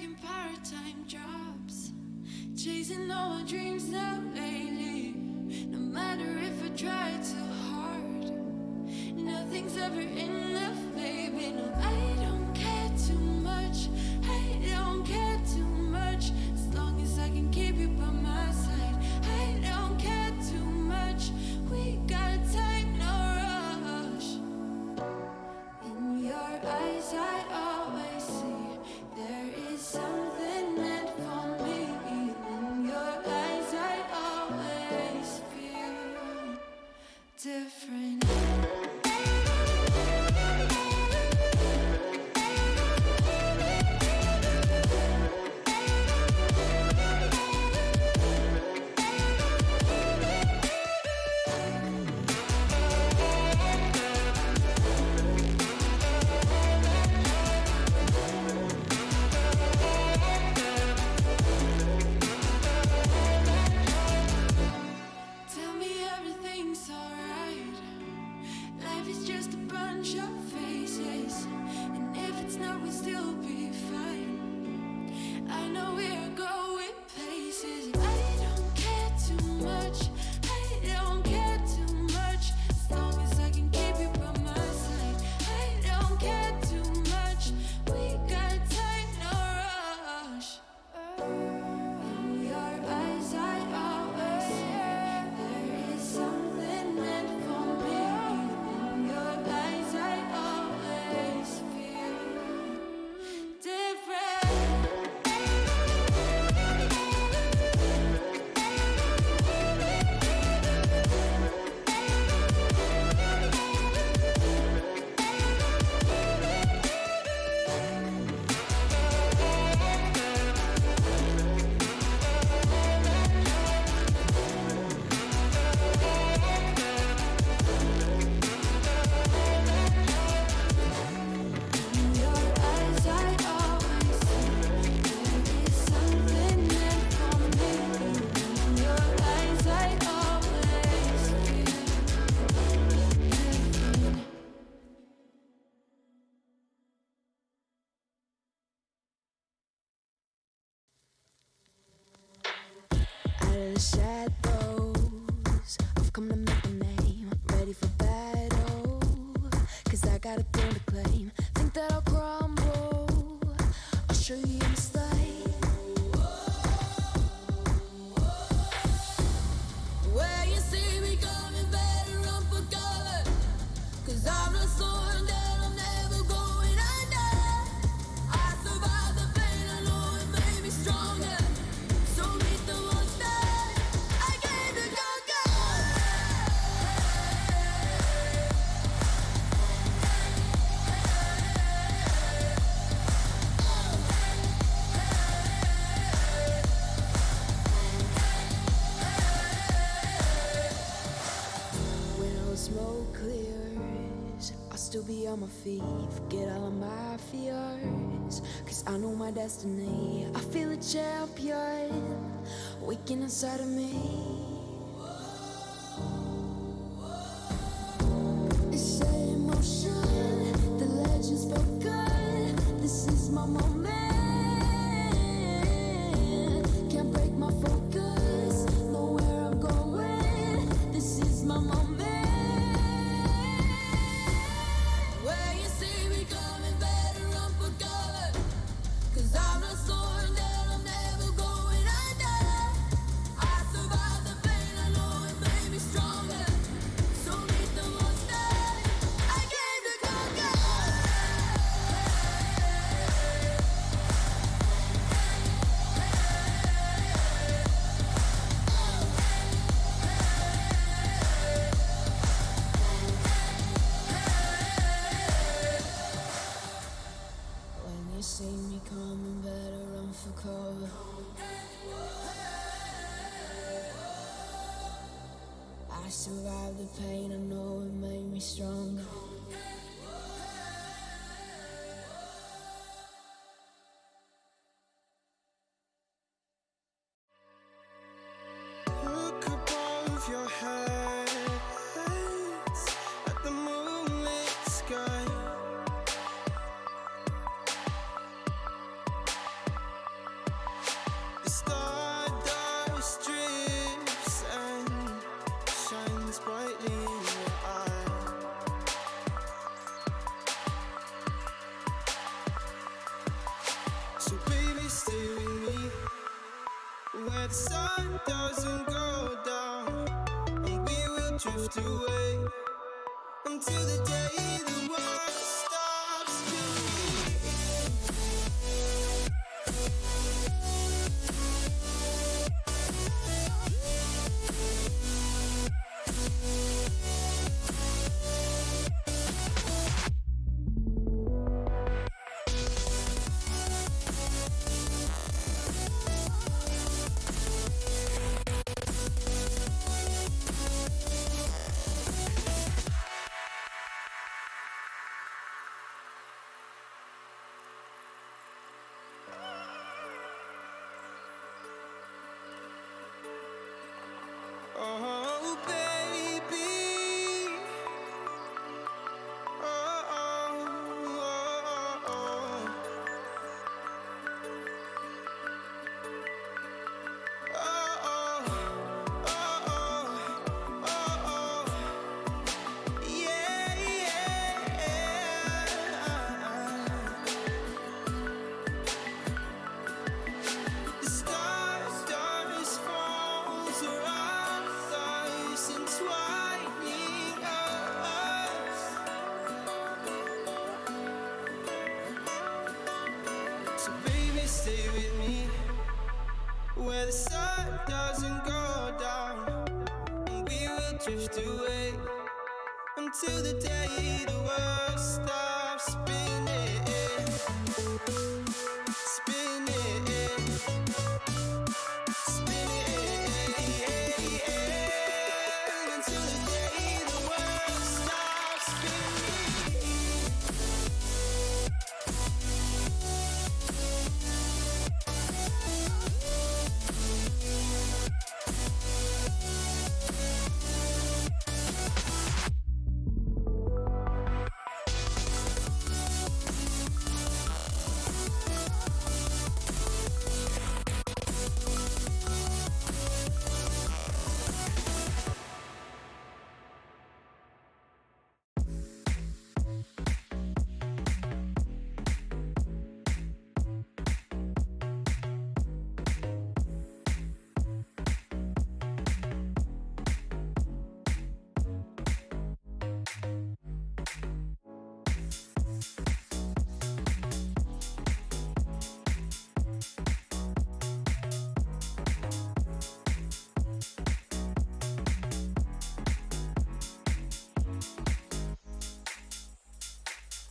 working part-time jobs, chasing all my dreams now lately. No matter if I try too hard, nothing's ever enough, baby. No, I don't care too much. I don't care too much. As long as I can keep you by my side, I don't care too much. We got time, no rush. In your eyes, I always see there is something meant for me. In your eyes, I always feel different. Tell me everything's alright. Life is just a bunch of faces, and if it's not, we'll still be fine. I know we're going places. I don't care too much. I don't care too much. As long as I can keep you by my side, I don't care too much. We got time, no rush. In your eyes, I always see there is something meant for me. In your eyes, I always feel different. In your eyes, I always see there is something meant for me. In your eyes, I always feel different. Out of the shadows, I've come to make a name. Ready for battle, 'cause I got a thing to claim. Think that I'll crumble, I'll show you your mistake. Where you see me coming, better run for cover, 'cause I'm not slowing down, I'm never going under. I survived the pain, I know it made me stronger. So meet the monster I came to conquer. When all the smoke clears, I'll still be on my feet. Forget all of my fears, 'cause I know my destiny. I feel a champion waking inside of me. It's set in motion, the legend's spoken. This is my moment. Can't break my focus, know where I'm going. This is my moment. Where you see me coming, better run for cover, 'cause I'm not slowing down, I'm never going under. I survived the pain, I know it made me stronger. So meet the monster I came to conquer. When you see me coming, better run for cover. I survived the pain, I know it made me stronger. Look above your heads at the moonlit sky. sun doesn't go down, and we will drift away until the day the world stops spinning. Oh, baby. Oh, oh, oh, oh. Oh, oh, oh, oh, oh. Yeah, yeah. The stars falls around us, entwining us. So baby, stay with me where the sun doesn't go down, and we will drift away until the day the world stops spinning, spinning, spinning, until the day the world stops spinning.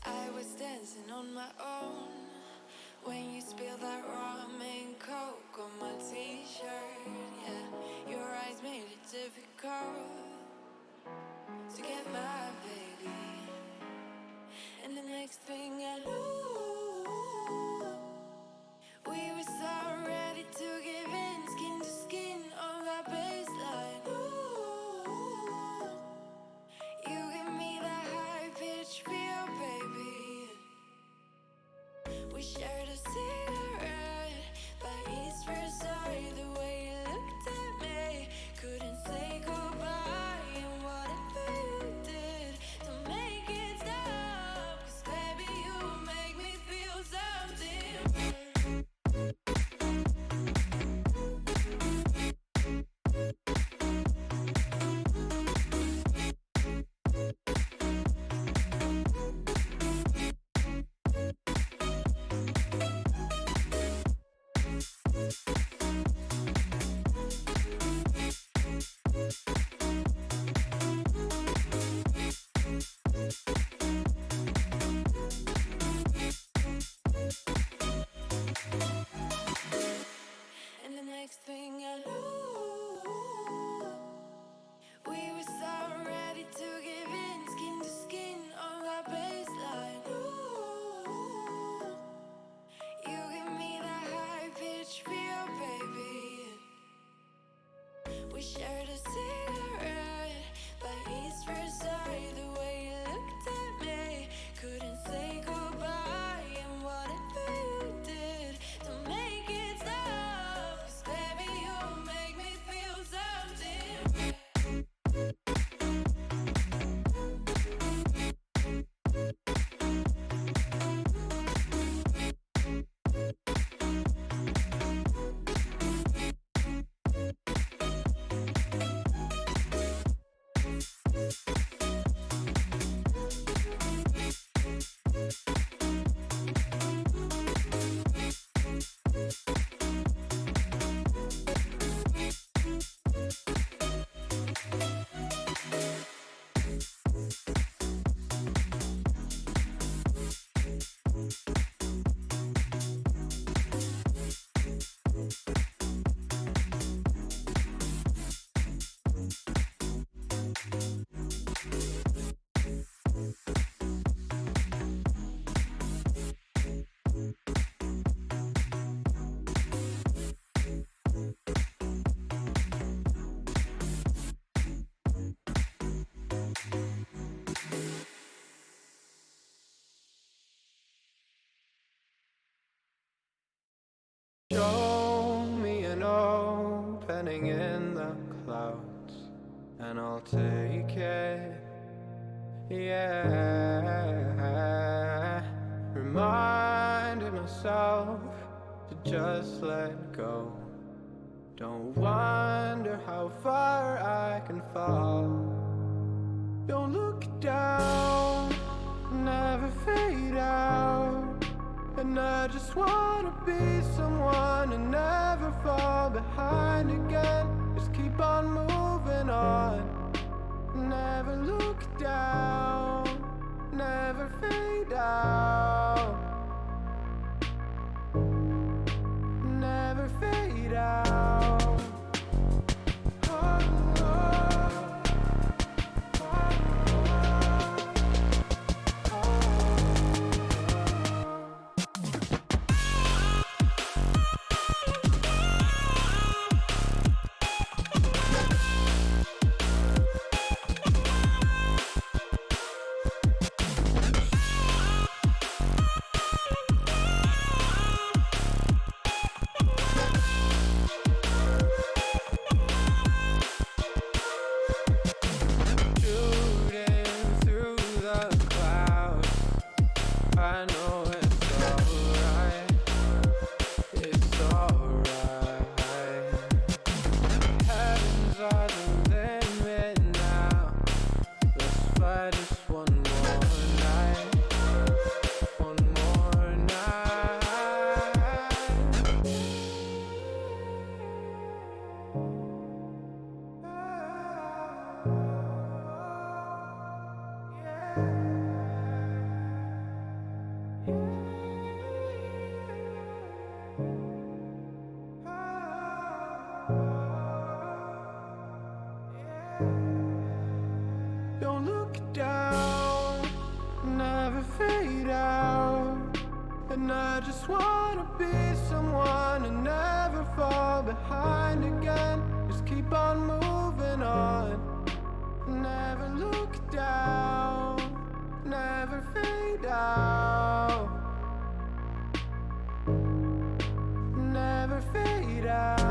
I was dancing on my own when you spilled that rum and coke on my t-shirt. Yeah, your eyes made it difficult to get my baby. And the next thing I knew, we were so ready to give in, skin to skin on that baseline. Ooh, you give me that high pitch feel, baby. We shared a cigarette by East Versailles. The way you looked at me, couldn't say goodbye. And whatever you did to make it stop, 'cause baby, you make me feel something. And the next thing I knew, we were so ready to give in, skin to skin on that baseline. Ooh, you give me that high pitch feel, baby. We shared a cigarette by East Versailles. The way you looked at me, couldn't say goodbye. And whatever you did to make it stop, 'cause baby, you make me feel something. happening in the clouds, and I'll take it, yeah. Reminding myself to just let go. Don't wonder how far I can fall. Don't look down, never fade out. And I just wanna be someone and never fall behind again. Just keep on moving on. Never look down, never fade out. Never fade out. Don't look down, never fade out. And I just wanna be someone and never fall behind again. Just keep on moving on. Never look down, never fade out. Never fade out.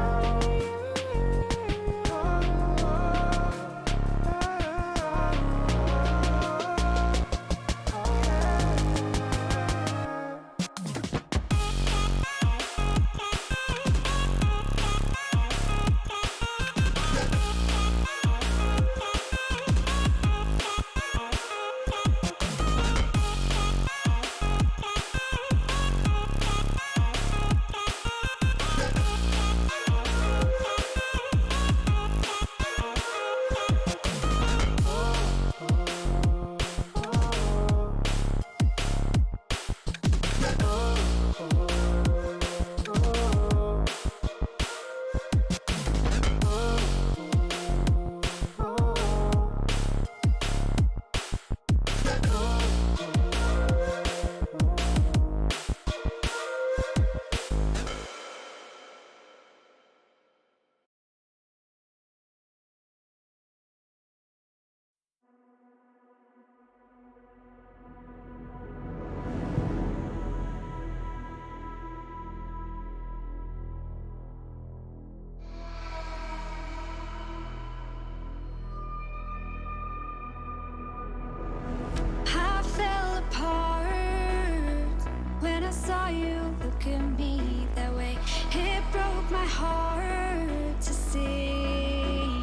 Look at me that way. It broke my heart to see.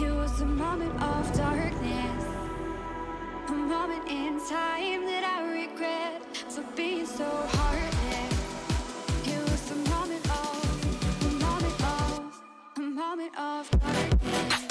It was a moment of darkness, a moment in time that I regret for being so heartless. It was a moment of darkness.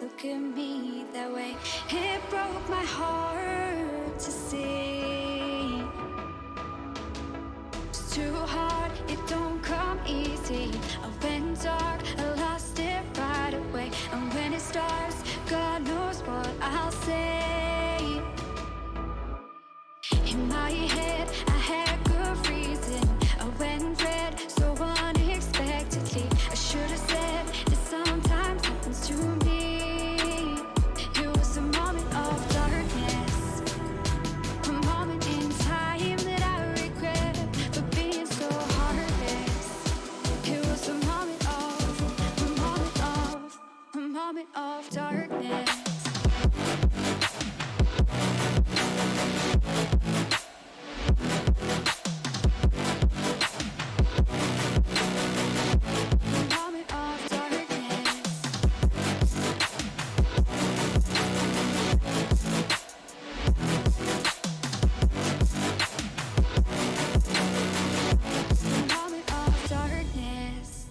Look at me that way. It broke my heart to see. It's too hard, it don't come easy. I went dark, I lost it right away. And when it starts darkness. Vomit off darkness. Vomit off darkness.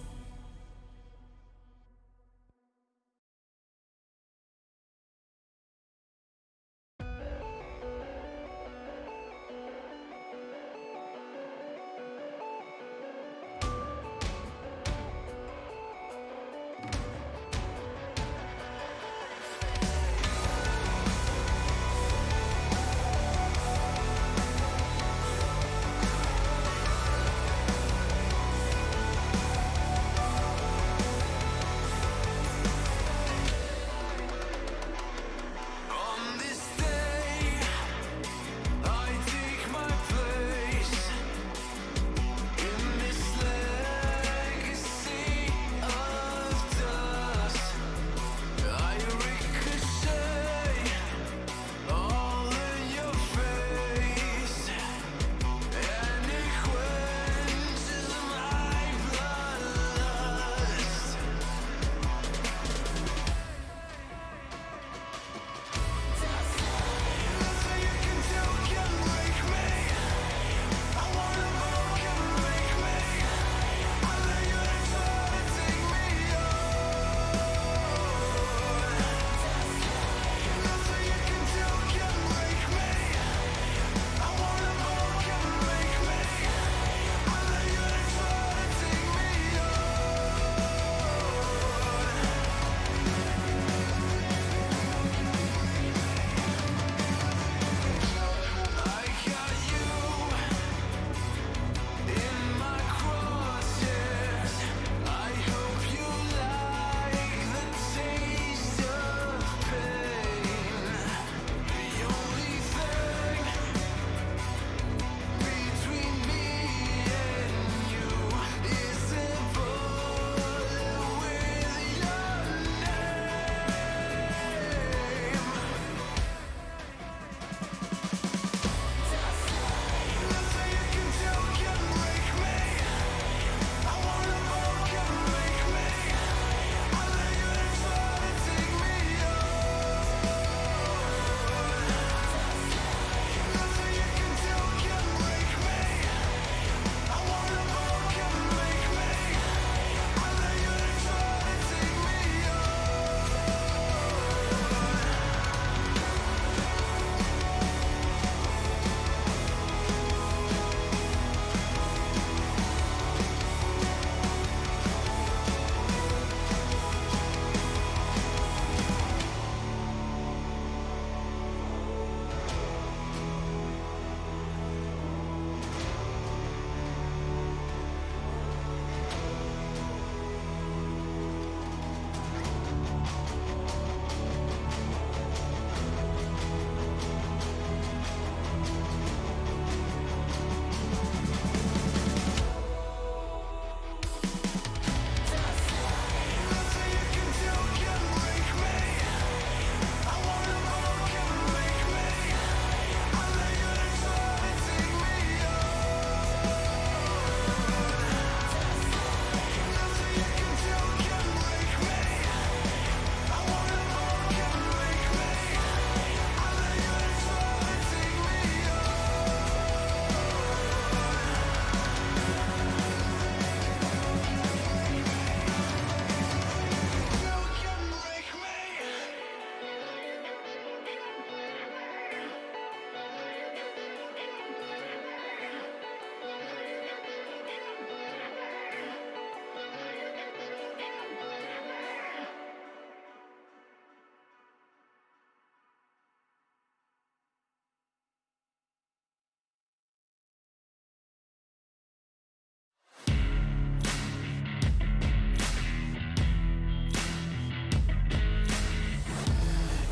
On this day, I take my place in this legacy of dust. I ricochet all in your face, and it quenches my bloodlust. Nothing you can do can break me. I wanna move, can break me. I let you try to take me on. Nothing you can do can break me. I wanna move, can break me. I let you try to take me I got you in my crosshairs. I hope you like the taste of pain. The only thing between me and you is a bullet with your name. Nothing you can do can break me. I wanna move, can break me. I let you try to take me on. Nothing you can do can break me. I wanna move, can break me. I let you try to take me Nothing you can do can break me. I wanna move, can break me. I let you try to take me on. Nothing you can do can break me. I wanna move, can break me. I let you try to take me on. You can break me.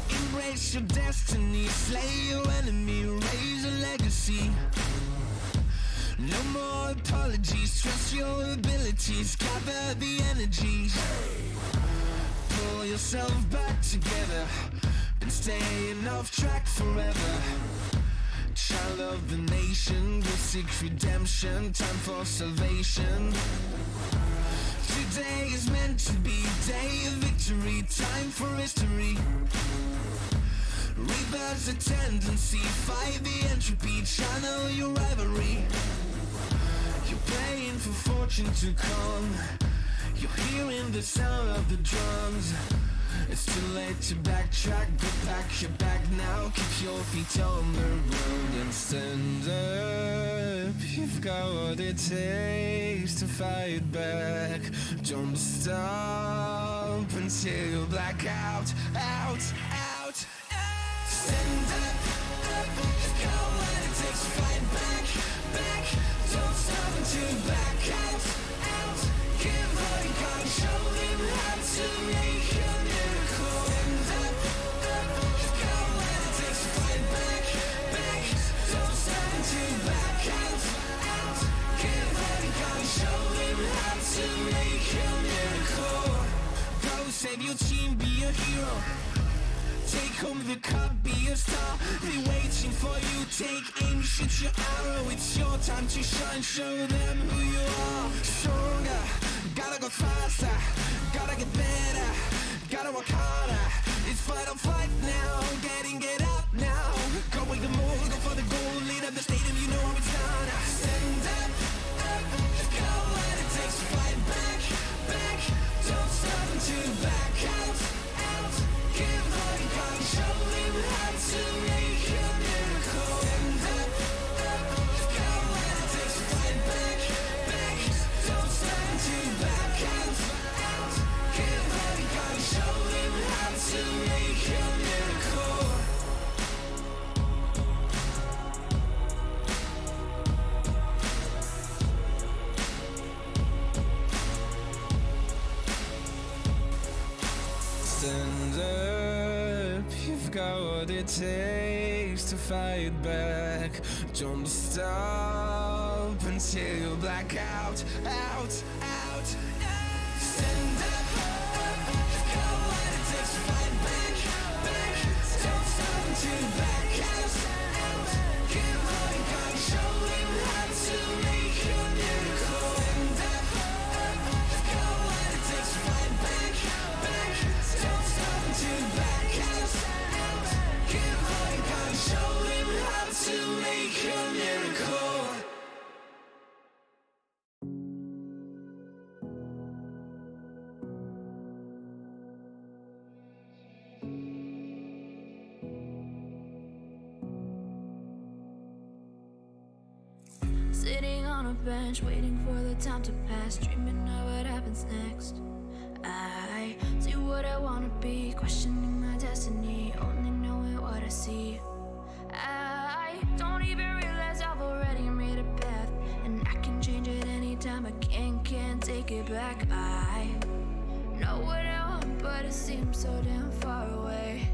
Embrace your destiny, slay your enemy, raise a legacy. No more apologies, trust your abilities, gather the energies. Pull yourself back together. Been staying off track forever. Child of the nation, will seek redemption. Time for salvation. Today is meant to be day of victory. Time for history. Rebirth's a tendency. Fight the entropy. Channel your rivalry. You're praying for fortune to come. You're hearing the sound of the drums. It's too late to backtrack, but pack your bag now. Keep your feet on the ground and stand up. You've got what it takes to fight back. Don't stop until you black out, out, out. Stand up, up. You've got what it takes to fight back, back. Don't stop until you black out, out. Give all you got, show them how to make a miracle. Stand up, up. You've got what it takes to fight back, back. Don't stop until you black out, out. Give all you got, show them how to make a miracle. Go save your team, be a hero. Take home the cup, be a star. They're waiting for you, take aim, shoot your arrow. It's your time to shine, show them who you are. Stronger, gotta go faster, gotta get better, gotta work harder. It's fight or flight now, get up now. Go with the move, go for the goal, lead up the stadium, you know how it's done. Stand up, up, you've got what it takes to fight back, back. Don't stop until you back out, out. Give all you got, show them how to make a miracle. Stand up, up, you've got what it takes to fight back, back. Don't stop until you back out, out. Give all you got, show them how to make a miracle. Stand up, you've got what it takes to fight back. Don't stop until you black out, out, out. Stand up, up, you've got what it takes to fight back, back. Don't stop until you black out, out. Give all you got, show them how to make a miracle. Stand up, up, you've got what it takes to fight back, back. Don't stop until you back out, out. Give all you got, show them how to make a miracle. Sitting on a bench, waiting for the time to pass, dreaming of what happens next. I see what I wanna be, questioning my destiny, only knowing what I see. I don't even realize I've already made a path, and I can change it anytime. I can't take it back. I know what I want, but it seems so damn far away.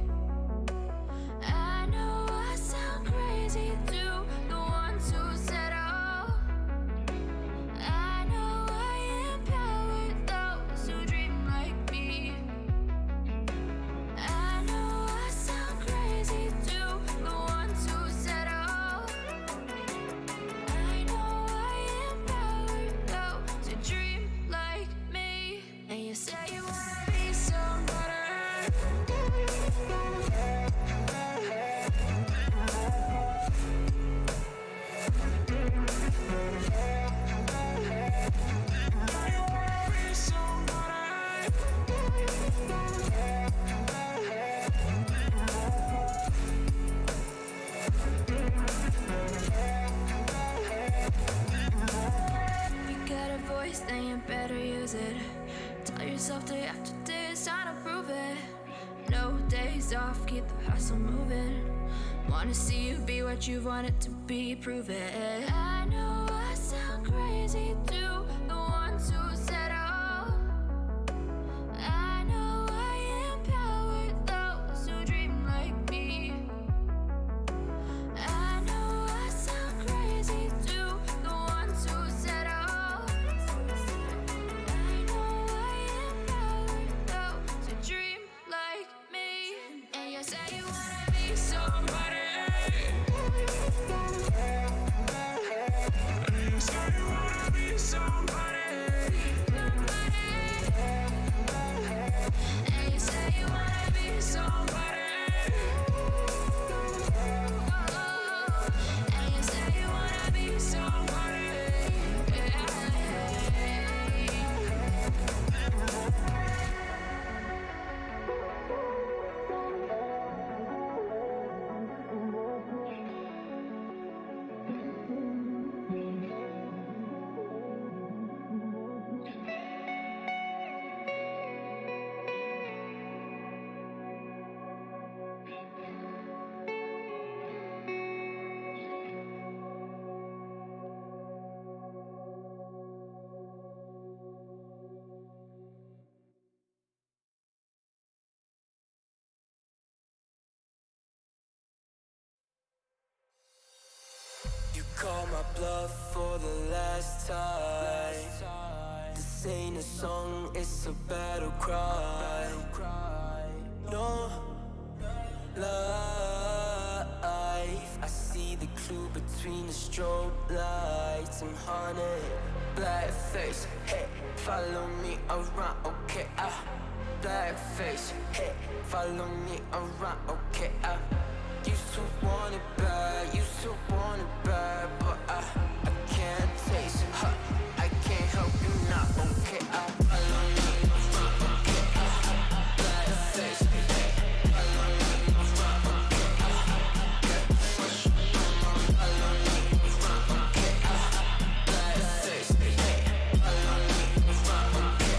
I know I sound crazy to the ones who said oh. I know I empower those who dream like me. I know I sound crazy to the ones who said oh. I know I empower those who dream like me. And you say you wanna be somebody. Then you better use it. Tell yourself day after day it's time to prove it. No days off, keep the hustle moving. Wanna see you be what you wanted to be, prove it. I know I sound crazy to the ones who said oh. I know I empower those who dream like me. I know I sound crazy to the ones who said oh. I know I empower those who dream last time. This ain't a song, it's a battle cry. No life. I see the clue between the strobe lights. I'm haunted, black face. Hey, follow me around, okay? Black face. Hey, follow me around, okay? Used to want it bad, used to want it bad, but I can't taste it. I can't help you now, okay? Follow me around, okay? Black face. Hey, follow me around, okay? Follow me around, okay? Black face. Hey, follow me around, okay?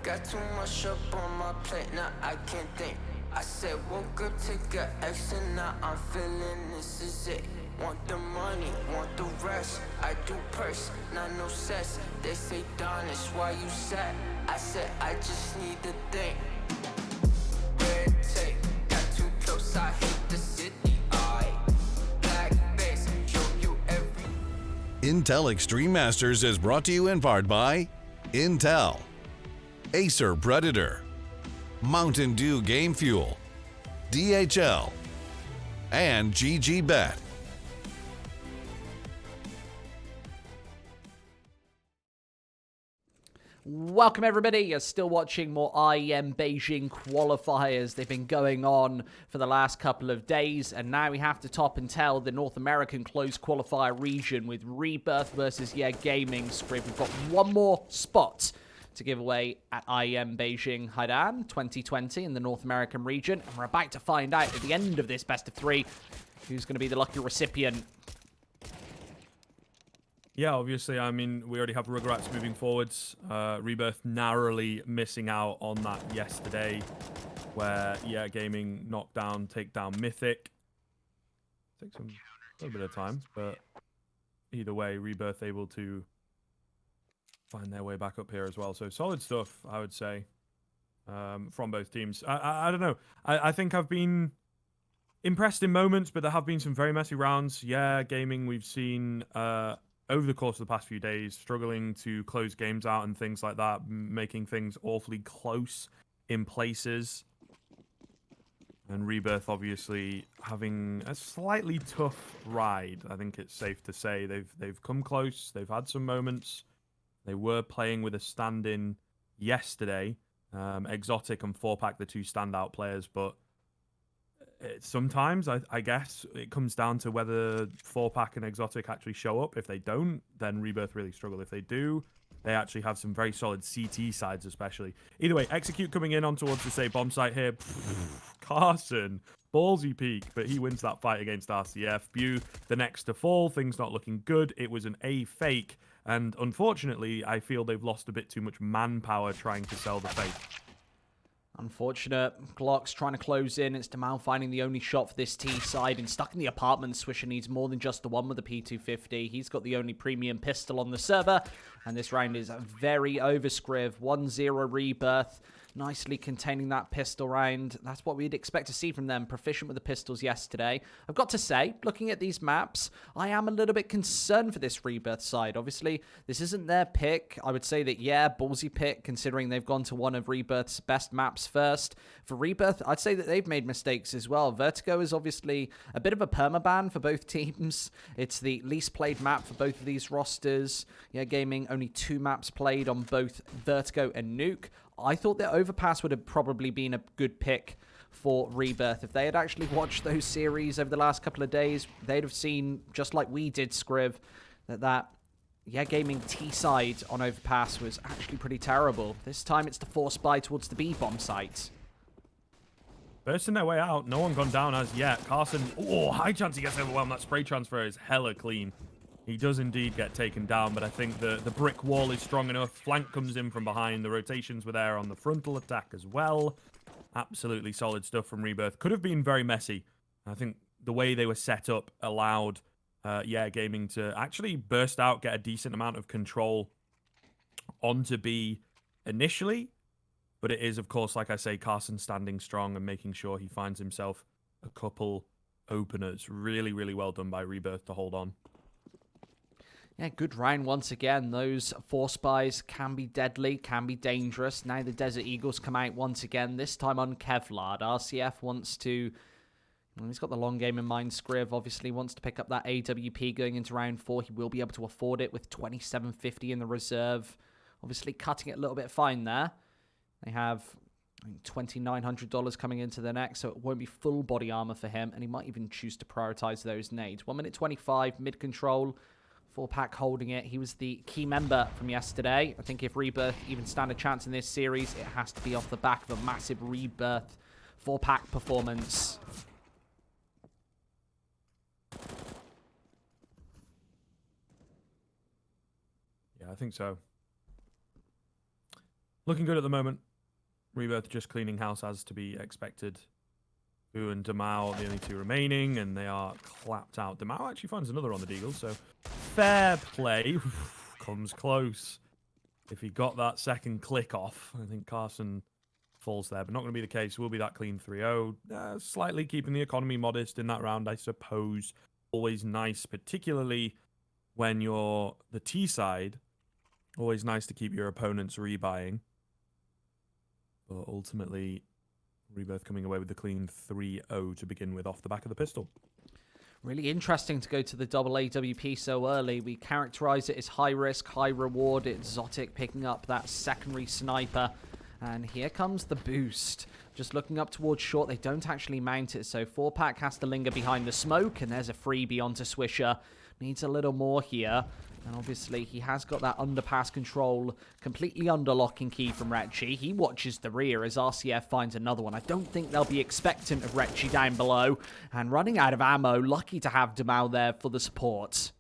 Got too much up on my plate, now I can't think. I said woke up to get extra, now I'm feeling this is it. Want the money, want the rest. I do purse, not no cess. They say Donis, why you sad? I said I just need the thing. Red tape, got too close, I hit the city. Black face, show you every. Intel Extreme Masters is brought to you in part by Intel, Acer Predator, Mountain Dew Game Fuel, DHL, and GG Bet. Welcome everybody, you're still watching more IEM Beijing qualifiers. They've been going on for the last couple of days, and now we have to top and tell the North American closed qualifier region with Rebirth versus Gaming Scrib. We've got one more spot to give away at IEM Beijing Haidian 2020 in the North American region, and we're about to find out at the end of this best of three who's going to be the lucky recipient. Yeah, obviously, I mean, we already have Rugrats moving forwards. Rebirth narrowly missing out on that yesterday, where, Gaming knocked down, take down Mythic. Takes a little bit of time, but either way, Rebirth able to find their way back up here as well. So solid stuff, I would say, from both teams. I don't know. I think I've been impressed in moments, but there have been some very messy rounds. Yeah, Gaming, we've seen over the course of the past few days, struggling to close games out and things like that, making things awfully close in places. And Rebirth obviously having a slightly tough ride. I think it's safe to say they've come close. They've had some moments. They were playing with a stand-in yesterday. Exotic and 4-Pack, the two standout players, but sometimes I guess it comes down to whether 4-Pack and Exotic actually show up. If they don't, then Rebirth really struggle. If they do, they actually have some very solid CT sides, especially. Either way, Execute coming in on towards the say bomb site here. Carson, ballsy peak, but he wins that fight against RCF. Bew, the next to fall. Things not looking good. It was an A fake, and unfortunately, I feel they've lost a bit too much manpower trying to sell the fake. Unfortunate. Glock's trying to close in. It's Demal finding the only shot for this T side. And stuck in the apartment, Swisher needs more than just the one with the P250. He's got the only premium pistol on the server. And this round is very over Scriv. 1-0 Rebirth. Nicely containing that pistol round. That's what we'd expect to see from them. Proficient with the pistols yesterday. I've got to say, looking at these maps, I am a little bit concerned for this Rebirth side. Obviously, this isn't their pick. I would say that, yeah, ballsy pick, considering they've gone to one of Rebirth's best maps first. For Rebirth, I'd say that they've made mistakes as well. Vertigo is obviously a bit of a permaban for both teams. It's the least played map for both of these rosters. Yeah, Gaming, only 2 maps played on both Vertigo and Nuke. I thought that Overpass would have probably been a good pick for Rebirth. If they had actually watched those series over the last couple of days, they'd have seen, just like we did, Scriv, that Gaming T side on Overpass was actually pretty terrible. This time it's the force buy towards the B bomb site. Bursting their way out. No one gone down as yet. Carson, high chance he gets overwhelmed. That spray transfer is hella clean. He does indeed get taken down, but I think the brick wall is strong enough. Flank comes in from behind. The rotations were there on the frontal attack as well. Absolutely solid stuff from Rebirth. Could have been very messy. I think the way they were set up allowed, Gaming to actually burst out, get a decent amount of control onto B, initially, but it is, of course, like I say, Carson standing strong and making sure he finds himself a couple openers. Really, really well done by Rebirth to hold on. Yeah, good round once again. Those force buys can be deadly, can be dangerous. Now the Desert Eagles come out once again, this time on Kevlar. RCF wants to... Well, he's got the long game in mind. Scriv obviously wants to pick up that AWP going into round 4. He will be able to afford it with 2750 in the reserve. Obviously cutting it a little bit fine there. They have $2,900 coming into the next, so it won't be full body armor for him, and he might even choose to prioritize those nades. 1 minute 25, mid control. 4-pack holding it. He was the key member from yesterday. I think if Rebirth even stand a chance in this series, it has to be off the back of a massive Rebirth 4-pack performance. Yeah, I think so. Looking good at the moment. Rebirth just cleaning house as to be expected. Boo and Damao are the only 2 remaining, and they are clapped out. Damao actually finds another on the Deagle, so fair play. Comes close. If he got that second click off, I think Carson falls there, but not going to be the case. Will be that clean 3-0. Slightly keeping the economy modest in that round, I suppose. Always nice, particularly when you're the T side. Always nice to keep your opponents rebuying. But ultimately, Rebirth coming away with the clean 3-0 to begin with off the back of the pistol. Really interesting to go to the double AWP so early. We characterize it as high risk, high reward. It's Zotic picking up that secondary sniper. And here comes the boost. Just looking up towards short, they don't actually mount it. So 4-pack has to linger behind the smoke. And there's a freebie onto Swisher. Needs a little more here. And obviously, he has got that underpass control completely under lock and key from Retchi. He watches the rear as RCF finds another one. I don't think they'll be expectant of Retchi down below. And running out of ammo, lucky to have Damao there for the support.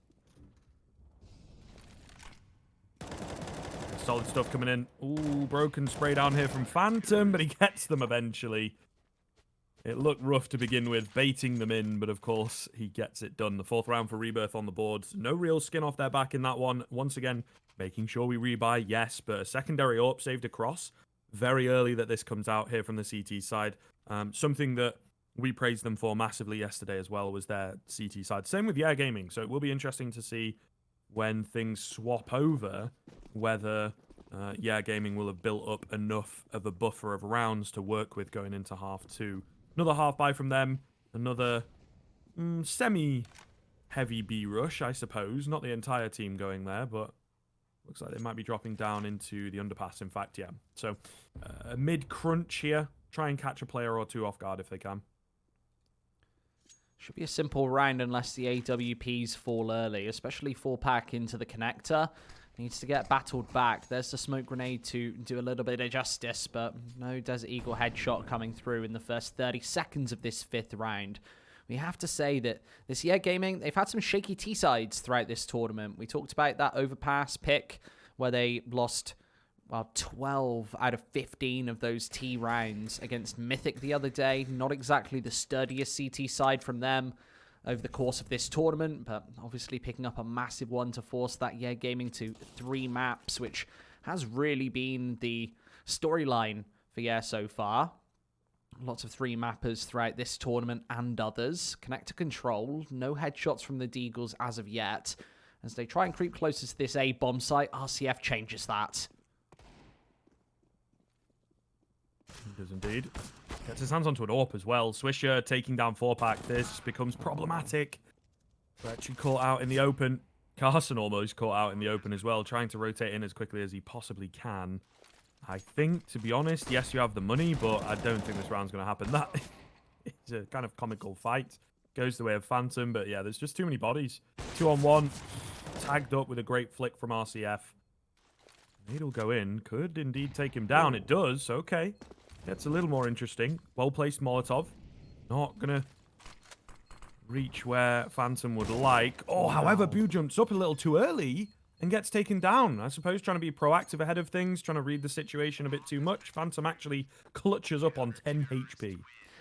Solid stuff coming in. Ooh, broken spray down here from Phantom, but he gets them eventually. It looked rough to begin with, baiting them in, but of course, he gets it done. The 4th round for Rebirth on the board. No real skin off their back in that one. Once again, making sure we rebuy, yes, but a secondary AWP saved across. Very early that this comes out here from the CT side. Something that we praised them for massively yesterday as well was their CT side. Same with Yeah Gaming, so it will be interesting to see when things swap over, whether Yeah Gaming will have built up enough of a buffer of rounds to work with going into half 2. Another half buy from them. Another semi-heavy B rush, I suppose. Not the entire team going there, but looks like they might be dropping down into the underpass, in fact, yeah. So, a mid-crunch here. Try and catch a player or 2 off guard if they can. Should be a simple round unless the AWPs fall early, especially 4-pack into the connector. Needs to get battled back. There's the smoke grenade to do a little bit of justice, but no Desert Eagle headshot coming through in the first 30 seconds of this 5th round. We have to say that this year gaming, they've had some shaky T-sides throughout this tournament. We talked about that overpass pick where they lost, well, 12 out of 15 of those T rounds against Mythic the other day. Not exactly the sturdiest CT side from them over the course of this tournament, but obviously picking up a massive one to force that Yeah Gaming to 3 maps, which has really been the storyline for Yeah so far. Lots of 3 mappers throughout this tournament and others. Connector control, no headshots from the Deagles as of yet. As they try and creep closer to this A bomb site, RCF changes that. He does indeed. Gets his hands onto an AWP as well. Swisher taking down 4-pack. This becomes problematic. Actually caught out in the open. Carson almost caught out in the open as well, trying to rotate in as quickly as he possibly can. I think, to be honest, yes, you have the money, but I don't think this round's going to happen. That is a kind of comical fight. Goes the way of Phantom, but yeah, there's just too many bodies. 2-on-1. Tagged up with a great flick from RCF. Nade'll go in. Could indeed take him down. It does. Okay. Gets a little more interesting. Well-placed Molotov. Not going to reach where Phantom would like. Oh, however, Boo jumps up a little too early and gets taken down. I suppose trying to be proactive ahead of things, trying to read the situation a bit too much. Phantom actually clutches up on 10 HP.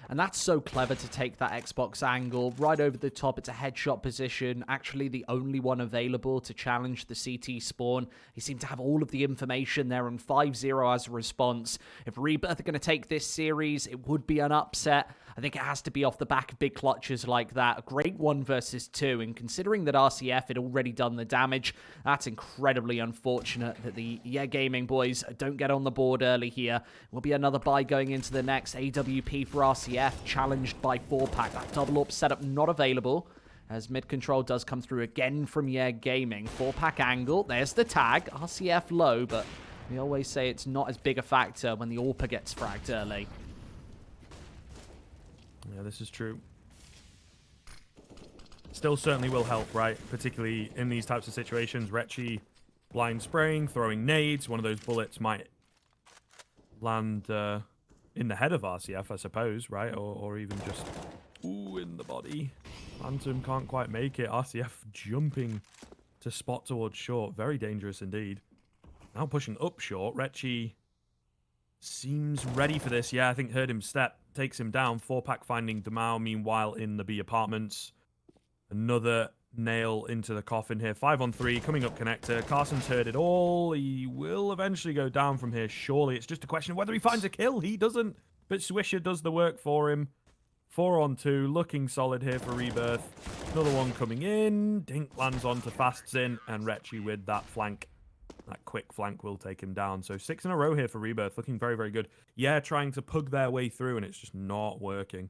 And that's so clever to take that Xbox angle right over the top. It's a headshot position, actually the only one available to challenge the CT spawn. He seemed to have all of the information there on 5-0 as a response. If Rebirth are going to take this series, it would be an upset. I think it has to be off the back of big clutches like that. A great 1 versus 2, and considering that RCF had already done the damage, that's incredibly unfortunate that the Gaming boys don't get on the board early here. Will be another buy going into the next. AWP for RCF, challenged by 4-pack. That double up setup not available, as mid control does come through again from Gaming. 4-pack angle, there's the tag. RCF low, but we always say it's not as big a factor when the AWPer gets fragged early. Yeah, this is true. Still certainly will help, right? Particularly in these types of situations. Retchi blind spraying, throwing nades. One of those bullets might land in the head of RCF, I suppose, right? Or even just, ooh, in the body. Phantom can't quite make it. RCF jumping to spot towards short. Very dangerous indeed. Now pushing up short. Retchi seems ready for this. Yeah, I think heard him step. Takes him down. 4-pack finding Damao, meanwhile, in the B apartments. Another nail into the coffin here. 5-on-3, coming up connector. Carson's heard it all. He will eventually go down from here, surely. It's just a question of whether he finds a kill. He doesn't, but Swisher does the work for him. 4-on-2, looking solid here for Rebirth. Another one coming in. Dink lands onto Fastzin, and Retchi with that flank. That quick flank will take him down. So 6 in a row here for Rebirth. Looking very, very good. Yeah, trying to pug their way through, and it's just not working.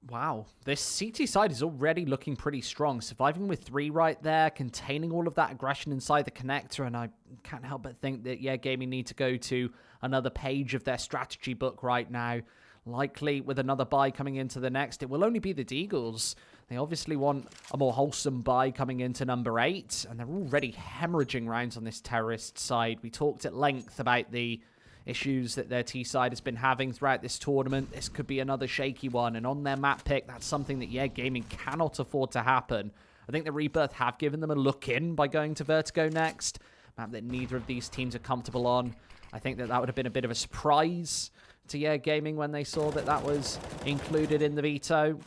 Wow, this CT side is already looking pretty strong. Surviving with 3 right there, containing all of that aggression inside the connector, and I can't help but think that, Gaming need to go to another page of their strategy book right now. Likely with another buy coming into the next, it will only be the Deagles. They obviously want a more wholesome buy coming into number 8, and they're already hemorrhaging rounds on this terrorist side. We talked at length about the issues that their T side has been having throughout this tournament. This could be another shaky one, and on their map pick, that's something that Gaming cannot afford to happen. I think the Rebirth have given them a look in by going to Vertigo next, map that neither of these teams are comfortable on. I think that would have been a bit of a surprise to Gaming when they saw that was included in the veto.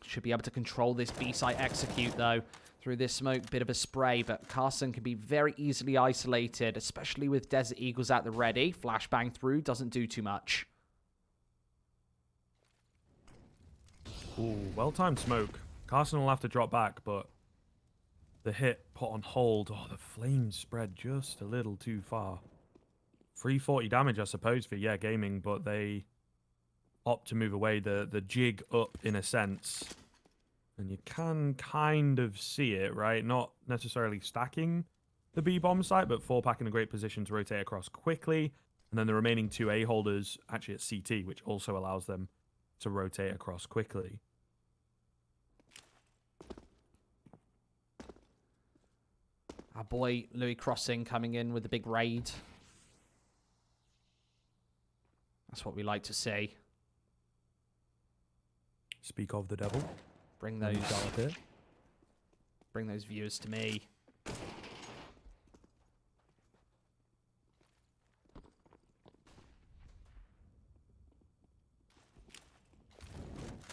Should be able to control this B site execute though through this smoke. Bit of a spray, but Carson can be very easily isolated, especially with Desert Eagles at the ready. Flashbang through, doesn't do too much. Ooh, well-timed smoke. Carson will have to drop back, but the hit put on hold. Oh, the flames spread just a little too far. 340 damage, I suppose, for Gaming, but they opt to move away. The jig up, in a sense. And you can kind of see it, right? Not necessarily stacking the B-bomb site, but 4-pack in a great position to rotate across quickly. And then the remaining 2 A holders actually at CT, which also allows them to rotate across quickly. Our boy Louis Crossing coming in with a big raid. That's what we like to see. Speak of the devil. Bring those viewers to me.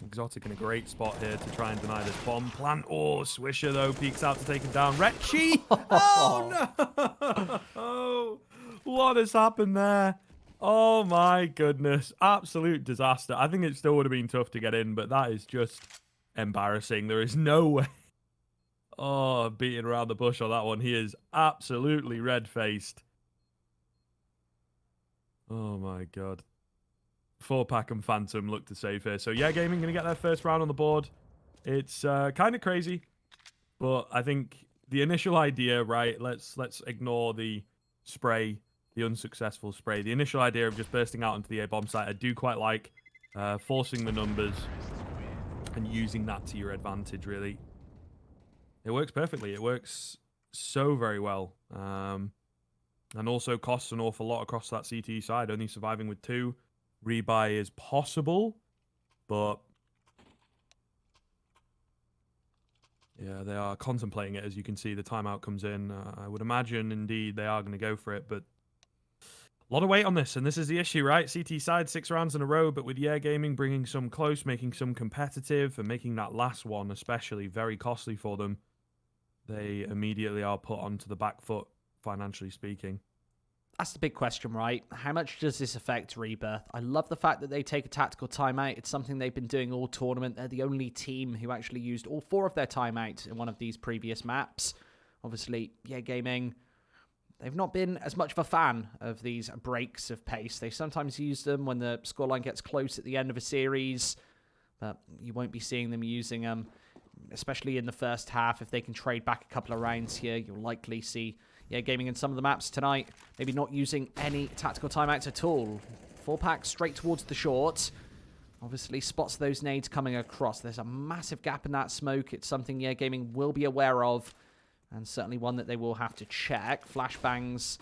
Exotic in a great spot here to try and deny this bomb plant. Oh, Swisher, though, peeks out to take him down. Retchi! Oh, no! Oh, what has happened there? Oh, my goodness. Absolute disaster. I think it still would have been tough to get in, but that is just embarrassing. There is no way. Oh, beating around the bush on that one. He is absolutely red-faced. Oh, my God. 4-pack and Phantom look to save here. So, Gaming going to get their first round on the board. It's kind of crazy, but I think the initial idea, right, let's ignore the spray, the unsuccessful spray. The initial idea of just bursting out into the A-bomb site, I do quite like forcing the numbers and using that to your advantage, really. It works perfectly. It works so very well. And also costs an awful lot across that CT side, only surviving with 2. Rebuy is possible, but yeah, they are contemplating it. As you can see, the timeout comes in. I would imagine, indeed, they are going to go for it, but lot of weight on this, and this is the issue, right? CT side 6 rounds in a row, but with Yeah Gaming bringing some close, making some competitive, and making that last one especially very costly for them, they immediately are put onto the back foot, financially speaking. That's the big question, right? How much does this affect Rebirth? I love the fact that they take a tactical timeout. It's something they've been doing all tournament. They're the only team who actually used all 4 of their timeouts in one of these previous maps. Obviously, Yeah Gaming, they've not been as much of a fan of these breaks of pace. They sometimes use them when the scoreline gets close at the end of a series, but you won't be seeing them using them, especially in the first half. If they can trade back a couple of rounds here, you'll likely see Yeah Gaming in some of the maps tonight, maybe not using any tactical timeouts at all. 4-pack straight towards the short. Obviously spots those nades coming across. There's a massive gap in that smoke. It's something Yeah Gaming will be aware of, and certainly one that they will have to check. Flashbangs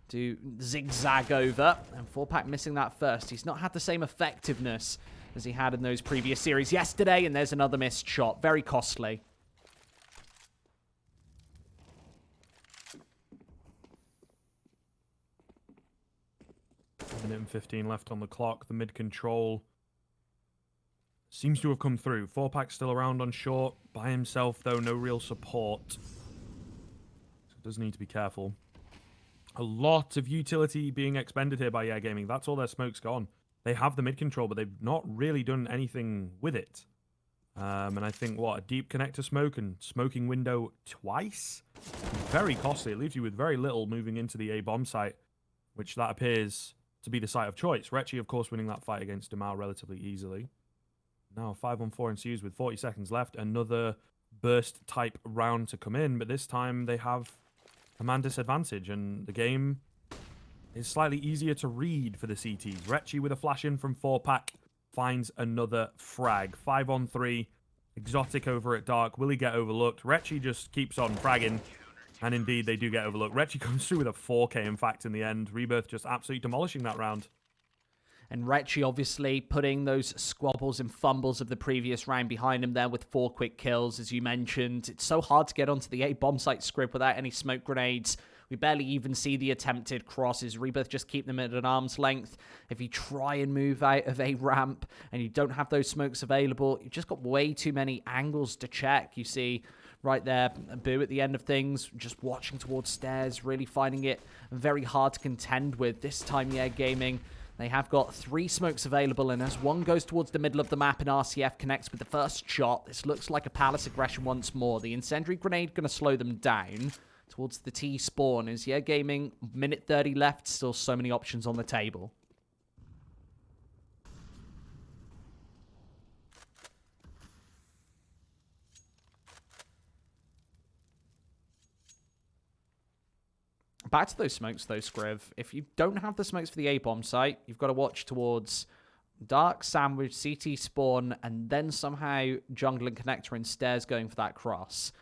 do zigzag over, and 4-pack missing that first. He's not had the same effectiveness as he had in those previous series yesterday, and there's another missed shot. Very costly. Minute and 15 left on the clock. The mid control seems to have come through. 4-pack still around on short. By himself, though, no real support. So does need to be careful. A lot of utility being expended here by Yeah Gaming. That's all their smoke's gone. They have the mid control, but they've not really done anything with it. And I think, what, a deep connector smoke and smoking window twice? Very costly. It leaves you with very little moving into the A bomb site, which that appears to be the site of choice. Retchi, of course, winning that fight against Demal relatively easily. Now 5-on-4 ensues with 40 seconds left. Another burst type round to come in, but this time they have a man disadvantage, and the game is slightly easier to read for the CTs. Retchi with a flash in from 4-pack finds another frag. 5-on-3. Exotic over at Dark. Will he get overlooked? Retchi just keeps on fragging. And indeed, they do get overlooked. Retchi comes through with a 4K, in fact, in the end. Rebirth just absolutely demolishing that round. And Retchi obviously putting those squabbles and fumbles of the previous round behind him there with 4 quick kills, as you mentioned. It's so hard to get onto the A bomb site script without any smoke grenades. We barely even see the attempted crosses. Rebirth just keep them at an arm's length. If you try and move out of a ramp and you don't have those smokes available, you've just got way too many angles to check. You see right there, Boo at the end of things, just watching towards stairs, really finding it very hard to contend with. This time, Yeah Gaming, they have got 3 smokes available, and as one goes towards the middle of the map and RCF connects with the first shot, this looks like a palace aggression once more. The incendiary grenade going to slow them down towards the T spawn. Is Yeah Gaming, minute 30 left, still so many options on the table. Back to those smokes, though, Scriv. If you don't have the smokes for the A-bomb site, you've got to watch towards Dark, Sandwich, CT spawn, and then somehow Jungle and Connector and Stairs going for that cross.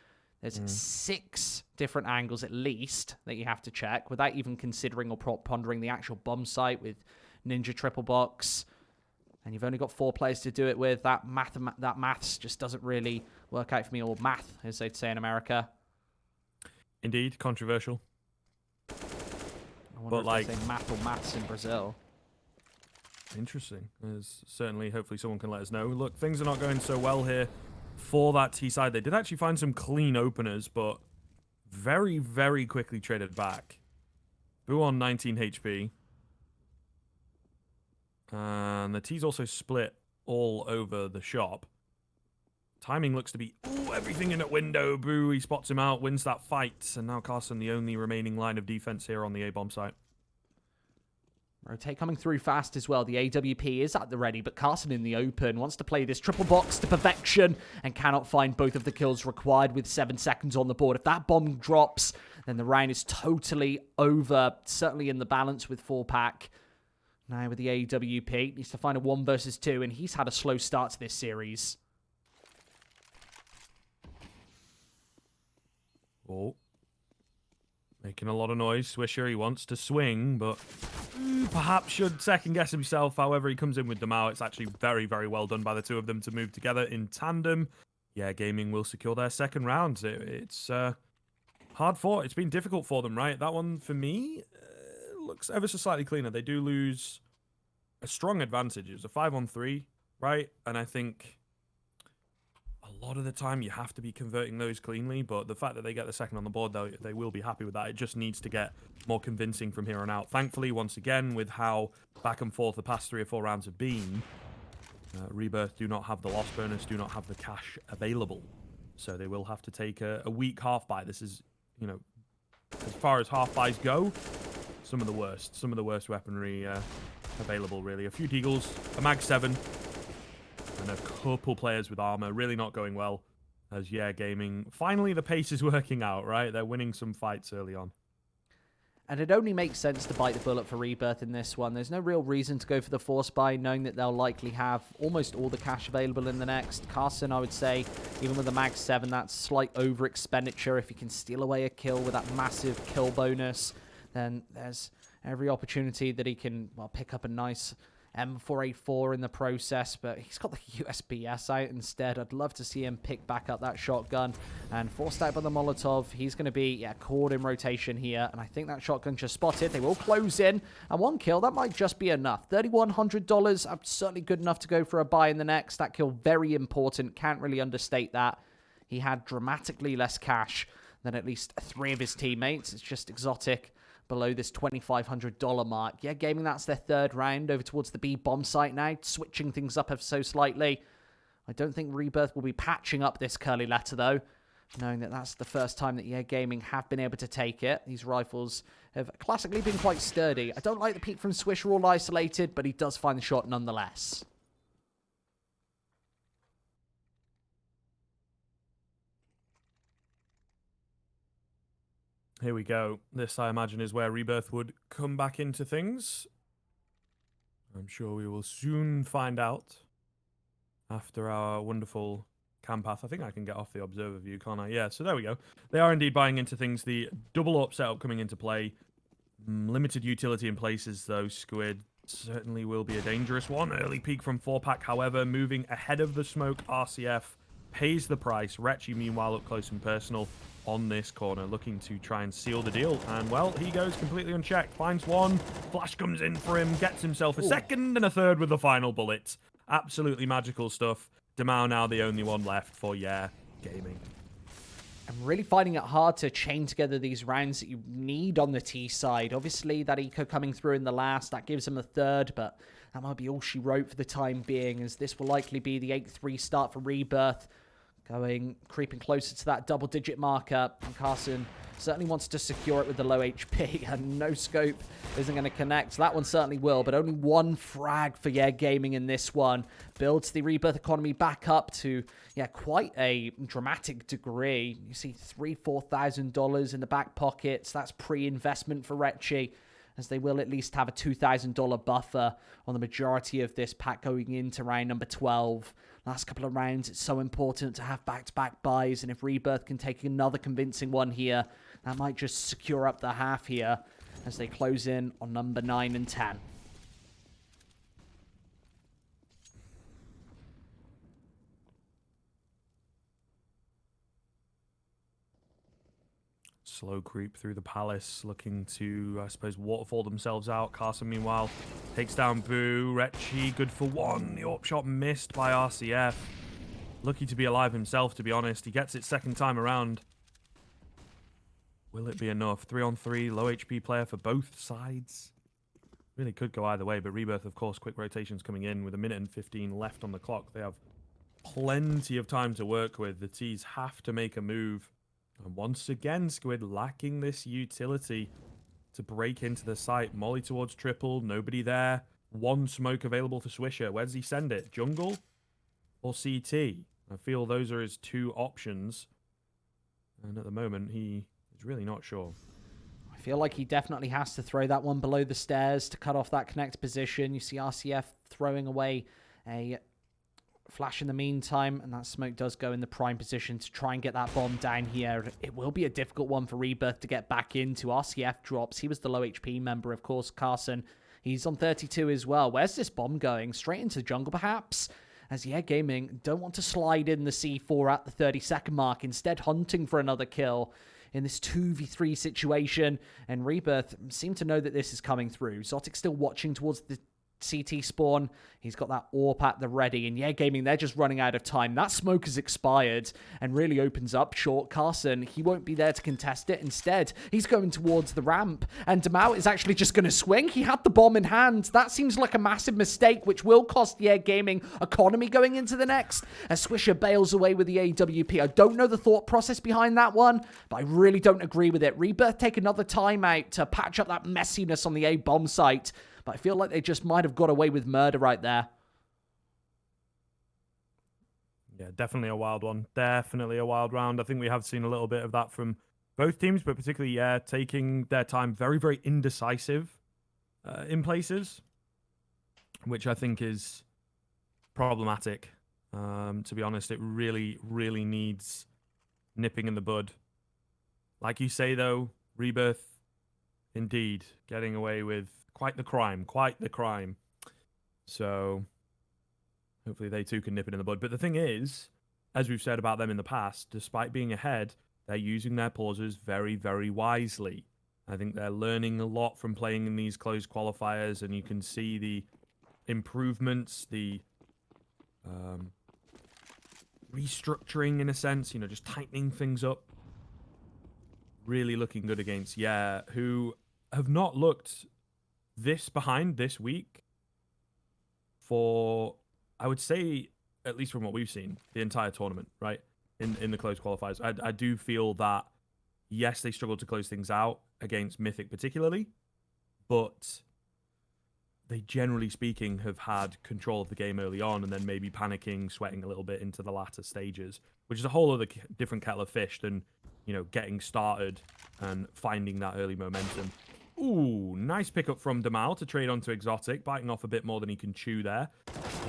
There's 6 different angles, at least, that you have to check, without even considering or pondering the actual bomb site with Ninja Triple Box. And you've only got 4 players to do it with. That maths just doesn't really work out for me, or math, as they'd say in America. Indeed, controversial. I wonder if they say math or maths in Brazil. Interesting. There's certainly, hopefully someone can let us know. Look, things are not going so well here for that T side. They did actually find some clean openers, but very, very quickly traded back. Boo on 19 HP. And the T's also split all over the shop. Timing looks to be, everything in at window. Boo, he spots him out, wins that fight. And now Carson, the only remaining line of defense here on the A-bomb site. Rotate coming through fast as well. The AWP is at the ready, but Carson in the open wants to play this triple box to perfection and cannot find both of the kills required with 7 seconds on the board. If that bomb drops, then the round is totally over, certainly in the balance with 4-pack. Now with the AWP, needs to find a 1 versus 2, and he's had a slow start to this series. Oh. Making a lot of noise. Swisher, he wants to swing, but perhaps should second-guess himself. However, he comes in with Demal. It's actually very, very well done by the two of them to move together in tandem. Yeah, Gaming will secure their second round. It's hard fought. It's been difficult for them, right? That one, for me, looks ever so slightly cleaner. They do lose a strong advantage. It was a 5-on-3, right? And I think a lot of the time you have to be converting those cleanly, but the fact that they get the second on the board, though, they will be happy with that. It just needs to get more convincing from here on out. Thankfully, once again, with how back and forth the past 3 or 4 rounds have been, Rebirth do not have the loss bonus, do not have the cash available. So they will have to take a weak half buy. This is, you know, as far as half buys go, some of the worst weaponry available, really. A few deagles, a mag 7, and a couple players with armor. Really not going well, as Gaming, finally the pace is working out, right? They're winning some fights early on. And it only makes sense to bite the bullet for Rebirth in this one. There's no real reason to go for the force buy, knowing that they'll likely have almost all the cash available in the next. Carson, I would say, even with the mag 7, that's slight over expenditure. If he can steal away a kill with that massive kill bonus, then there's every opportunity that he can, well, pick up a nice M4A4 in the process, but he's got the USBS out instead. I'd love to see him pick back up that shotgun, and forced out by the Molotov. He's going to be caught in rotation here, and I think that shotgun just spotted. They will close in, and 1 kill, that might just be enough. $3,100, certainly good enough to go for a buy in the next. That kill, very important, can't really understate that. He had dramatically less cash than at least 3 of his teammates. It's just exotic below this $2,500 mark. Gaming, that's their 3rd round over towards the B bomb site now, switching things up ever so slightly. I don't think Rebirth will be patching up this curly letter, though, knowing that that's the first time that Gaming have been able to take it. These rifles have classically been quite sturdy. I don't like the peek from Swisher all isolated, but he does find the shot nonetheless. Here we go. This, I imagine, is where Rebirth would come back into things. I'm sure we will soon find out after our wonderful cam path. I think I can get off the observer view, can't I? Yeah, so there we go. They are indeed buying into things. The double up setup coming into play. Limited utility in places, though. Squid certainly will be a dangerous one. Early peek from 4-pack, however, moving ahead of the smoke. RCF pays the price. Retchy, meanwhile, up close and personal on this corner, looking to try and seal the deal. And, well, he goes completely unchecked. Finds one. Flash comes in for him. Gets himself a second and a third with the final bullet. Absolutely magical stuff. Demau now the only one left for, Gaming. I'm really finding it hard to chain together these rounds that you need on the T side. Obviously, that eco coming through in the last, that gives him a third, but that might be all she wrote for the time being, as this will likely be the 8-3 start for Rebirth. Creeping closer to that double-digit marker, and Carson certainly wants to secure it with the low HP, and no scope isn't going to connect. That one certainly will, but only 1 frag for Gaming in this one. Builds the Rebirth economy back up to, quite a dramatic degree. You see $3,000-4,000 in the back pockets. That's pre-investment for Retchy, as they will at least have a $2,000 buffer on the majority of this pack going into round number 12. Last couple of rounds, it's so important to have back-to-back buys, and if Rebirth can take another convincing one here, that might just secure up the half here as they close in on number 9 and 10. Slow creep through the palace, looking to, I suppose, waterfall themselves out. Carson, meanwhile, takes down Boo. Retchy, good for 1. The AWP shot missed by RCF. Lucky to be alive himself, to be honest. He gets it second time around. Will it be enough? 3-on-3, low HP player for both sides. Really could go either way, but Rebirth, of course, quick rotations coming in with 1:15 left on the clock. They have plenty of time to work with. The T's have to make a move. And once again, Squid lacking this utility to break into the site. Molly towards triple, nobody there. 1 smoke available for Swisher. Where does he send it? Jungle or CT? I feel those are his 2 options. And at the moment, he is really not sure. I feel like he definitely has to throw that one below the stairs to cut off that connect position. You see RCF throwing away a flash in the meantime, and that smoke does go in the prime position to try and get that bomb down here. It will be a difficult one for Rebirth to get back into. RCF drops. He was the low HP member, of course. Carson, he's on 32 as well. Where's this bomb going? Straight into jungle, perhaps? As Gaming don't want to slide in the C4 at the 30-second mark, instead hunting for another kill. in this 2v3 situation, and Rebirth seem to know that this is coming through. Zotic still watching towards the CT spawn. He's got that AWP at the ready, and yeah, Gaming, they're just running out of time. That smoke has expired and really opens up short Carson. He won't be there to contest it. Instead, he's going towards the ramp, and Demau is actually just going to swing. He had the bomb in hand. That seems like a massive mistake, which will cost yeah, Gaming economy going into the next, as Swisher bails away with the AWP. I don't know the thought process behind that one, but I really don't agree with it. Rebirth take another timeout to patch up that messiness on the A bomb site, but I feel like they just might have got away with murder right there. Yeah, definitely a wild one. Definitely a wild round. I think we have seen a little bit of that from both teams, but particularly, yeah, taking their time, very, very indecisive in places, which I think is problematic. To be honest, it really, really needs nipping in the bud. Like you say, though, Rebirth, indeed, getting away with quite the crime, quite the crime. So hopefully they too can nip it in the bud. But the thing is, as we've said about them in the past, despite being ahead, they're using their pauses very, very wisely. I think they're learning a lot from playing in these closed qualifiers, and you can see the improvements, the restructuring in a sense, you know, just tightening things up. Really looking good against, yeah, who have not looked this behind this week for, I would say, at least from what we've seen, the entire tournament, right? In the closed qualifiers. I do feel that, yes, they struggled to close things out against Mythic particularly, but they, generally speaking, have had control of the game early on and then maybe panicking, sweating a little bit into the latter stages, which is a whole other different kettle of fish than, you know, getting started and finding that early momentum. Ooh, nice pickup from Demau to trade onto Exotic, biting off a bit more than he can chew there.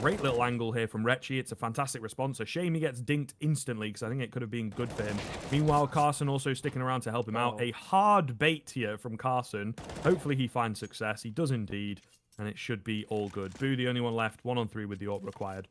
Great little angle here from Retchi. It's a fantastic response. A shame he gets dinked instantly, because I think it could have been good for him. Meanwhile, Carson also sticking around to help him out. A hard bait here from Carson. Hopefully he finds success. He does indeed, and it should be all good. Boo, the only one left. 1-on-3 with the AWP required.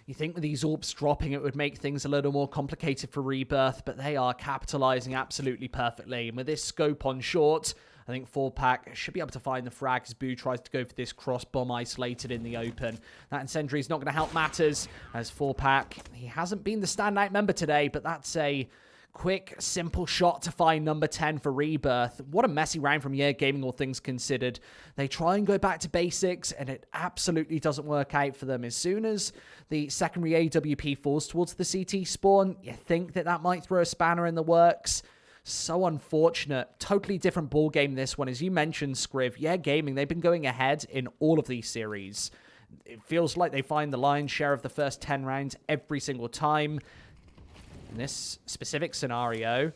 You think with these AWPs dropping, it would make things a little more complicated for Rebirth, but they are capitalizing absolutely perfectly. And with this scope on short, I think 4-pack should be able to find the frag as Boo tries to go for this cross bomb isolated in the open. That incendiary is not going to help matters, as 4-pack, he hasn't been the standout member today, but that's a quick, simple shot to find number 10 for Rebirth. What a messy round from Yeah Gaming, all things considered. They try and go back to basics, and it absolutely doesn't work out for them. As soon as the secondary AWP falls towards the CT spawn, you think that that might throw a spanner in the works. So unfortunate. Totally different ball game this one. As you mentioned, Scriv, Yeah Gaming, they've been going ahead in all of these series. It feels like they find the lion's share of the first 10 rounds every single time. In this specific scenario,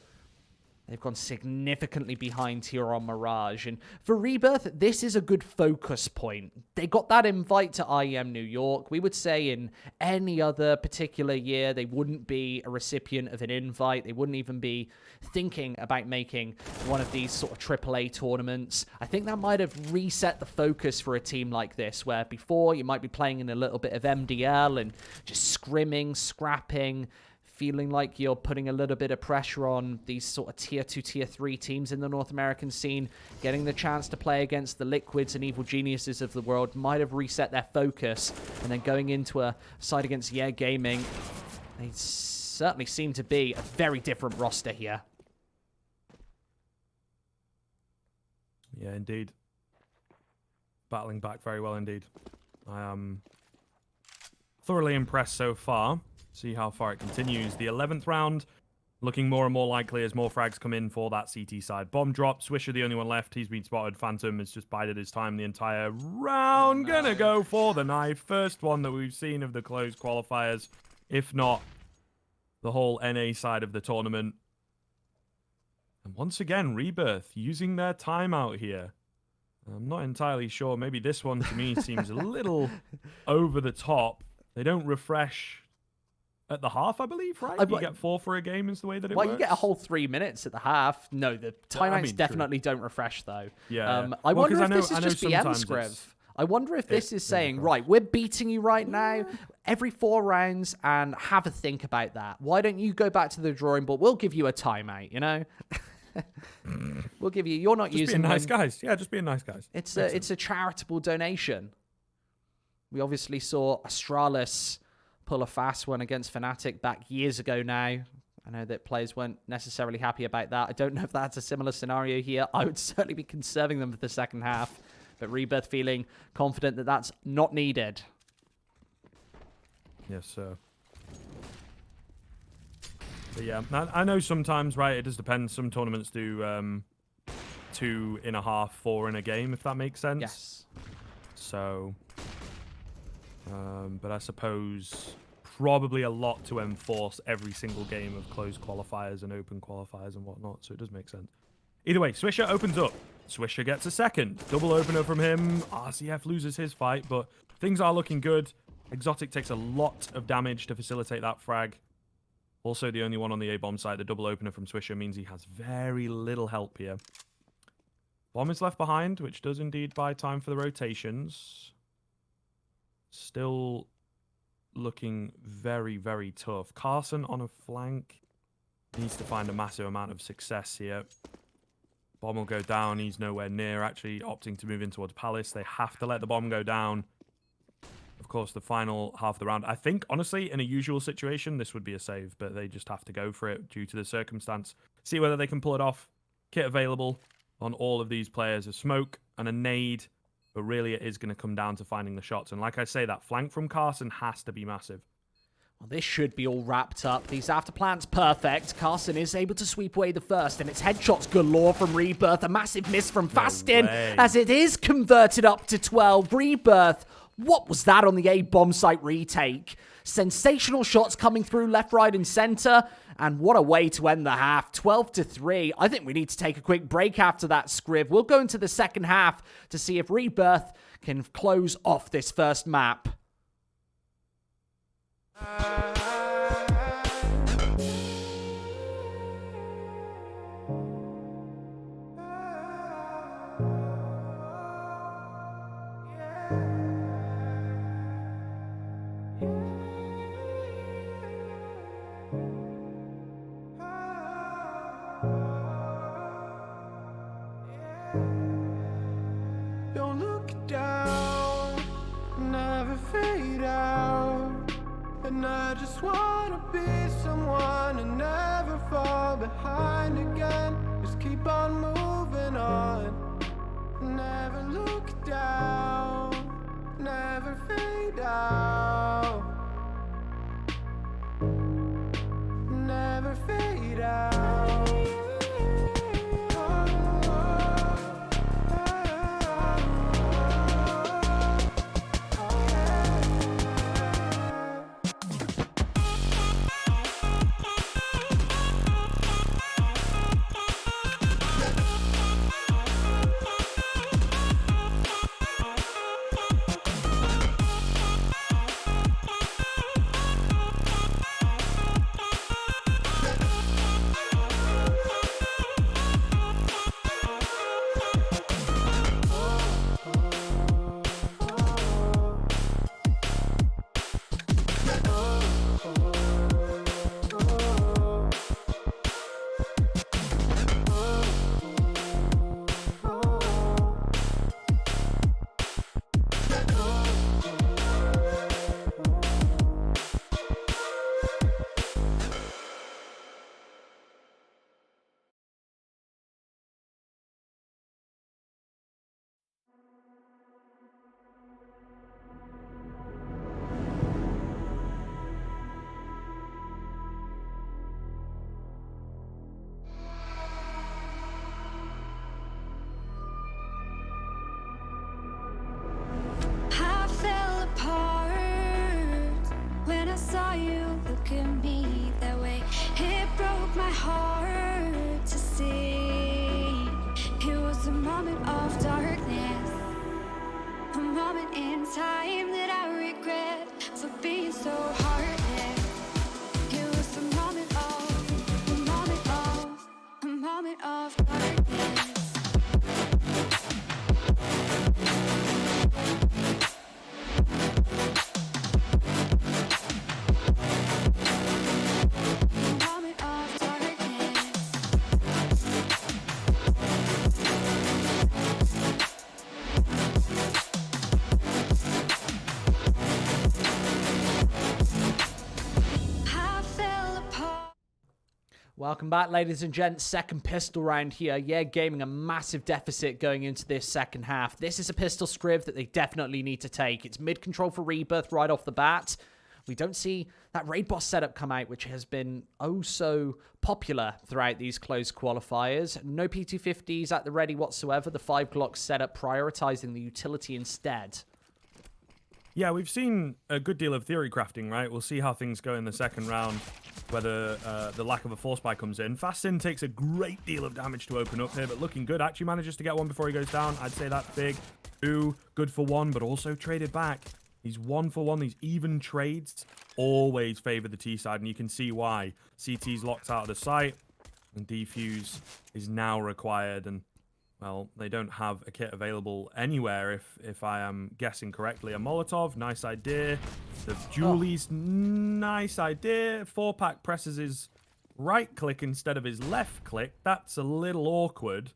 they've gone significantly behind here on Mirage. And for Rebirth, this is a good focus point. They got that invite to IEM New York. We would say in any other particular year, they wouldn't be a recipient of an invite. They wouldn't even be thinking about making one of these sort of AAA tournaments. I think that might have reset the focus for a team like this, where before you might be playing in a little bit of MDL and just scrimming, scrapping, feeling like you're putting a little bit of pressure on these sort of tier 2, tier 3 teams in the North American scene. Getting the chance to play against the Liquids and Evil Geniuses of the world might have reset their focus. And then going into a side against Yeah Gaming, they certainly seem to be a very different roster here. Yeah, indeed. Battling back very well indeed. I am thoroughly impressed so far. See how far it continues. The 11th round looking more and more likely as more frags come in for that CT side. Bomb drop. Swisher, the only one left. He's been spotted. Phantom has just bided his time the entire round. Gonna go for the knife. First one that we've seen of the closed qualifiers, if not the whole NA side of the tournament. And once again, Rebirth using their timeout here. I'm not entirely sure. Maybe this one to me seems a little over the top. They don't refresh at the half, I believe, right? You get 4 for a game is the way that it works. Well, you get a whole 3 minutes at the half. No, the timeouts definitely don't refresh, though. Yeah. I wonder if this is just BM, Scriv. I wonder if this is saying, right, we're beating you right now every 4 rounds, and have a think about that. Why don't you go back to the drawing board? We'll give you a timeout, you know? We'll give you, you're not just using being nice them. guys. Yeah, just being nice guys. It's a charitable donation. We obviously saw Astralis pull a fast one against Fnatic back years ago now. I know that players weren't necessarily happy about that. I don't know if that's a similar scenario here. I would certainly be conserving them for the second half. But Rebirth feeling confident that that's not needed. Yes, sir. But yeah, I know sometimes, right, it does depend. Some tournaments do 2.5, 4 in a game, if that makes sense. Yes. So, but I suppose probably a lot to enforce every single game of closed qualifiers and open qualifiers and whatnot, so it does make sense. Either way, Swisher opens up. Swisher gets a second. Double opener from him. RCF loses his fight, but things are looking good. Exotic takes a lot of damage to facilitate that frag. Also, the only one on the A-bomb side, the double opener from Swisher means he has very little help here. Bomb is left behind, which does indeed buy time for the rotations. Still looking very, very tough. Carson on a flank needs to find a massive amount of success here. Bomb will go down. He's nowhere near actually opting to move in towards Palace. They have to let the bomb go down. Of course, the final half of the round. I think, honestly, in a usual situation, this would be a save, but they just have to go for it due to the circumstance. See whether they can pull it off. Kit available on all of these players. A smoke and a nade, but really it is going to come down to finding the shots. And like I say, that flank from Carson has to be massive. Well, this should be all wrapped up. These afterplants perfect. Carson is able to sweep away the first, and it's headshots galore from Rebirth. A massive miss from Fastin as it is converted up to 12. Rebirth, what was that on the A-bomb site retake? Sensational shots coming through left, right, and center. And what a way to end the half. 12-3. I think we need to take a quick break after that, Scriv. We'll go into the second half to see if Rebirth can close off this first map. Don't look down, never fade out. And I just wanna be someone and never fall behind again. Just keep on moving on. Never look down, never fade out. Never fade out. I fell apart when I saw you look at me that way. It broke my heart to see. It was a moment of darkness, a moment in time that I regret for being so heartless. It was a moment of darkness. Welcome back, ladies and gents. Second pistol round here. Yeah, Gaming a massive deficit going into this second half. This is a pistol scriv that they definitely need to take. It's mid-control for Rebirth right off the bat. We don't see that raid boss setup come out, which has been oh so popular throughout these closed qualifiers. No P250s at the ready whatsoever. The 5 Glock setup prioritizing the utility instead. Yeah, we've seen a good deal of theory crafting, right? We'll see how things go in the second round, whether the lack of a force buy comes in. Fastin takes a great deal of damage to open up here, but looking good. Actually manages to get one before he goes down. I'd say that's big. Ooh, good for one, but also traded back. He's 1 for 1. These even trades always favor the T side, and you can see why. CT's locked out of the sight, and defuse is now required, and well, they don't have a kit available anywhere, if I am guessing correctly. A Molotov, nice idea. The Julie's, nice idea. 4-pack presses his right click instead of his left click. That's a little awkward,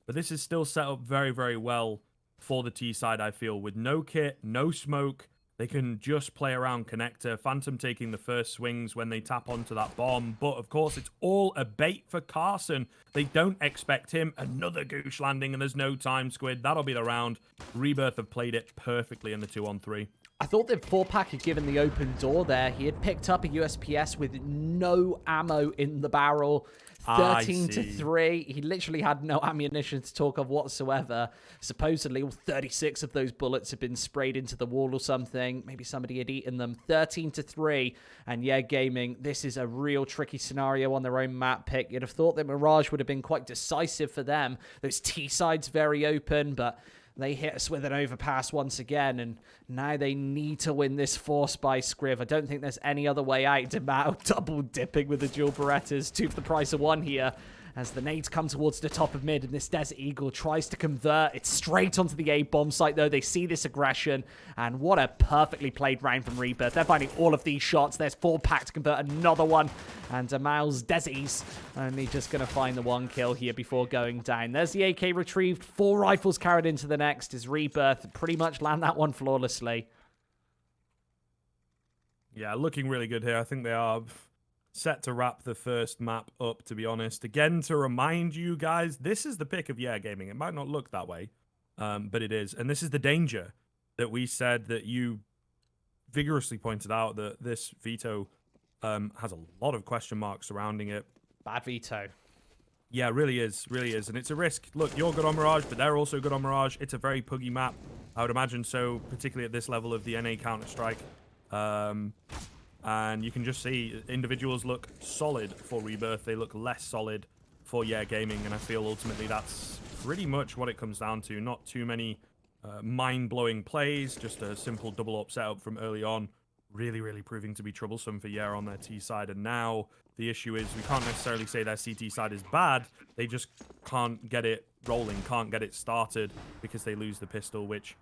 but this is still set up very, very well for the T side, I feel. With no kit, no smoke, they can just play around connector. Phantom taking the first swings when they tap onto that bomb. But, of course, it's all a bait for Carson. They don't expect him. Another goosh landing, and there's no time, Squid. That'll be the round. Rebirth have played it perfectly in the 2-on-3. I thought that 4-pack had given the open door there. He had picked up a USPS with no ammo in the barrel. 13-3. He literally had no ammunition to talk of whatsoever. Supposedly, all 36 of those bullets had been sprayed into the wall or something. Maybe somebody had eaten them. 13-3. And yeah, Gaming, this is a real tricky scenario on their own map pick. You'd have thought that Mirage would have been quite decisive for them. Those T-sides very open, but they hit us with an overpass once again, and now they need to win this force by Scriv. I don't think there's any other way out. Demao double dipping with the dual Berettas, 2 for the price of 1 here. As the nades come towards the top of mid, and this Desert Eagle tries to convert. It's straight onto the A bomb site, though. They see this aggression, and what a perfectly played round from Rebirth. They're finding all of these shots. There's 4-pack to convert another one, and Mao's Desi's only just going to find the 1 kill here before going down. There's the AK retrieved. 4 rifles carried into the next as Rebirth pretty much land that one flawlessly. Yeah, looking really good here. I think they are set to wrap the first map up, to be honest. Again, to remind you guys, this is the pick of Yeah Gaming. It might not look that way, but it is. And this is the danger that we said, that you vigorously pointed out, that this veto has a lot of question marks surrounding it. Bad veto. Yeah, really is. Really is. And it's a risk. Look, you're good on Mirage, but they're also good on Mirage. It's a very puggy map. I would imagine so, particularly at this level of the NA Counter-Strike. And you can just see individuals look solid for Rebirth. They look less solid for Yeah Gaming. And I feel ultimately that's pretty much what it comes down to. Not too many mind-blowing plays. Just a simple double-up setup from early on. Really, really proving to be troublesome for Yeah on their T side. And now the issue is we can't necessarily say their CT side is bad. They just can't get it rolling, can't get it started because they lose the pistol, which...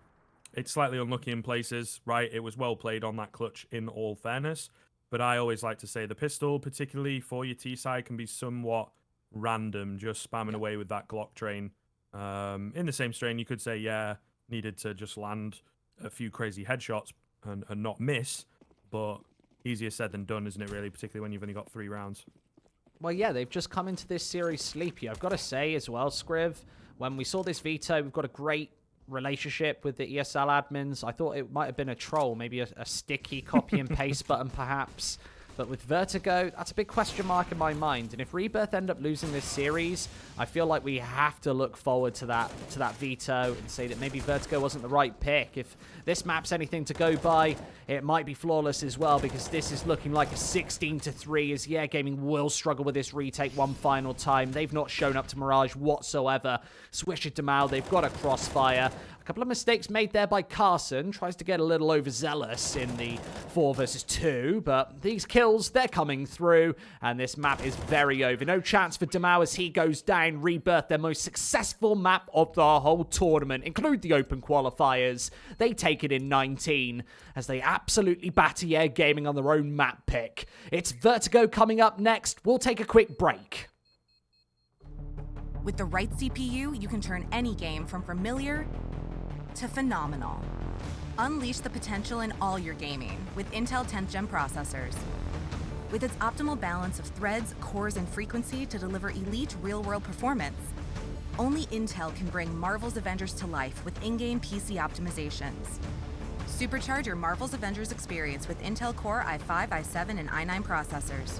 it's slightly unlucky in places, right? It was well played on that clutch, in all fairness. But I always like to say the pistol, particularly for your T-side, can be somewhat random, just spamming away with that Glock train. In the same strain, you could say, yeah, needed to just land a few crazy headshots and not miss. But easier said than done, isn't it, really? Particularly when you've only got 3 rounds. Well, yeah, they've just come into this series sleepy. I've got to say as well, Scriv, when we saw this veto, we've got a great relationship with the ESL admins. I thought it might have been a troll, maybe a sticky copy and paste button perhaps. But with Vertigo, that's a big question mark in my mind. And if Rebirth end up losing this series, I feel like we have to look forward to that veto and say that maybe Vertigo wasn't the right pick. If this map's anything to go by, it might be flawless as well, because this is looking like a 16-3 as Yeah Gaming will struggle with this retake one final time. They've not shown up to Mirage whatsoever. Swish it to Mal, they've got a crossfire. A couple of mistakes made there by Carson. Tries to get a little overzealous in the 4 versus 2, but these kills, they're coming through, and this map is very over. No chance for Demao as he goes down. Rebirth, their most successful map of the whole tournament, include the open qualifiers. They take it in 19 as they absolutely batter Yeah Gaming on their own map pick. It's Vertigo coming up next. We'll take a quick break. With the right CPU, you can turn any game from familiar to phenomenal. Unleash the potential in all your gaming with Intel 10th Gen processors. with its optimal balance of threads, cores, and frequency to deliver elite real-world performance. Only Intel can bring Marvel's Avengers to life with in-game PC optimizations. Supercharge your Marvel's Avengers experience with Intel Core i5, i7, and i9 processors.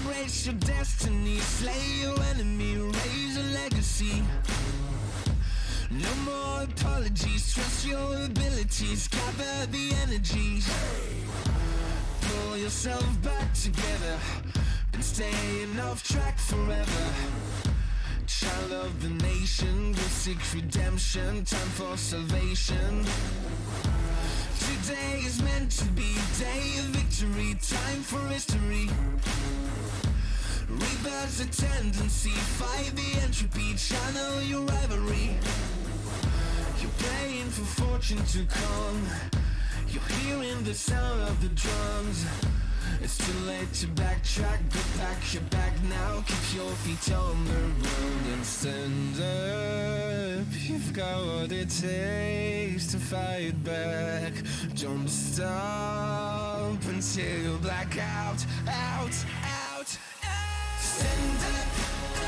Embrace your destiny, slay your enemy, raise a legacy. No more apologies, trust your abilities, gather the energies. Pull yourself back together, been staying off track forever. Child of the nation, will seek redemption, time for salvation. Today is meant to be day of victory, time for history. Rebirth's a tendency, fight the entropy, channel your rivalry. You're praying for fortune to come, you're hearing the sound of the drums. It's too late to backtrack, go back, you're back now. Keep your feet on the ground and stand up. You've got what it takes to fight back. Don't stop until you black out, out, out. Stand up,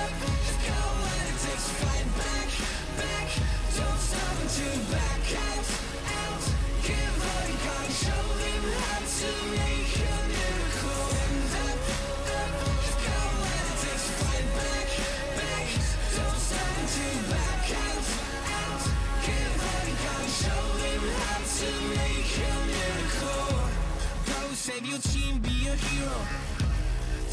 up. You've got what it takes to fight back, back. Don't stop until you black out, out. Give all you got, show them how to make a miracle. Stand up, up. You've got what it takes to fight back, back. Don't stop until you black out, out. Give all you got, show them how to make a miracle. Go save your team, be a hero.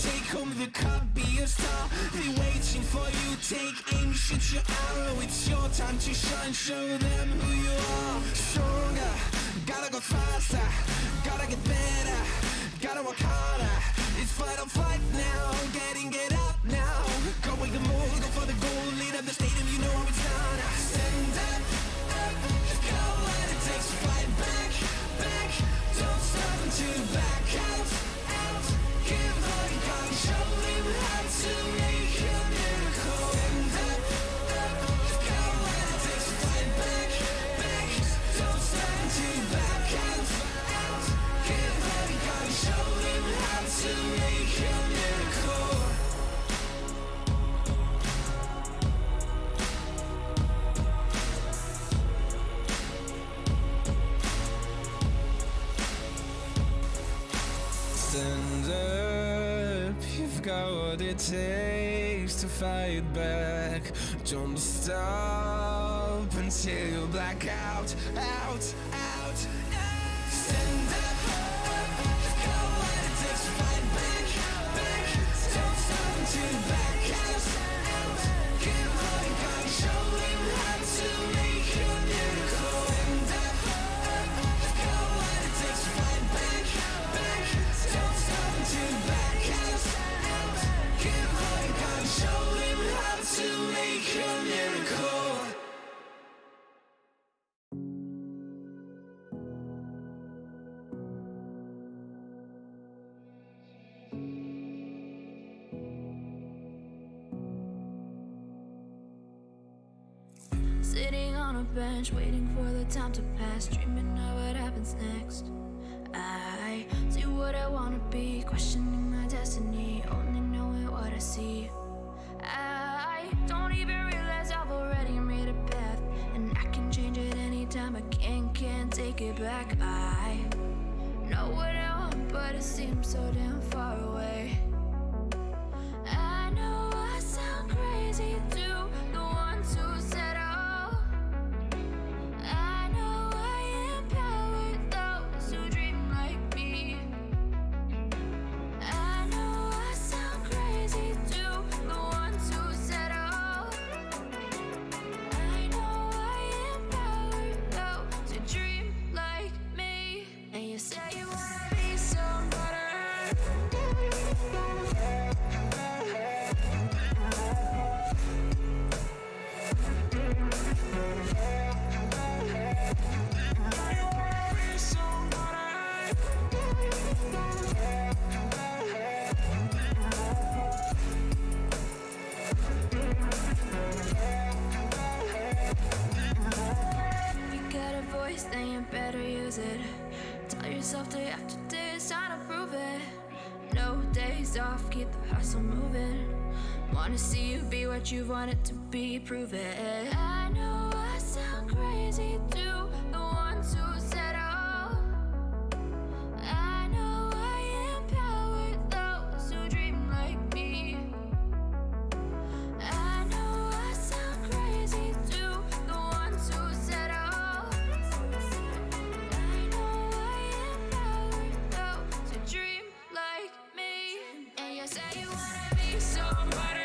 Take home the cup, be a star. They're waiting for you, take aim, shoot your arrow. It's your time to shine, show them who you are. Stronger, gotta go faster, gotta get better, gotta work harder. It's fight or flight now, get up now. Go with the move, go for the goal, lead up the stadium, you know how it's done. Stand up, up, you've got what it takes to fight back, back. Don't stop until you back out, out. Give all you got, show them how to make a miracle. Stand up, up, you've got what it takes to fight back, back. Don't stop until you back out, out. Give all you got, show them how to make a miracle. Stand up, you've got what it takes to fight back. Don't stop until you black out, out, out. Stand up, you've got what it takes to fight back, back. Don't stop until you black out, out. Give all you got, show them how to make a miracle. Stand up, you've got what it takes to fight back, back. Don't stop until you back out, out. Give all you got, show them how to make a miracle. Sitting on a bench, waiting for the time to pass, dreaming of what happens next. I see what I wanna be, questioning my destiny, only knowing what I see. I don't even realize I've already made a path, and I can change it anytime. I can't take it back. I know what I want, but it seems so damn far away. I know I sound crazy to the ones who said oh. I know I empower those who dream like me. I know I sound crazy to the ones who said oh. I know I empower those who dream like me. And you say you wanna be somebody. voice, then you better use it. Tell yourself day after day it's time to prove it. No days off, keep the hustle moving. Wanna see you be what you wanted to be, prove it. I know I sound crazy to the ones who said oh. I know I empower those who dream like me. I know I sound crazy to the ones who said oh. I know I empower those who dream like me. And you say you wanna be somebody.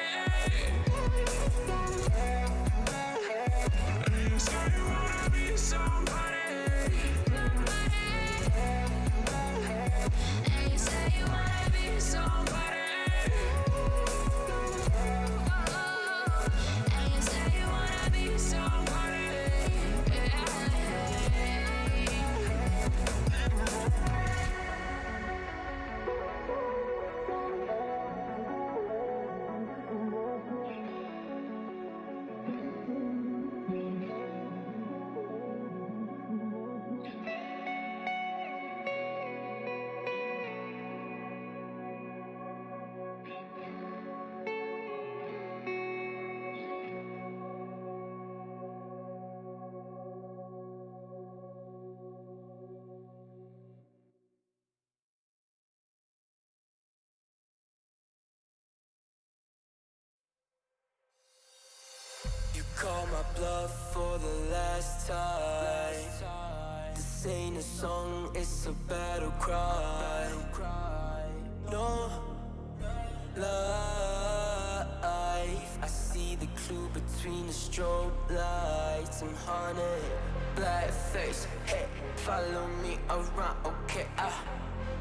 You call my bluff for the last time. This ain't a song, it's a battle cry. No life. I see the clue between the strobe lights. I'm haunted, black face. Hey, follow me around, okay?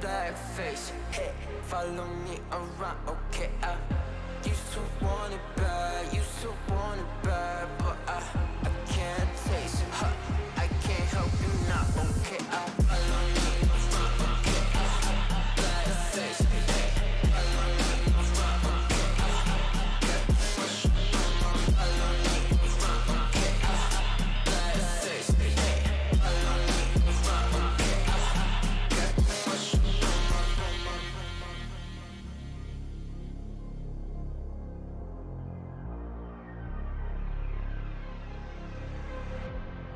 Black face. Hey, follow me around, okay? Used to want it bad, used to want it bad, but I can't taste it. I can't help you now, okay? Follow me around, okay? Black face. Hey, follow me around, okay? Follow me around, okay? Black face. Hey, follow me around, okay?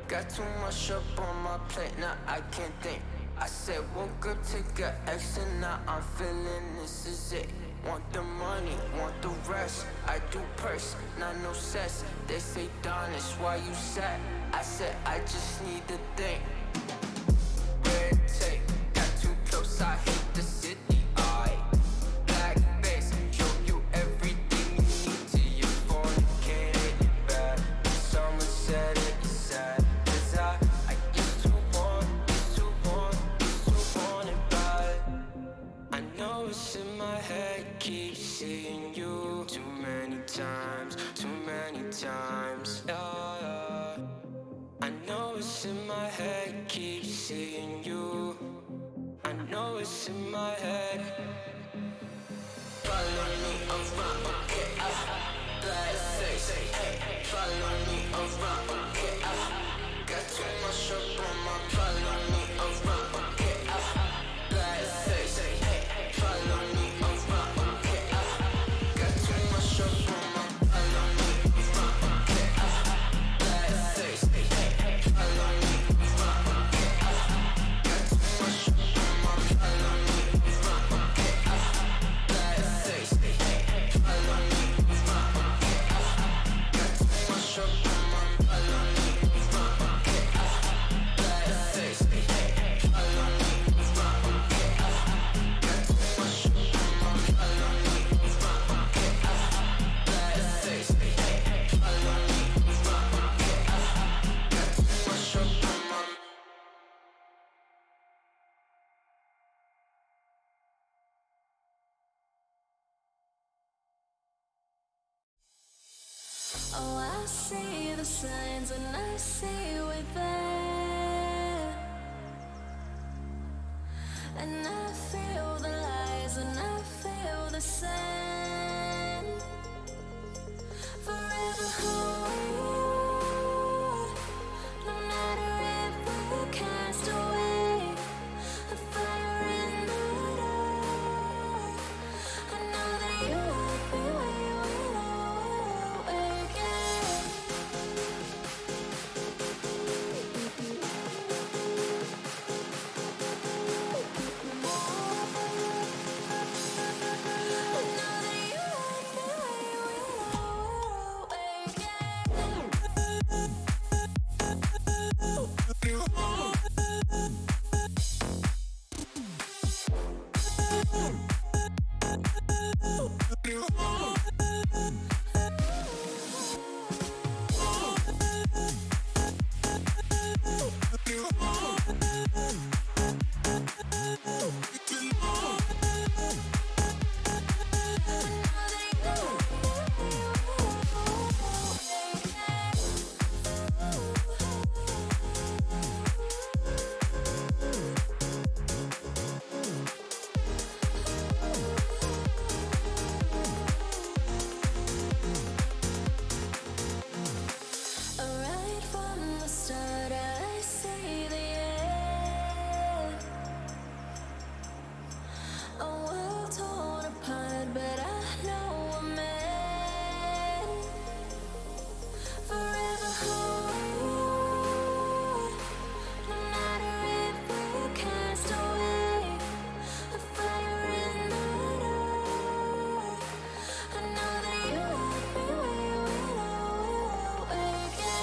Got too much up on my plate, now I can't think. I said woke up to get X and now I'm feeling this is it. Want the money, want the rest. I do purse, not no cess. They say Don is why you sad. I said I just need the thing. Red tape, got too close, I hate the city. Black face, show you everything you need till you fornicate it bad. Someone said it is sad. I used to want it bad. I know it's in my head, keep seeing you too many times. Yeah. I know it's in my head, keep seeing you. I know it's in my head. Follow me around, okay? Black face, hey, follow me around, okay? Got too much up on my follow me around, okay? Black face, hey, follow me around, okay? Got too much up on my follow me around, okay? Black face, hey, follow me around, okay? Got too much up on my follow me around, okay? Black face, hey, follow me around, okay? Got too much up on my follow me around, okay? Black face, hey, follow me around, okay? Got too much up on my follow me around, okay? Black face, hey, follow me around, okay? Got too much up on my Oh, I see the signs and I see we're there. And I feel the lies and I feel the same. Forever hold, no matter if we Right from the start, I say the end. A world torn apart, but I know we're meant forever hold. No matter if we're cast away, a fire in the dark. I know that you love me when I will awaken.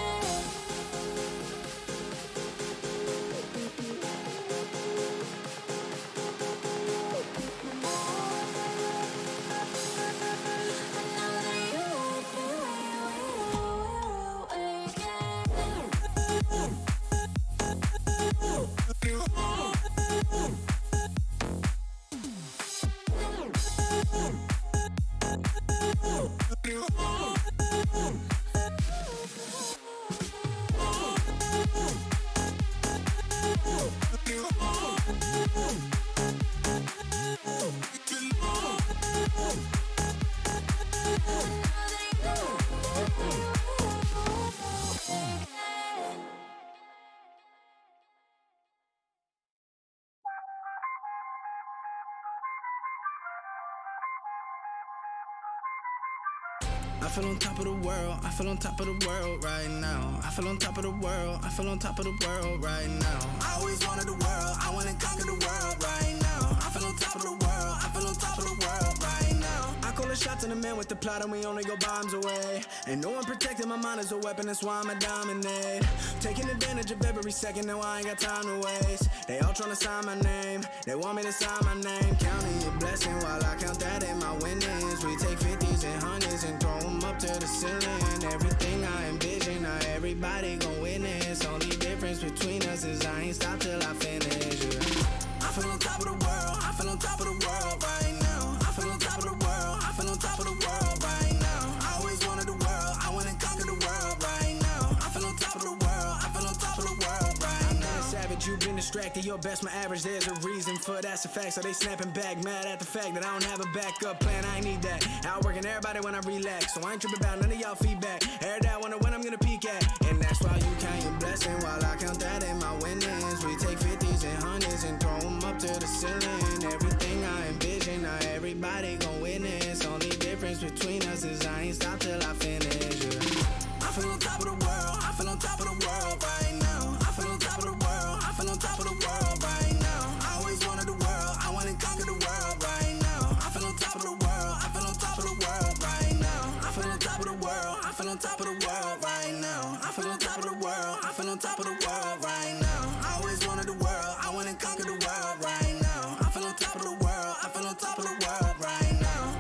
I feel on top of the world, I feel on top of the world right now. I feel on top of the world, I feel on top of the world right now. I always wanted the world, I wanna conquer the world right now. I feel on top of the world, I feel on top of the world right now. I call the shots in the man with the plot and we only go bombs away. Ain't no one protecting my mind as a weapon, that's why I'ma dominate. Taking advantage of every second, now I ain't got time to waste. They all tryna sign my name, they want me to sign my name. Counting your blessing while I count that in my winnings. We take 50s and 100s and throw them up to the ceiling. Everything I envision, now everybody gon' witness. Only difference between us is I ain't stop till I finish. Yeah. I feel on top of the world, I feel on top of the world right now. I feel on top of the world, I feel on top of the world right now. I always wanted the world, I wanna conquer the world right now. I feel on top of the world, I feel on top of the world right now. I'm not savage, you've been distracted, you're best my average. There's a reason for that's a fact, so they snapping back, mad at the fact that I don't have a backup plan. I ain't need that. Outworking everybody when I relax, so I ain't tripping about none of y'all feedback. Heard that, wonder when I'm gonna peak at, and that's why you count your blessing while I count that in my winnings. We take 50s and 100s and throw them up to the ceiling. Everything I envision, now everybody gon' witness. Only difference between us is I ain't stop till I finish. Yeah. I feel on top of the world, I feel on top of the world right now. I feel on top of the world, I feel on top of the world right now. I always wanted the world, I wanna conquer the world right now. I feel on top of the world, I feel on top of the world right now. I feel on top of the world, I feel on top of the world right now. I feel on top of the world, I feel on top of the world right now. I always wanted the world, I wanna conquer the world right now. I feel on top of the world, I feel on top of the world right now.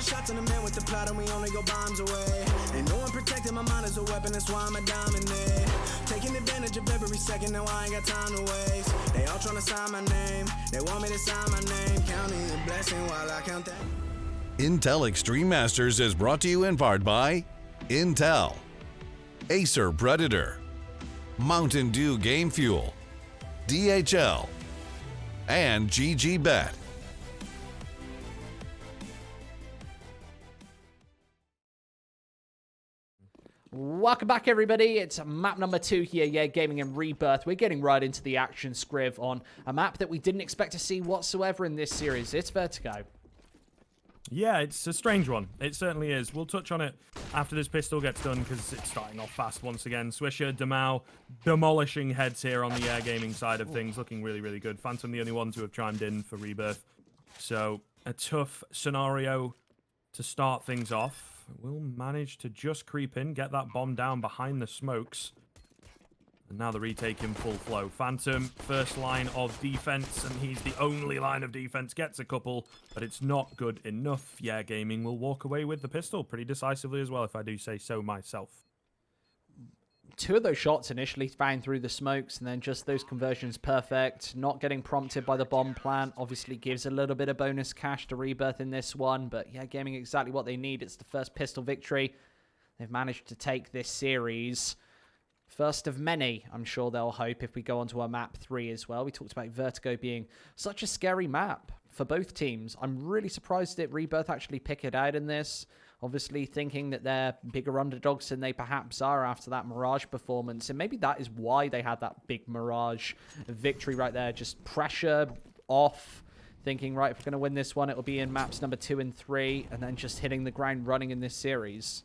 Shots in the man with the plot and we only go bombs away. Ain't no one protecting my mind as a weapon, that's why I'ma dominate. Taking advantage of every second, now I ain't got time to waste. They all tryna sign my name, they want me to sign my name. Counting your blessing while I count that. Intel Extreme Masters is brought to you in part by Intel, Acer Predator, Mountain Dew Game Fuel, DHL, and GG Bet. Welcome back, everybody. It's map number 2 here, yeah, Gaming and Rebirth. We're getting right into the action, Scriv, on a map that we didn't expect to see whatsoever in this series. It's Vertigo. Yeah, it's a strange one. It certainly is. We'll touch on it after this pistol gets done because it's starting off fast once again. Swisher, Damau, demolishing heads here on the air gaming side of things, looking really, really good. Phantom, the only ones who have chimed in for Rebirth. So, a tough scenario to start things off. Will manage to just creep in, get that bomb down behind the smokes. And now the retake in full flow. Phantom, first line of defense, and he's the only line of defense. Gets a couple, but it's not good enough. Yeah, Gaming will walk away with the pistol pretty decisively as well, if I do say so myself. 2 of those shots initially found through the smokes, and then just those conversions perfect. Not getting prompted by the bomb plant obviously gives a little bit of bonus cash to Rebirth in this one, but yeah, Gaming exactly what they need. It's the first pistol victory they've managed to take this series. First of many, I'm sure they'll hope, if we go on to our map 3 as well. We talked about Vertigo being such a scary map for both teams. I'm really surprised that Rebirth actually pick it out in this. Obviously thinking that they're bigger underdogs than they perhaps are after that Mirage performance. And maybe that is why they had that big Mirage victory right there. Just pressure off, thinking, right, if we're going to win this one, it'll be in maps number 2 and 3. And then just hitting the ground running in this series.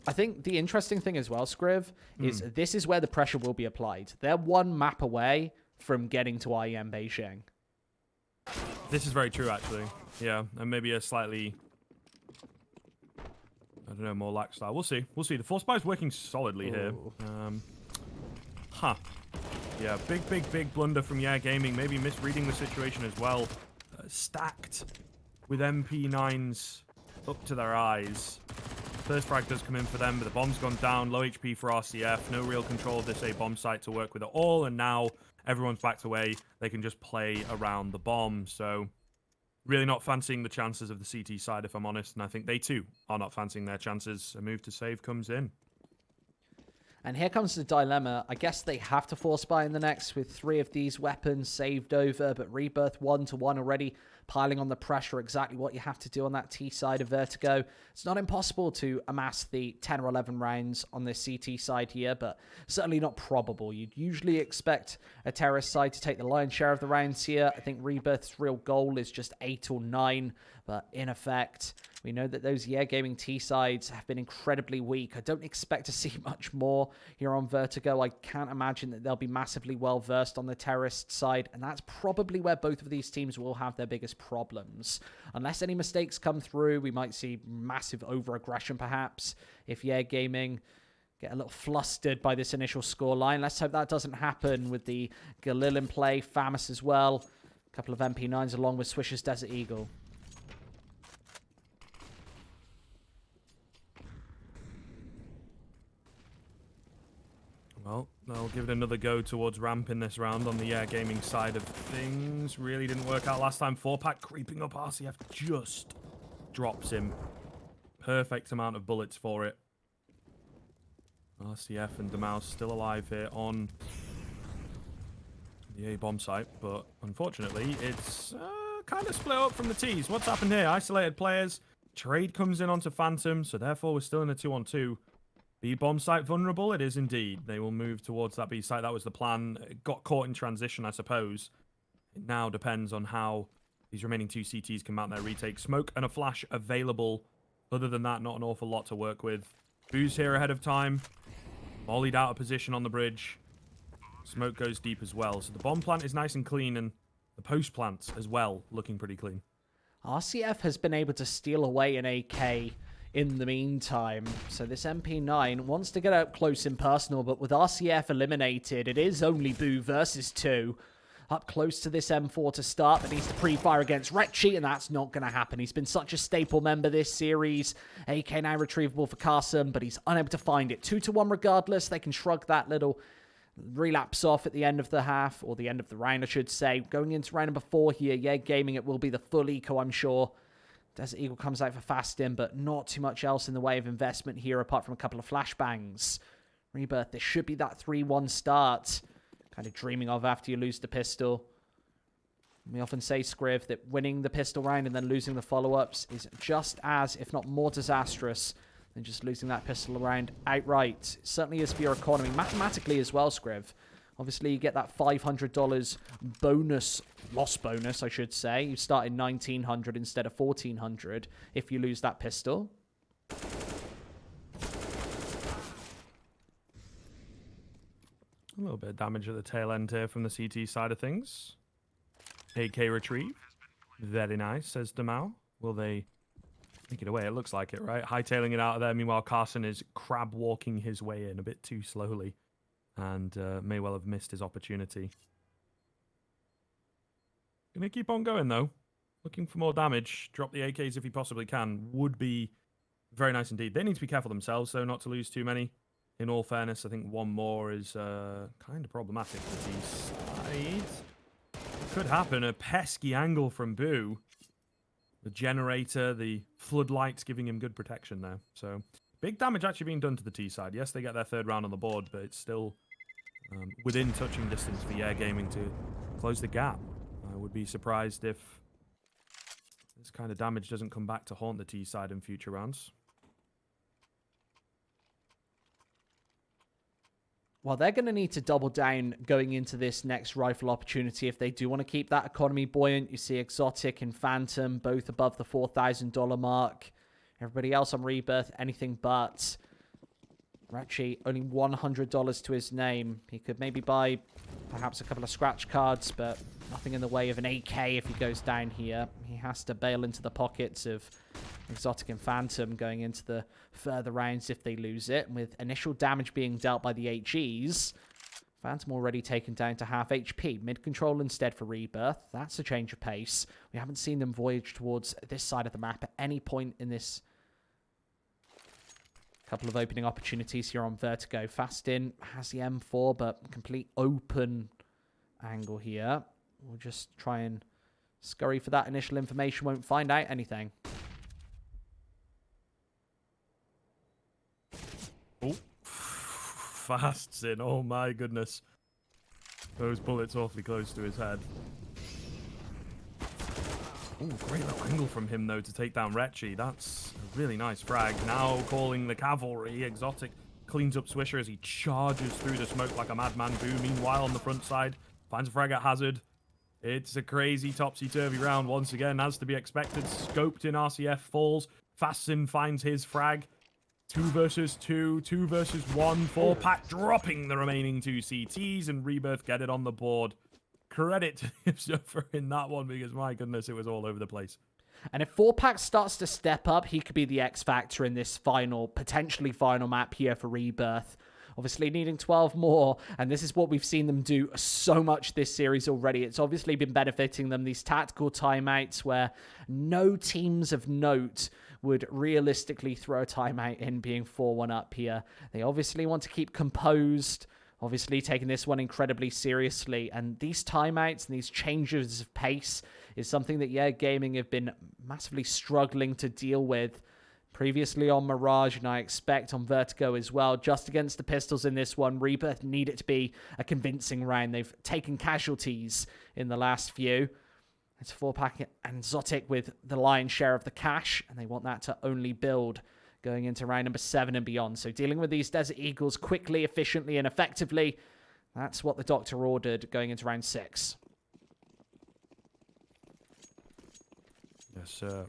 I think the interesting thing as well, Scriv, is this is where the pressure will be applied. They're one map away from getting to IEM Beijing. This is very true, actually. Yeah, and maybe a slightly, I don't know, more lax style. We'll see. We'll see. The force buy is working solidly here. Yeah, big blunder from Yeah Gaming. Maybe misreading the situation as well. Stacked with MP9s up to their eyes. First frag does come in for them, but the bomb's gone down. Low HP for RCF. No real control of this A bomb site to work with at all. And now everyone's backed away. They can just play around the bomb. So really not fancying the chances of the CT side, if I'm honest. And I think they too are not fancying their chances. A move to save comes in. And here comes the dilemma. I guess they have to force buy in the next with 3 of these weapons saved over, but Rebirth 1-1 already, piling on the pressure, exactly what you have to do on that T side of Vertigo. It's not impossible to amass the 10 or 11 rounds on this CT side here, but certainly not probable. You'd usually expect a terrorist side to take the lion's share of the rounds here. I think Rebirth's real goal is just 8 or 9, but in effect, we know that those Yeah Gaming T sides have been incredibly weak. I don't expect to see much more here on Vertigo. I can't imagine that they'll be massively well versed on the terrorist side, and that's probably where both of these teams will have their biggest problems. Unless any mistakes come through, we might see massive over-aggression perhaps if Yeah Gaming get a little flustered by this initial scoreline. Let's hope that doesn't happen with the Galil in play, Famus as well. A couple of MP9s along with Swish's Desert Eagle. Well, they'll give it another go towards ramp in this round on the Yeah Gaming side of things. Really didn't work out last time. 4-pack creeping up. RCF just drops him. Perfect amount of bullets for it. RCF and Demouse still alive here on the A-bomb site, but unfortunately, it's kind of split up from the T's. What's happened here? Isolated players. Trade comes in onto Phantom, so therefore we're still in a 2-on-2. B-bomb site vulnerable? It is indeed. They will move towards that B site. That was the plan. It got caught in transition, I suppose. It now depends on how these remaining 2 CTs can mount their retake. Smoke and a flash available. Other than that, not an awful lot to work with. Boo's here ahead of time. Mollied out of position on the bridge. Smoke goes deep as well. So the bomb plant is nice and clean, and the post plant as well looking pretty clean. RCF has been able to steal away an AK in the meantime. So this MP9 wants to get up close and personal, but with RCF eliminated, it is only Boo versus 2. Up close to this M4 to start, but needs to pre-fire against Retchi, and that's not going to happen. He's been such a staple member this series. AK now retrievable for Carson, but he's unable to find it. 2-1 regardless. They can shrug that little relapse off at the end of the half, or the end of the round, I should say. Going into round number 4 here, Yeah Gaming, it will be the full eco, I'm sure. Desert Eagle comes out for Fastin, but not too much else in the way of investment here apart from a couple of flashbangs. Rebirth, this should be that 3-1 start. Kind of dreaming of after you lose the pistol. We often say, Scriv, that winning the pistol round and then losing the follow-ups is just as, if not more disastrous than just losing that pistol round outright. It certainly is for your economy. Mathematically as well, Scriv. Obviously, you get that $500 bonus, loss bonus, I should say. You start in $1,900 instead of $1,400 if you lose that pistol. A little bit of damage at the tail end here from the CT side of things. AK retrieve. Very nice, says Damao. Will they make it away? It looks like it, right? Hightailing it out of there. Meanwhile, Carson is crab walking his way in a bit too slowly. And may well have missed his opportunity. Gonna keep on going, though. Looking for more damage. Drop the AKs if he possibly can. Would be very nice indeed. They need to be careful themselves, though, not to lose too many. In all fairness, I think one more is kind of problematic for these sides. Could happen. A pesky angle from Boo. The generator, the floodlights giving him good protection there. So, big damage actually being done to the T side. Yes, they get their third round on the board, but it's still within touching distance for Yeah Gaming to close the gap. I would be surprised if this kind of damage doesn't come back to haunt the T side in future rounds. Well, they're going to need to double down going into this next rifle opportunity if they do want to keep that economy buoyant. You see Exotic and Phantom both above the $4,000 mark. Everybody else on Rebirth, anything but. Ratchy, only $100 to his name. He could maybe buy perhaps a couple of scratch cards, but nothing in the way of an AK if he goes down here. He has to bail into the pockets of Exotic and Phantom going into the further rounds if they lose it. And with initial damage being dealt by the HEs, Phantom already taken down to half HP. Mid-control instead for Rebirth. That's a change of pace. We haven't seen them voyage towards this side of the map at any point in this couple of opening opportunities here on Vertigo. Fast in, has the M4, but complete open angle here. We'll just try and scurry for that initial information. Won't find out anything. Oh, fasts in. Oh my goodness. Those bullets awfully close to his head. Oh, great little angle from him, though, to take down Retchy. That's a really nice frag. Now calling the cavalry. Exotic cleans up Swisher as he charges through the smoke like a madman. Boo, meanwhile, on the front side, finds a frag at hazard. It's a crazy topsy-turvy round once again, as to be expected. Scoped in RCF falls. Fastin finds his frag. 2 versus 2, 2 versus 1. 4-pack dropping the remaining 2 CTs, and Rebirth get it on the board. Credit to Hipster in that one, because my goodness, it was all over the place. And if 4-pack starts to step up, he could be the X factor in this final, potentially final map here for Rebirth. Obviously needing 12 more, and this is what we've seen them do so much this series already. It's obviously been benefiting them, these tactical timeouts where no teams of note would realistically throw a timeout in being 4-1 up here. They obviously want to keep composed, obviously taking this one incredibly seriously, and these timeouts and these changes of pace is something that Yeah Gaming have been massively struggling to deal with. Previously on Mirage, and I expect on Vertigo as well. Just against the pistols in this one, Rebirth need it to be a convincing round. They've taken casualties in the last few. It's 4-pack and Exotic with the lion's share of the cash, and they want that to only build going into round number 7 and beyond. So dealing with these Desert Eagles quickly, efficiently, and effectively, that's what the Doctor ordered going into round 6. Yes, sir.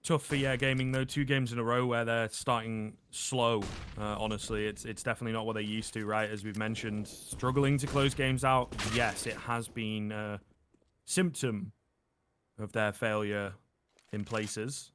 Tough for Yeah Gaming, though. 2 games in a row where they're starting slow. Honestly, it's definitely not what they used to, right? As we've mentioned, struggling to close games out. Yes, it has been a symptom of their failure in places.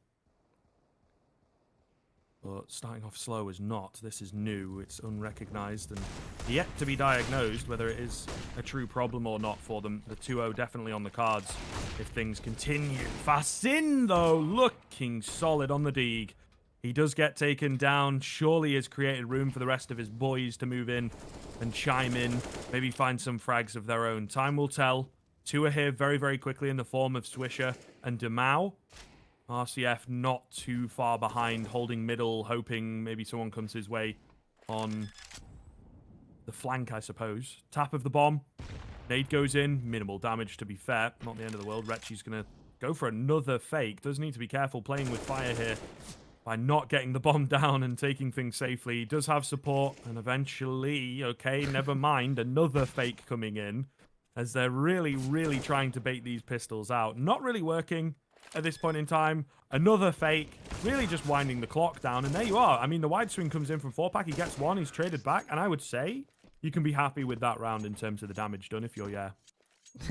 But starting off slow is not. This is new. It's unrecognized and yet to be diagnosed whether it is a true problem or not for them. The 2-0 definitely on the cards if things continue. Fastin, though, looking solid on the Deeg. He does get taken down. Surely has created room for the rest of his boys to move in and chime in. Maybe find some frags of their own. Time will tell. 2 are here very, very quickly in the form of Swisher and Damao. RCF not too far behind, holding middle, hoping maybe someone comes his way on the flank, I suppose. Tap of the bomb. Nade goes in. Minimal damage, to be fair. Not the end of the world. Retchy's going to go for another fake. Does need to be careful playing with fire here by not getting the bomb down and taking things safely. He does have support, and eventually, okay, never mind, another fake coming in as they're really, really trying to bait these pistols out. Not really working at this point in time. Another fake, really just winding the clock down, and there you are. I mean, the wide swing comes in from 4-pack. He gets one, he's traded back, and I would say you can be happy with that round in terms of the damage done if you're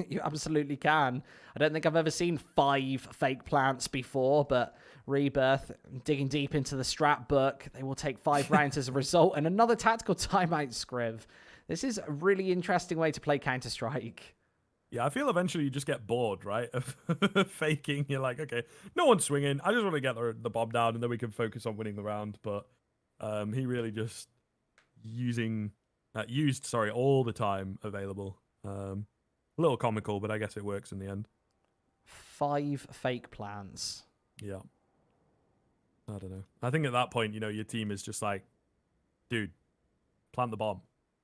You absolutely can. I don't think I've ever seen 5 fake plants before, but Rebirth, digging deep into the strat book, they will take 5 rounds as a result, and another tactical timeout, Scriv. This is a really interesting way to play Counter-Strike. Yeah, I feel eventually you just get bored, right, of faking. You're like, okay, no one's swinging. I just want to get the bomb down, and then we can focus on winning the round. But he really just used all the time available. A little comical, but I guess it works in the end. 5 fake plants. Yeah. I don't know. I think at that point, your team is just like, dude, plant the bomb.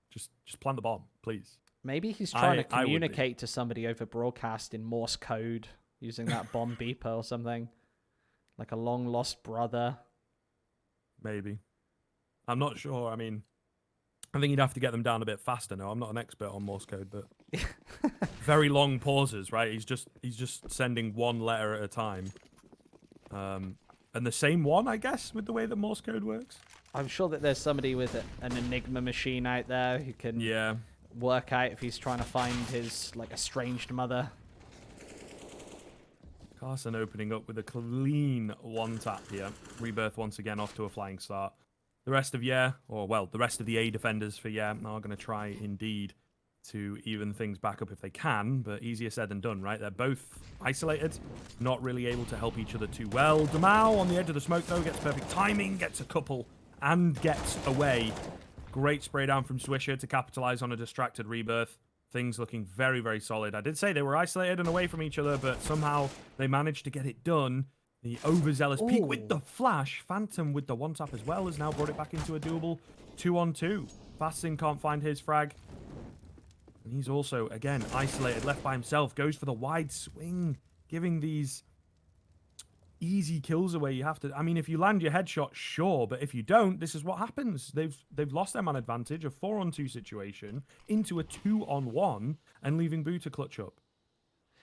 Just plant the bomb, please. Maybe he's trying to communicate to somebody over broadcast in Morse code using that bomb beeper or something. Like a long lost brother. Maybe. I'm not sure. I mean, I think you'd have to get them down a bit faster now. I'm not an expert on Morse code, but very long pauses, right? He's just sending one letter at a time. And the same one, I guess, with the way that Morse code works. I'm sure that there's somebody with an Enigma machine out there who can work out if he's trying to find his estranged mother. Carson opening up with a clean one tap here. Rebirth once again off to a flying start. The rest of the rest of the A defenders for are going to try indeed to even things back up if they can, but easier said than done, right? They're both isolated, not really able to help each other too well. Damao on the edge of the smoke, though, gets perfect timing, gets a couple, and gets away. Great spray down from Swisher to capitalize on a distracted Rebirth. Things looking very, very solid. I did say they were isolated and away from each other, but somehow they managed to get it done. The overzealous peek with the flash. Phantom with the one-tap as well has now brought it back into a doable 2-on-2. Fasting can't find his frag. And he's also, again, isolated, left by himself. Goes for the wide swing, giving these easy kills away. You have to... I mean, if you land your headshot, sure. But if you don't, this is what happens. They've lost their man advantage, a 4-on-2 situation, into a 2-on-1, and leaving Boo to clutch up.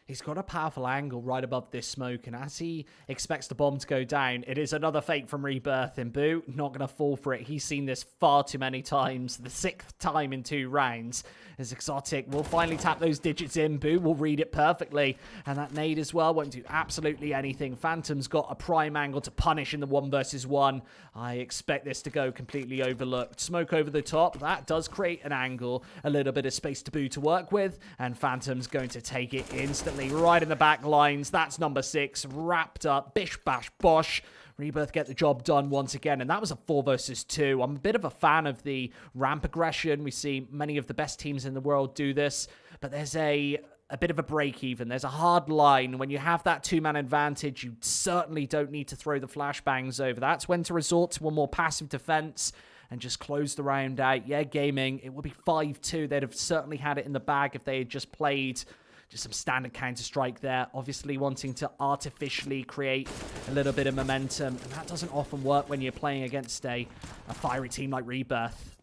He's got a powerful angle right above this smoke, and as he expects the bomb to go down, it is another fake from Rebirth, and Boo not going to fall for it. He's seen this far too many times, the 6th time in 2 rounds. As Exotic will finally tap those digits in, Boo will read it perfectly, and that nade as well won't do absolutely anything. Phantom's got a prime angle to punish in the 1 versus 1. I expect this to go completely overlooked. Smoke over the top, that does create an angle, a little bit of space to Boo to work with, and Phantom's going to take it instantly. Right in the back lines. That's number 6. Wrapped up. Bish, bash, bosh. Rebirth get the job done once again. And that was a 4 versus 2. I'm a bit of a fan of the ramp aggression. We see many of the best teams in the world do this. But there's a bit of a break even. There's a hard line. When you have that 2-man advantage, you certainly don't need to throw the flashbangs over. That's when to resort to a more passive defense and just close the round out. Yeah, gaming, it would be 5-2. They'd have certainly had it in the bag if they had just played just some standard Counter-Strike there, obviously wanting to artificially create a little bit of momentum, and that doesn't often work when you're playing against a fiery team like Rebirth.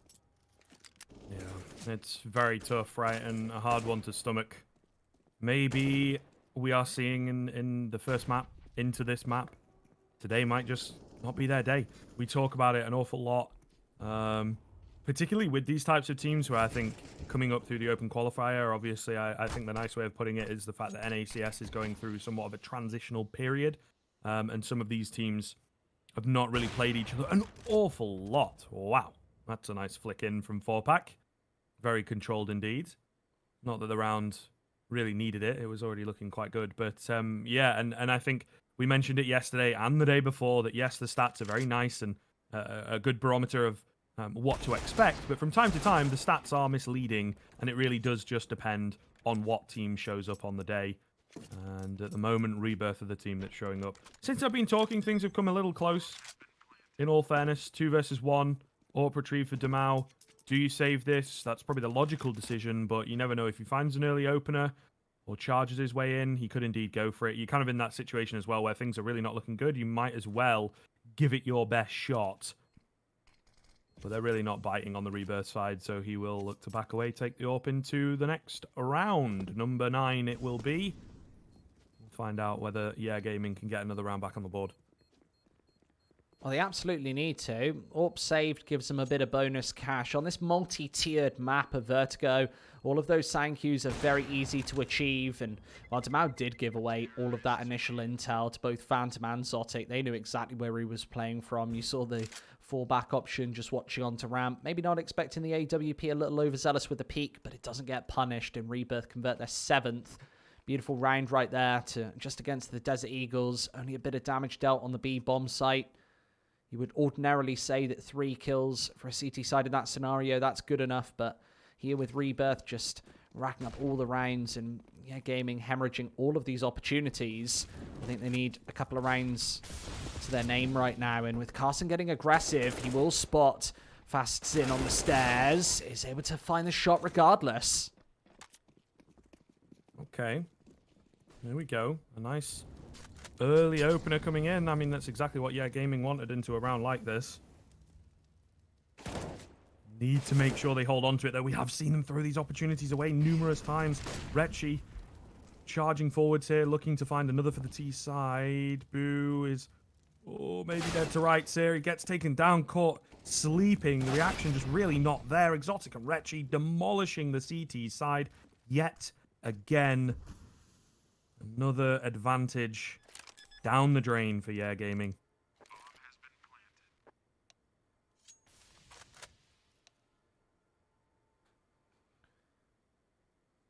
Yeah, it's very tough, right, and a hard one to stomach. Maybe we are seeing in the first map, into this map, today might just not be their day. We talk about it an awful lot, particularly with these types of teams where I think coming up through the open qualifier, obviously I think the nice way of putting it is the fact that NACS is going through somewhat of a transitional period, and some of these teams have not really played each other an awful lot. Wow, that's a nice flick in from 4-pack. Very controlled indeed. Not that the round really needed it. It was already looking quite good. But yeah, and I think we mentioned it yesterday and the day before that, yes, the stats are very nice and a good barometer of what to expect, but from time to time the stats are misleading, and it really does just depend on what team shows up on the day. And at the moment, Rebirth are the team that's showing up. Since I've been talking, things have come a little close. In all fairness, 2 versus 1, AWP retrieve for Damao. Do you save this? That's probably the logical decision, but you never know. If he finds an early opener or charges his way in, he could indeed go for it. You're kind of in that situation as well where things are really not looking good. You might as well give it your best shot. But they're really not biting on the Rebirth side, so he will look to back away, take the AWP into the next round. Number 9 it will be. We'll find out whether Gaming can get another round back on the board. Well, they absolutely need to. AWP saved gives them a bit of bonus cash. On this multi-tiered map of Vertigo, all of those thank yous are very easy to achieve. And while Demau did give away all of that initial intel to both Phantom and Zotic, they knew exactly where he was playing from. You saw the fallback option just watching onto ramp. Maybe not expecting the AWP a little overzealous with the peak, but it doesn't get punished. And Rebirth convert their 7th. Beautiful round right there to just against the Desert Eagles. Only a bit of damage dealt on the B bomb site. You would ordinarily say that 3 kills for a CT side in that scenario, that's good enough. But here with Rebirth just racking up all the rounds and Gaming hemorrhaging all of these opportunities. I think they need a couple of rounds to their name right now. And with Carson getting aggressive, he will spot Fasts in on the stairs. Is able to find the shot regardless. Okay. There we go. A nice early opener coming in. I mean, that's exactly what Gaming wanted into a round like this. Need to make sure they hold on to it, though. We have seen them throw these opportunities away numerous times. Retchi charging forwards here, looking to find another for the T side. Boo is, maybe dead to rights here. He gets taken down, caught sleeping. The reaction just really not there. Exotic and Retchi demolishing the CT side yet again. Another advantage down the drain for Gaming.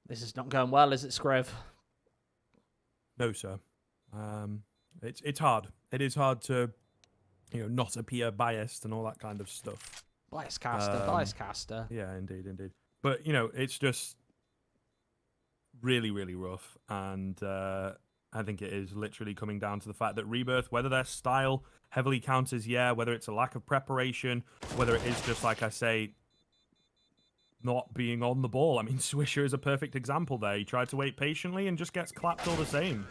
This is not going well, is it, Screv? No, sir. It's hard. It is hard to, not appear biased and all that kind of stuff. Bias caster. Yeah, indeed. But, it's just really, really rough. And I think it is literally coming down to the fact that Rebirth, whether their style heavily counters, whether it's a lack of preparation, whether it is just, like I say, not being on the ball. I mean, Swisher is a perfect example there. He tried to wait patiently and just gets clapped all the same.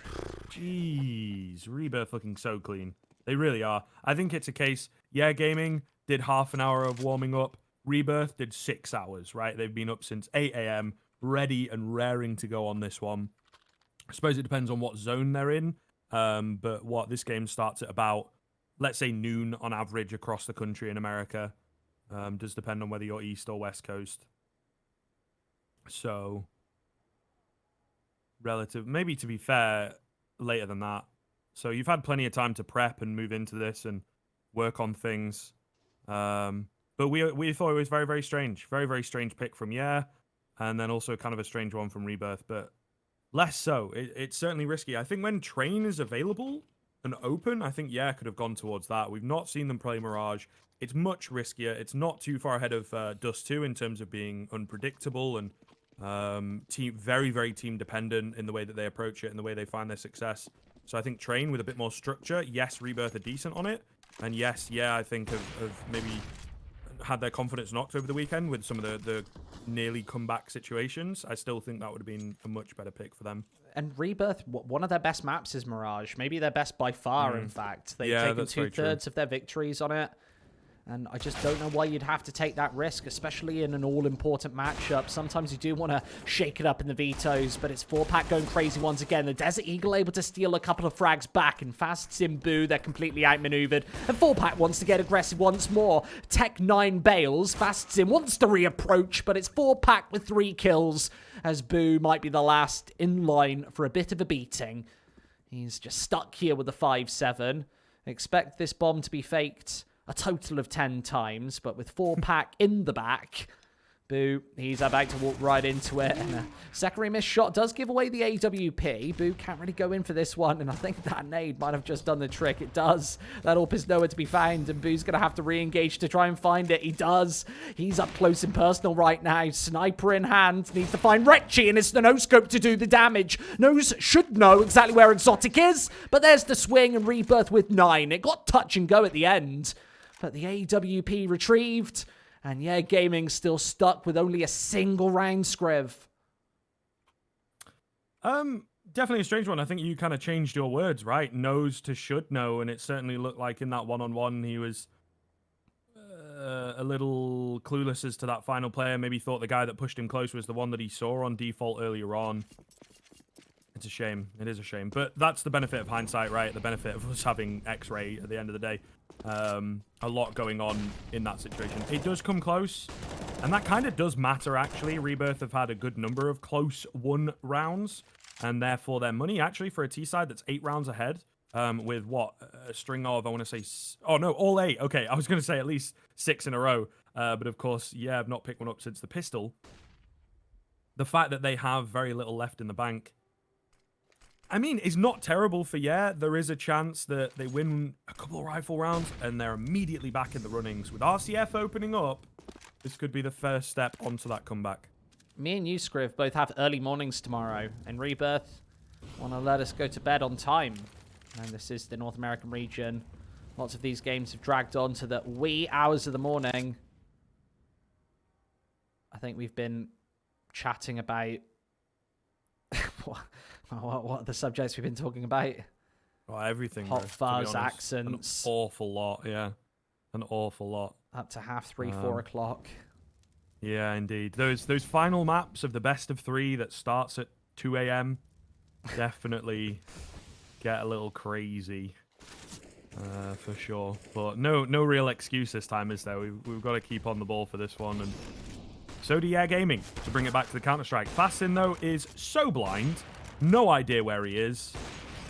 Jeez, Rebirth looking so clean. They really are. I think it's a case, Gaming did half an hour of warming up. Rebirth did 6 hours, right? They've been up since 8 a.m., ready and raring to go on this one. I suppose it depends on what zone they're in. But this game starts at about, let's say, noon on average across the country in America. Does depend on whether you're East or West Coast. So, maybe to be fair, later than that. So you've had plenty of time to prep and move into this and work on things. But we thought it was very, very strange. Very, very strange pick from and then also kind of a strange one from Rebirth, but less so. It's certainly risky. I think when Train is available and open, I think could have gone towards that. We've not seen them play Mirage. It's much riskier. It's not too far ahead of Dust 2 in terms of being unpredictable and very, very team dependent in the way that they approach it and the way they find their success. So I think Train with a bit more structure. Yes, Rebirth are decent on it. And yes, I think have maybe had their confidence knocked over the weekend with some of the nearly comeback situations. I still think that would have been a much better pick for them. And Rebirth, one of their best maps is Mirage. Maybe their best by far, in fact. They've taken 2/3 of their victories on it. And I just don't know why you'd have to take that risk, especially in an all-important matchup. Sometimes you do want to shake it up in the vetoes, but it's 4-pack going crazy once again. The Desert Eagle able to steal a couple of frags back, and Fast Simbu, they're completely outmaneuvered. And 4-pack wants to get aggressive once more. Tech 9 bails. Fast Sim wants to reapproach, but it's 4-pack with 3 kills, as Boo might be the last in line for a bit of a beating. He's just stuck here with the 5-7. Expect this bomb to be faked a total of 10 times, but with 4-pack in the back, Boo, he's about to walk right into it, and a secondary missed shot does give away the AWP. Boo can't really go in for this one, and I think that nade might have just done the trick. It does. That AWP is nowhere to be found, and Boo's going to have to re-engage to try and find it. He does. He's up close and personal right now. Sniper in hand. Needs to find Retchi, and it's the no-scope to do the damage. Should know exactly where Exotic is, but there's the swing, and Rebirth with 9. It got touch and go at the end, but the AWP retrieved. And Gaming still stuck with only a single round, Screv. Definitely a strange one. I think you kind of changed your words, right? Knows to should know, and it certainly looked like in that one-on-one he was a little clueless as to that final player. Maybe thought the guy that pushed him close was the one that he saw on default earlier on. It's a shame. It is a shame. But that's the benefit of hindsight, right? The benefit of us having X-ray at the end of the day. A lot going on in that situation. It does come close, and that kind of does matter, actually. Rebirth have had a good number of close won rounds, and therefore their money, actually, for a T-side that's 8 rounds ahead, with, what, a string of, I want to say... Oh, no, all 8. Okay, I was going to say at least 6 in a row. But, of course, yeah, I've not picked one up since the pistol. The fact that they have very little left in the bank, I mean, it's not terrible for There is a chance that they win a couple of rifle rounds and they're immediately back in the runnings. With RCF opening up, this could be the first step onto that comeback. Me and you, Scriv, both have early mornings tomorrow, and Rebirth want to let us go to bed on time. And this is the North American region. Lots of these games have dragged on to the wee hours of the morning. I think we've been chatting about... what are the subjects we've been talking about? Oh, everything. Hot bro, fuzz, to be honest. accents. An awful lot, yeah. An awful lot. Up to 3:30, 4 o'clock. Yeah, indeed. Those final maps of the best of 3 that starts at 2 a.m. definitely get a little crazy, for sure. But no real excuse this time, is there? We've got to keep on the ball for this one. And so do Yeah Gaming, to bring it back to the Counter-Strike. Fastin, though, is so blind. No idea where he is.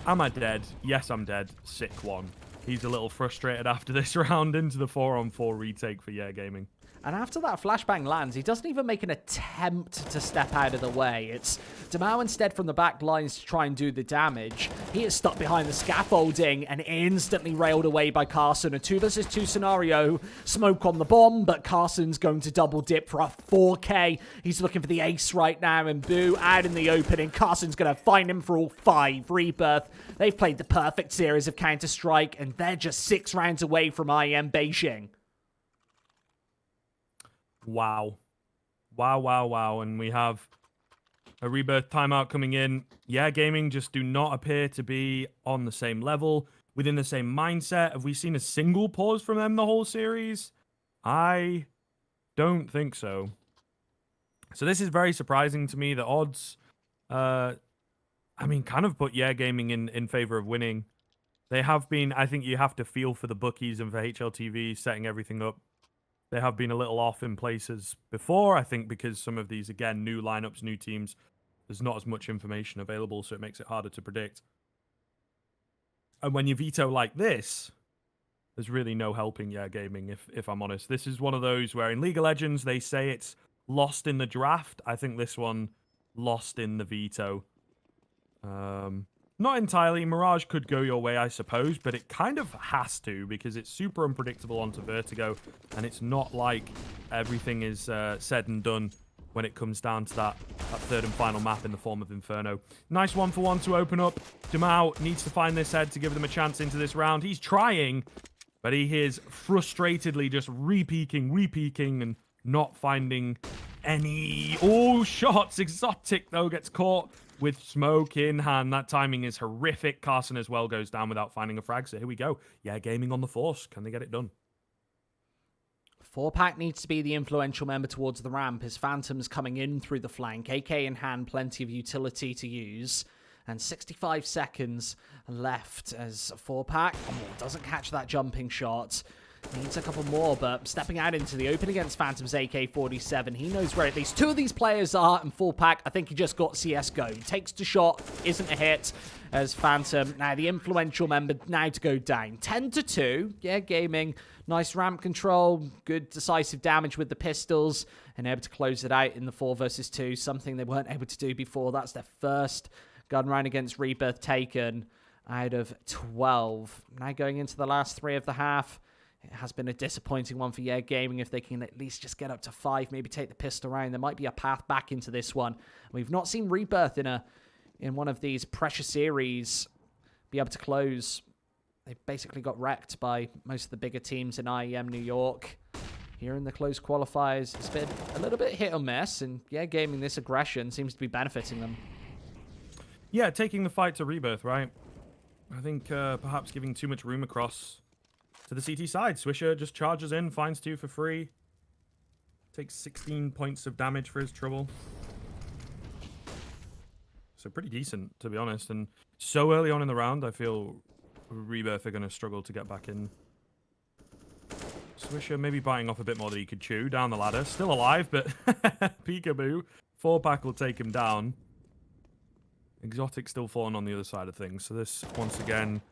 Am I dead? Yes, I'm dead. Sick one. He's a little frustrated after this round into the 4-on-4 retake for Yeah Gaming. And after that flashbang lands, he doesn't even make an attempt to step out of the way. It's Damao instead from the back lines to try and do the damage. He is stuck behind the scaffolding and instantly railed away by Carson. A 2 versus 2 scenario. Smoke on the bomb, but Carson's going to double dip for a 4K. He's looking for the ace right now, and Boo out in the open, and Carson's going to find him for all 5. Rebirth, they've played the perfect series of Counter-Strike, and they're just 6 rounds away from IEM Beijing. Wow. Wow. And we have a Rebirth timeout coming in. Yeah, Gaming just do not appear to be on the same level, within the same mindset. Have we seen a single pause from them the whole series? I don't think so. So this is very surprising to me. The odds, kind of put Yeah Gaming in favor of winning. They have been, I think you have to feel for the bookies and for HLTV setting everything up. They have been a little off in places before, I think, because some of these, again, new lineups, new teams, there's not as much information available, so it makes it harder to predict. And when you veto like this, there's really no helping Yeah Gaming, if I'm honest. This is one of those where in League of Legends, they say it's lost in the draft. I think this one lost in the veto. Not entirely. Mirage could go your way, I suppose, but it kind of has to because it's super unpredictable onto Vertigo, and it's not like everything is said and done when it comes down to that third and final map in the form of Inferno. Nice 1-for-1 to open up. Damao needs to find this head to give them a chance into this round. He's trying, but he is frustratedly just re-peeking, and not finding any... Oh, shots! Exotic, though, gets caught with smoke in hand. That timing is horrific. Carson as well goes down without finding a frag. So here we go. Yeah, Gaming on the force. Can they get it done? 4-pack needs to be the influential member towards the ramp. His Phantom's coming in through the flank. AK in hand, plenty of utility to use. And 65 seconds left as 4-pack doesn't catch that jumping shot. Needs a couple more, but stepping out into the open against Phantom's AK-47. He knows where at least 2 of these players are, and 4-pack, I think he just got CSGO. Takes the shot, isn't a hit, as Phantom, now the influential member, now to go down. 10-2, Yeah Gaming, nice ramp control, good decisive damage with the pistols, and able to close it out in the 4 versus 2, something they weren't able to do before. That's their first gun round against Rebirth taken out of 12. Now going into the last 3 of the half. It has been a disappointing one for Yeah Gaming. If they can at least just get up to 5, maybe take the pistol round, there might be a path back into this one. We've not seen Rebirth in one of these pressure series be able to close. They basically got wrecked by most of the bigger teams in IEM New York. Here in the close qualifiers, it's been a little bit hit or miss, and Yeah Gaming, this aggression seems to be benefiting them. Yeah, taking the fight to Rebirth, right? I think perhaps giving too much room across to the CT side. Swisher just charges in, finds 2 for free. Takes 16 points of damage for his trouble. So pretty decent, to be honest. And so early on in the round, I feel Rebirth are going to struggle to get back in. Swisher maybe biting off a bit more than he could chew down the ladder. Still alive, but peekaboo. 4-pack will take him down. Exotic still falling on the other side of things. So this, once again,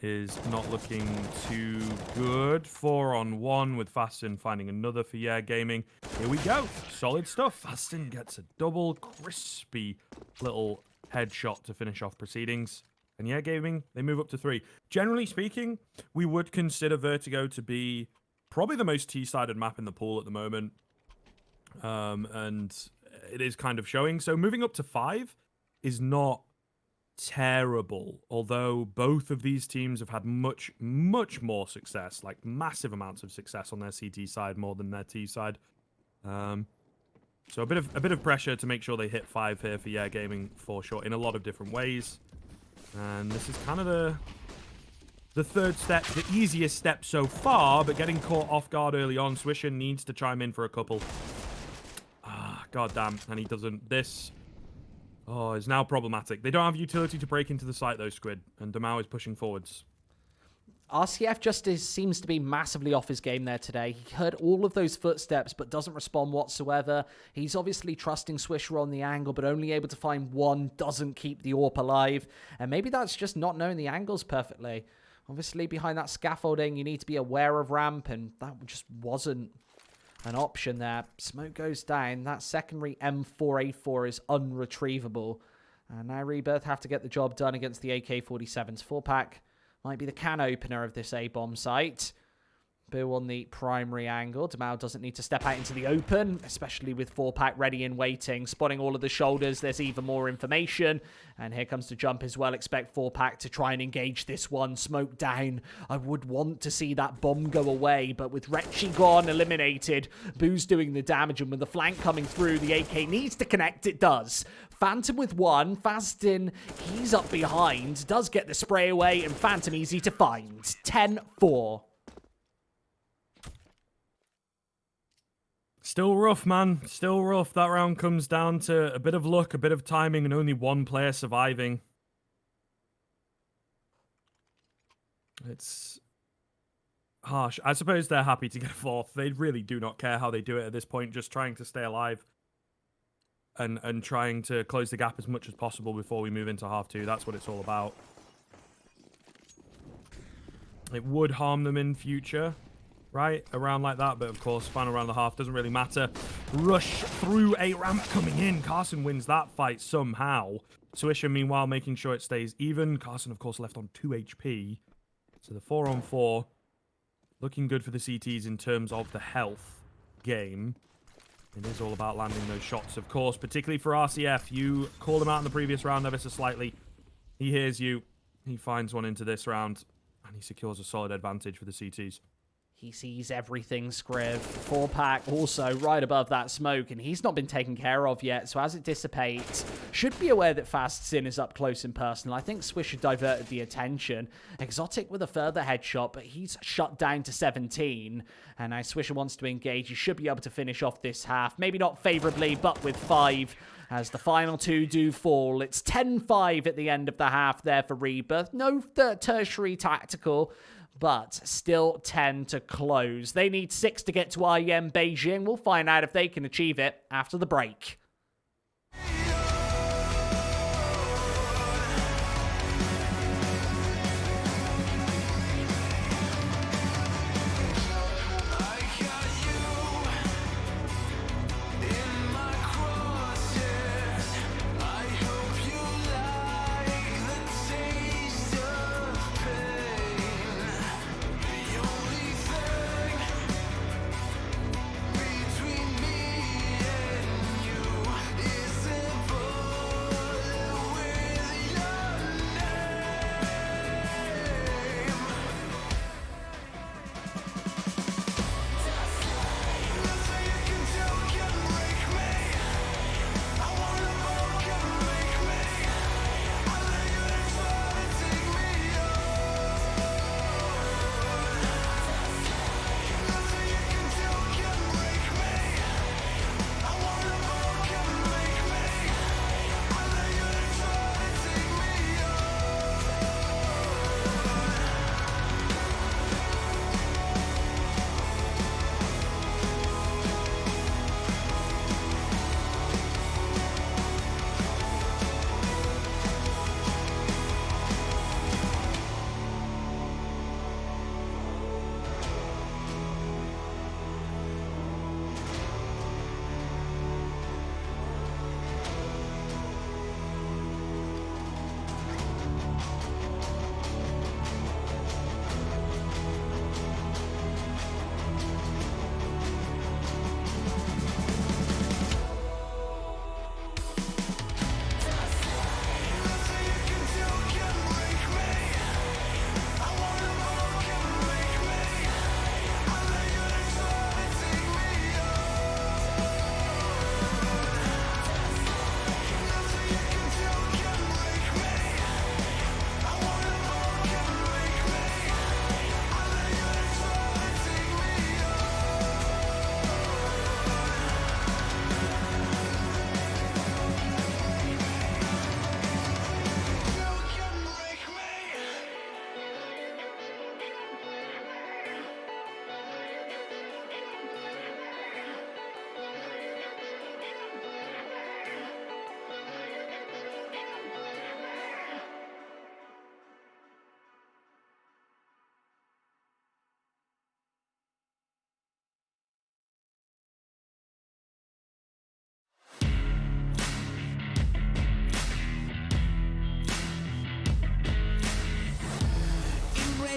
is not looking too good. 4-on-1 with Fastin finding another for Yeah Gaming. Here we go. Solid stuff. Fastin gets a double crispy little headshot to finish off proceedings. And Yeah Gaming, they move up to 3. Generally speaking, we would consider Vertigo to be probably the most T-sided map in the pool at the moment. And it is kind of showing. So moving up to 5 is not terrible, although both of these teams have had much more success, like massive amounts of success on their CT side more than their T side. So a bit of pressure to make sure they hit 5 here for Yeah Gaming for sure in a lot of different ways. And this is kind of the third step, the easiest step so far, but getting caught off guard early on. Swisher needs to chime in for a couple. God damn, and he doesn't. This is now problematic. They don't have utility to break into the site though, Squid, and Damao is pushing forwards. RCF just seems to be massively off his game there today. He heard all of those footsteps, but doesn't respond whatsoever. He's obviously trusting Swisher on the angle, but only able to find one, doesn't keep the AWP alive. And maybe that's just not knowing the angles perfectly. Obviously, behind that scaffolding, you need to be aware of ramp, and that just wasn't an option there. Smoke goes down. That secondary M4A4 is unretrievable. And now Rebirth have to get the job done against the AK-47's 4-pack. Might be the can opener of this A-bomb site. Boo on the primary angle. Damao doesn't need to step out into the open, especially with 4-pack ready and waiting. Spotting all of the shoulders, there's even more information. And here comes the jump as well. Expect 4-pack to try and engage this one. Smoke down. I would want to see that bomb go away, but with Retchi gone, eliminated, Boo's doing the damage, and with the flank coming through, the AK needs to connect. It does. Phantom with 1. Fastin, he's up behind. Does get the spray away, and Phantom easy to find. 10-4. Still rough, man. Still rough. That round comes down to a bit of luck, a bit of timing, and only one player surviving. It's harsh. I suppose they're happy to get 4th. They really do not care how they do it at this point, just trying to stay alive and trying to close the gap as much as possible before we move into half 2. That's what it's all about. It would harm them in future, right? Around like that, but of course, final round of the half doesn't really matter. Rush through a ramp coming in. Carson wins that fight somehow. Swisher, meanwhile, making sure it stays even. Carson, of course, left on 2 HP. So the 4-on-4 looking good for the CTs in terms of the health game. It is all about landing those shots, of course, particularly for RCF. You called him out in the previous round ever so slightly. He hears you. He finds one into this round, and he secures a solid advantage for the CTs. He sees everything, Scriv. 4-pack also right above that smoke, and he's not been taken care of yet, so as it dissipates, should be aware that Fastin is up close and personal. I think Swisher diverted the attention. Exotic with a further headshot, but he's shut down to 17, and now Swisher wants to engage. He should be able to finish off this half. Maybe not favorably, but with 5, as the final 2 do fall. It's 10-5 at the end of the half there for Rebirth. No tertiary tactical, but still 10 to close. They need 6 to get to IEM Beijing. We'll find out if they can achieve it after the break. Between me and you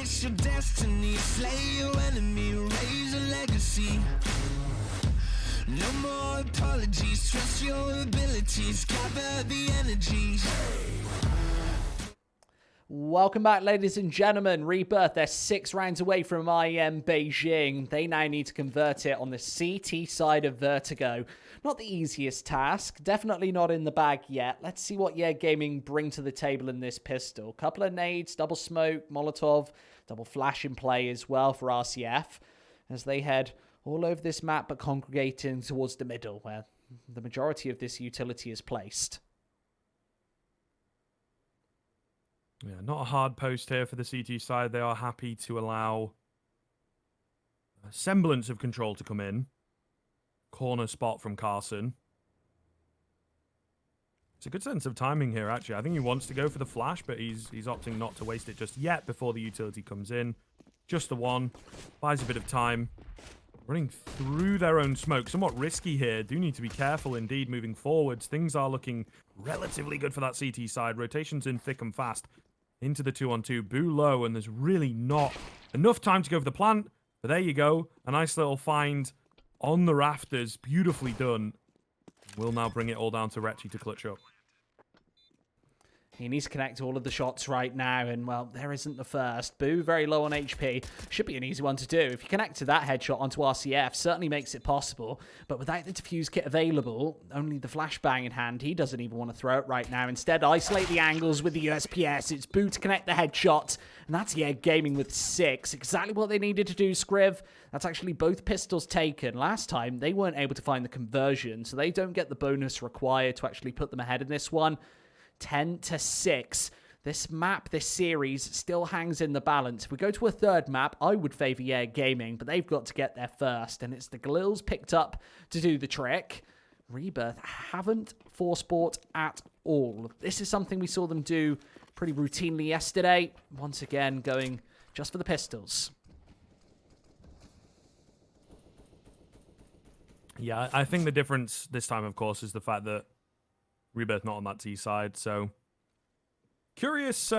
Erase your destiny, slay your enemy, raise a legacy. No more apologies, trust your abilities, gather the energies. Welcome back, ladies and gentlemen. Rebirth, they're 6 rounds away from IEM Beijing. They now need to convert it on the CT side of Vertigo. Not the easiest task. Definitely not in the bag yet. Let's see what Yeah Gaming bring to the table in this pistol. Couple of nades, double smoke, Molotov, double flash in play as well for RCF as they head all over this map but congregating towards the middle where the majority of this utility is placed. Yeah, not a hard post here for the CT side. They are happy to allow a semblance of control to come in. Corner spot from Carson. It's a good sense of timing here, actually. I think he wants to go for the flash, but he's opting not to waste it just yet before the utility comes in. Just the one. Buys a bit of time. Running through their own smoke. Somewhat risky here. Do need to be careful indeed moving forwards. Things are looking relatively good for that CT side. Rotations in thick and fast. Into the 2-on-2. Boo low, and there's really not enough time to go for the plant. But there you go. A nice little find on the rafters. Beautifully done. We'll now bring it all down to Retchy to clutch up. He needs to connect all of the shots right now, and, well, there isn't the first. Boo, very low on HP. Should be an easy one to do. If you connect to that headshot onto RCF, certainly makes it possible. But without the defuse kit available, only the flashbang in hand, he doesn't even want to throw it right now. Instead, isolate the angles with the USPS. It's Boo to connect the headshot, and that's Yeah Gaming with 6. Exactly what they needed to do, Scriv. That's actually both pistols taken. Last time, they weren't able to find the conversion, so they don't get the bonus required to actually put them ahead in this one. 10-6. This map, this series, still hangs in the balance. If we go to a third map, I would favour Yeah Gaming, but they've got to get there first, and it's the Glills picked up to do the trick. Rebirth haven't force bought at all. This is something we saw them do pretty routinely yesterday. Once again, going just for the pistols. Yeah, I think the difference this time, of course, is the fact that Rebirth not on that T side, so curious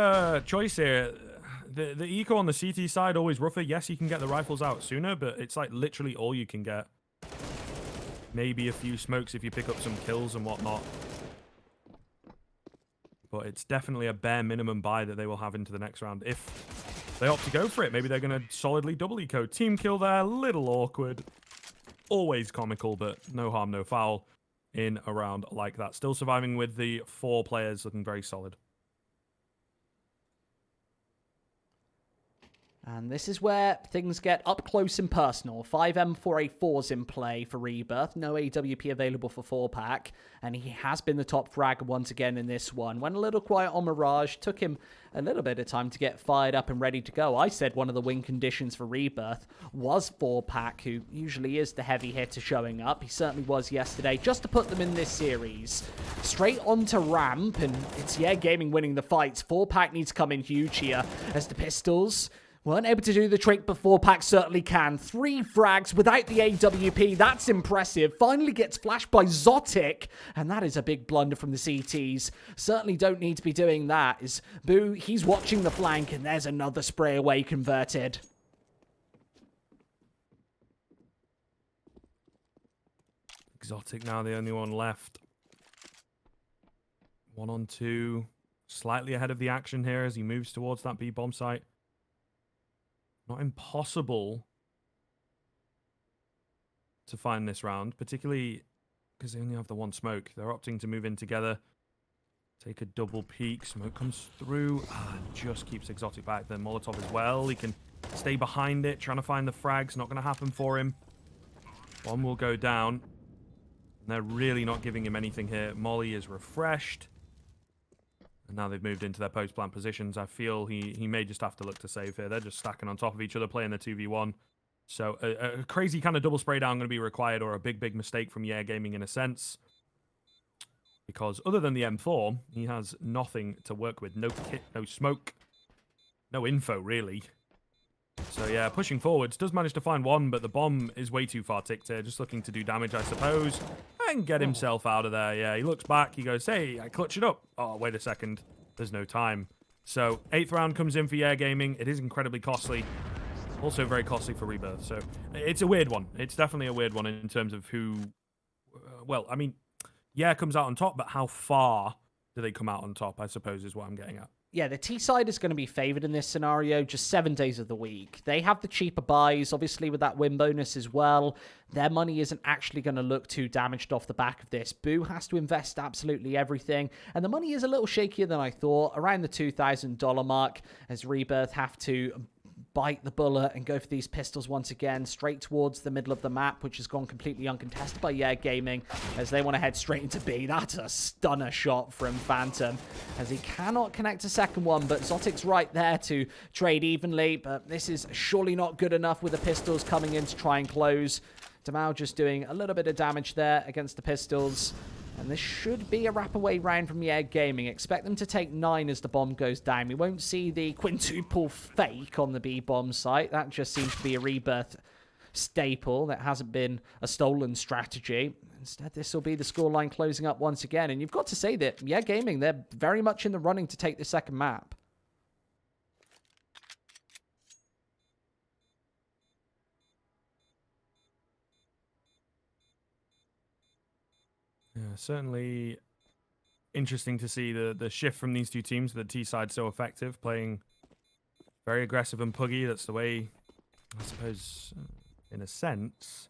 choice here. The eco on the CT side always rougher. Yes, you can get the rifles out sooner, but it's like literally all you can get. Maybe a few smokes if you pick up some kills and whatnot. But it's definitely a bare minimum buy that they will have into the next round. If they opt to go for it, maybe they're going to solidly double eco. Team kill there, little awkward. Always comical, but no harm, no foul in a round like that. Still surviving with the 4 players, looking very solid. And this is where things get up close and personal. 5 M4A4s in play for Rebirth. No AWP available for 4-pack. And he has been the top fragger once again in this one. Went a little quiet on Mirage. Took him a little bit of time to get fired up and ready to go. I said one of the win conditions for Rebirth was 4-pack, who usually is the heavy hitter showing up. He certainly was yesterday, just to put them in this series. Straight onto ramp, and it's Yeah Gaming winning the fights. 4-pack needs to come in huge here as the pistols weren't able to do the trick, but 4-pack certainly can. 3 frags without the AWP. That's impressive. Finally gets flashed by Zotic, and that is a big blunder from the CTs. Certainly don't need to be doing that. Is Boo, he's watching the flank, and there's another spray away converted. Exotic now the only one left. 1 on 2. Slightly ahead of the action here as he moves towards that B bomb site. Not impossible to find this round, particularly because they only have the 1 smoke. They're opting to move in together. Take a double peek. Smoke comes through. Just keeps Exotic back. Then Molotov as well. He can stay behind it, trying to find the frags. Not going to happen for him. Bomb will go down. And they're really not giving him anything here. Molly is refreshed. And now they've moved into their post-plant positions. I feel he may just have to look to save here. They're just stacking on top of each other, playing the 2v1. So a crazy kind of double spray down going to be required, or a big mistake from Yeah Gaming in a sense. Because other than the M4, he has nothing to work with. No kit, no smoke, no info, really. So yeah, pushing forwards. Does manage to find one, but the bomb is way too far ticked here. Just looking to do damage, I suppose. And get himself out of there. Yeah, he looks back. He goes, hey, I clutch it up. Oh, wait a second. There's no time. So 8th round comes in for Yeah Gaming. It is incredibly costly. Also very costly for Rebirth. So it's a weird one. It's definitely a weird one in terms of who... well, I mean, Yeah comes out on top, but how far do they come out on top, I suppose, is what I'm getting at. Yeah, the T side is going to be favored in this scenario, just 7 days of the week. They have the cheaper buys, obviously with that win bonus as well. Their money isn't actually going to look too damaged off the back of this. Boo has to invest absolutely everything, and the money is a little shakier than I thought, around the $2,000 mark, as Rebirth have to bite the bullet and go for these pistols once again, straight towards the middle of the map, which has gone completely uncontested by Yeah Gaming, as they want to head straight into B. That's a stunner shot from Phantom, as he cannot connect a second one, but Zotic's right there to trade evenly, but this is surely not good enough with the pistols coming in to try and close. Damao just doing a little bit of damage there against the pistols. And this should be a wrap-away round from Yeah Gaming. Expect them to take 9 as the bomb goes down. We won't see the quintuple fake on the B-bomb site. That just seems to be a Rebirth staple. That hasn't been a stolen strategy. Instead, this will be the scoreline closing up once again. And you've got to say that Yeah Gaming, they're very much in the running to take the second map. Yeah, certainly interesting to see the shift from these two teams. The T side so effective, playing very aggressive and puggy. That's the way, I suppose, in a sense,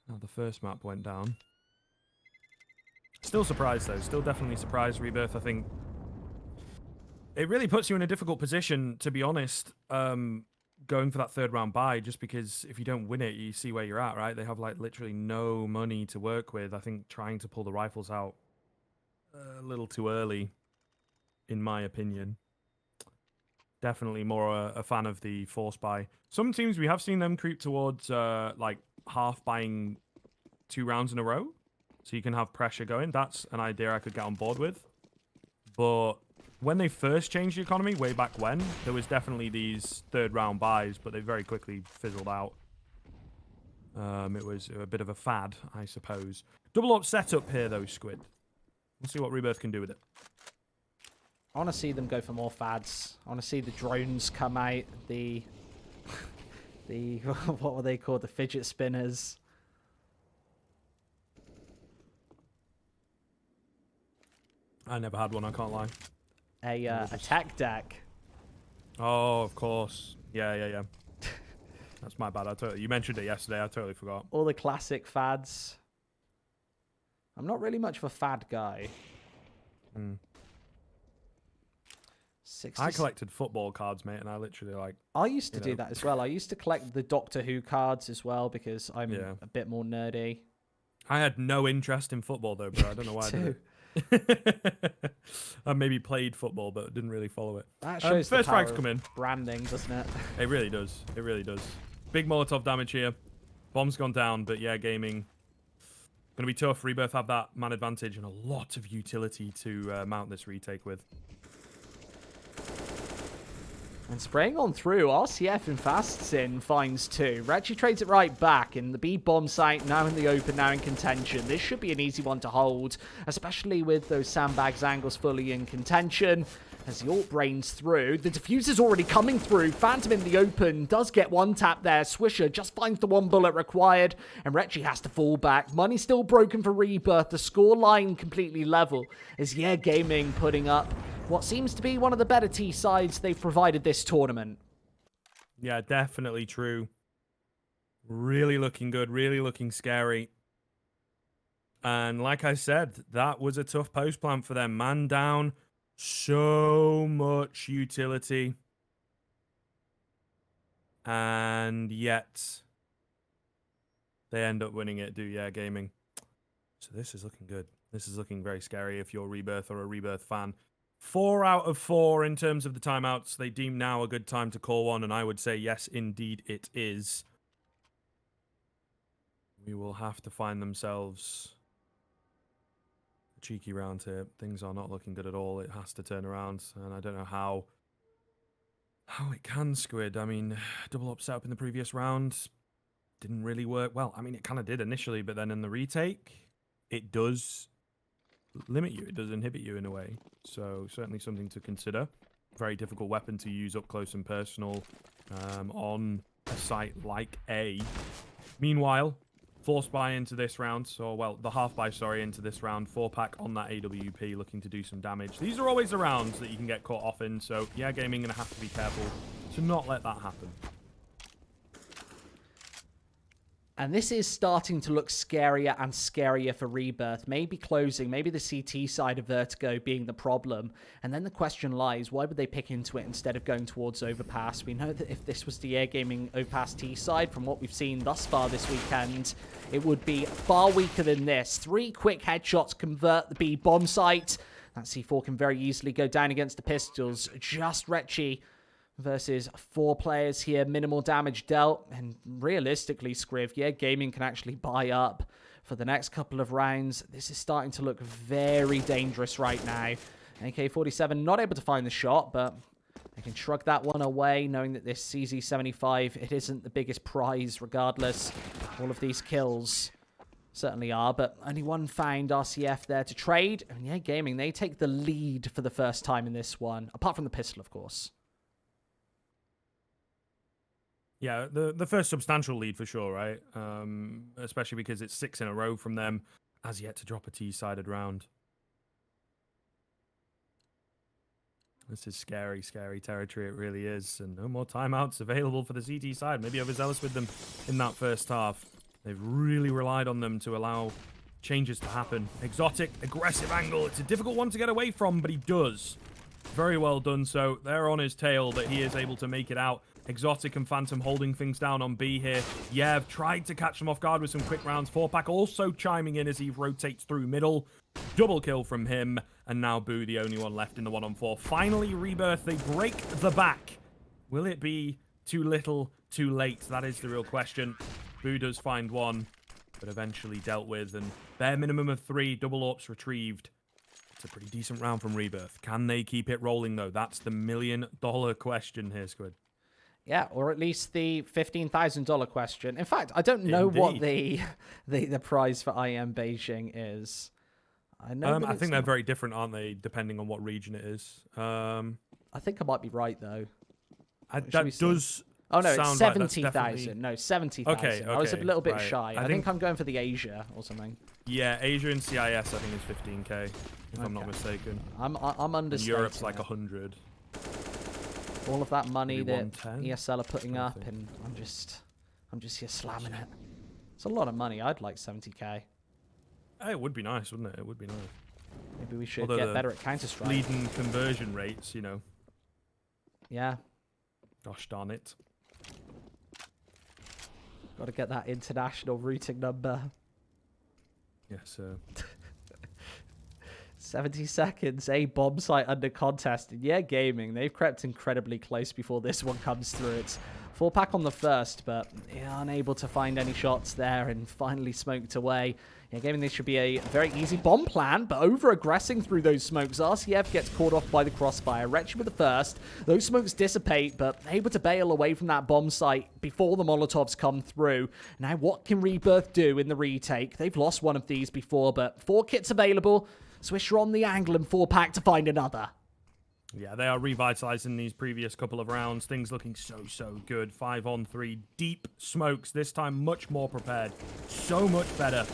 how the first map went down. Still surprised, though. Still definitely surprised, Rebirth. I think it really puts you in a difficult position, to be honest, going for that 3rd round bye, just because if you don't win it, you see where you're at, right? They have like literally no money to work with. I think trying to pull the rifles out a little too early, in my opinion. Definitely more a fan of the force buy. Some teams, we have seen them creep towards like half buying 2 rounds in a row, so you can have pressure going. That's an idea I could get on board with. But when they first changed the economy, way back when, there was definitely these 3rd round buys, but they very quickly fizzled out. It was a bit of a fad, I suppose. Double up setup here, though, Squid. We'll see what Rebirth can do with it. I want to see them go for more fads. I want to see the drones come out, the what were they called? The fidget spinners. I never had one, I can't lie. A tech deck. Oh, of course. Yeah. That's my bad. You mentioned it yesterday. I totally forgot. All the classic fads. I'm not really much of a fad guy. Mm. 60... I collected football cards, mate, and I literally I used to do that as well. I used to collect the Doctor Who cards as well because I'm a bit more nerdy. I had no interest in football though, bro. I don't know why I did it. I maybe played football, but didn't really follow it. That shows first the power frags come in. Branding, doesn't it? It really does. It really does. Big Molotov damage here. Bomb's gone down, but Yeah Gaming going to be tough. Rebirth have that man advantage and a lot of utility to mount this retake with. And spraying on through, RCF and Fastin finds 2. Reggie trades it right back, and the B-bomb site now in the open, now in contention. This should be an easy one to hold, especially with those sandbags angles fully in contention. As the ult brains through, the diffuser's already coming through. Phantom in the open does get one tap there. Swisher just finds the 1 bullet required, and Reggie has to fall back. Money still broken for Rebirth. The score line completely level. As Yeah Gaming putting up what seems to be one of the better T sides they've provided this tournament. Yeah, definitely true. Really looking good, really looking scary. And like I said, that was a tough post plant for them. Man down, so much utility. And yet, they end up winning it, do Yeah Gaming. So this is looking good. This is looking very scary if you're Rebirth or a Rebirth fan. 4 out of 4 in terms of the timeouts. They deem now a good time to call one, and I would say yes, indeed it is. We will have to find themselves a cheeky round here. Things are not looking good at all. It has to turn around, and I don't know how it can, Squid. I mean, double up setup in the previous round didn't really work. Well, I mean, it kind of did initially, but then in the retake, it does limit you. It does inhibit you in a way. So certainly something to consider. Very difficult weapon to use up close and personal on a site like A. Meanwhile, forced buy into this round, so, well, the half buy, sorry, into this round. 4-pack on that AWP, looking to do some damage. These are always the rounds that you can get caught off in, so, yeah, gaming going to have to be careful to not let that happen. And this is starting to look scarier and scarier for Rebirth. Maybe closing, maybe the CT side of Vertigo being the problem. And then the question lies, why would they pick into it instead of going towards Overpass? We know that if this was the Air Gaming Overpass T side, from what we've seen thus far this weekend, it would be far weaker than this. 3 quick headshots convert the B bomb site. That C4 can very easily go down against the pistols. Just Retchy versus 4 players here, minimal damage dealt, and realistically, Scriv, yeah, Gaming can actually buy up for the next couple of rounds. This is starting to look very dangerous right now. AK-47 not able to find the shot, but they can shrug that one away, knowing that this CZ-75, it isn't the biggest prize regardless. All of these kills certainly are, but only one found. RCF there to trade, and yeah, Gaming, they take the lead for the first time in this one, apart from the pistol, of course. Yeah, the first substantial lead for sure, right? Especially because it's 6 in a row from them. Has yet to drop a T-sided round. This is scary, scary territory. It really is. And no more timeouts available for the CT side. Maybe overzealous with them in that first half. They've really relied on them to allow changes to happen. Exotic, aggressive angle. It's a difficult one to get away from, but he does. Very well done. So they're on his tail, but he is able to make it out. Exotic and Phantom holding things down on B here. Yev tried to catch them off guard with some quick rounds. 4-pack also chiming in as he rotates through middle. Double kill from him. And now Boo, the only one left in the 1-on-4. Finally, Rebirth, they break the back. Will it be too little, too late? That is the real question. Boo does find one, but eventually dealt with. And bare minimum of 3, double ups retrieved. It's a pretty decent round from Rebirth. Can they keep it rolling, though? That's the $1 million question here, Squid. Yeah, or at least the $15,000 question. In fact, I don't know what the prize for IEM Beijing is. I know. I think they're very different, aren't they? Depending on what region it is. I think I might be right though. That does. Oh no, it's sound 70,000. Definitely... No, 70,000. Okay, I was a little bit right. shy. I think I'm going for the Asia or something. Yeah, Asia and CIS I think is 15k, if I'm not mistaken. I'm understating. And Europe's like 100. All of that money that 110? ESL are putting up, and I'm just here slamming it. It's a lot of money. I'd like 70k. It would be nice, wouldn't it? It would be nice. Maybe we should get better at Counter-Strike. Leading conversion rates, you know. Yeah. Gosh darn it. Got to get that international routing number. Yes, sir. 70 seconds, a bomb site under contest. And yeah, Gaming, they've crept incredibly close before this one comes through. It's 4-pack on the first, but unable to find any shots there and finally smoked away. Yeah, Gaming, this should be a very easy bomb plan, but over-aggressing through those smokes. RCF gets caught off by the crossfire. Retchy with the first. Those smokes dissipate, but able to bail away from that bomb site before the Molotovs come through. Now, what can Rebirth do in the retake? They've lost one of these before, but 4 kits available. Swisher on the angle and 4-pack to find another. Yeah, they are revitalizing these previous couple of rounds. Things looking so good. 5-on-3, deep smokes. This time much more prepared. So much better.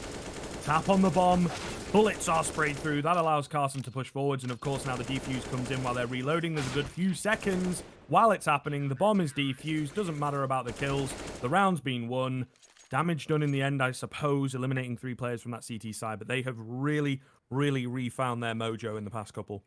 Tap on the bomb. Bullets are sprayed through. That allows Carson to push forwards. And of course, now the defuse comes in while they're reloading. There's a good few seconds while it's happening. The bomb is defused. Doesn't matter about the kills. The round's been won. Damage done in the end, I suppose, eliminating 3 players from that CT side. But they have really refound their mojo in the past couple.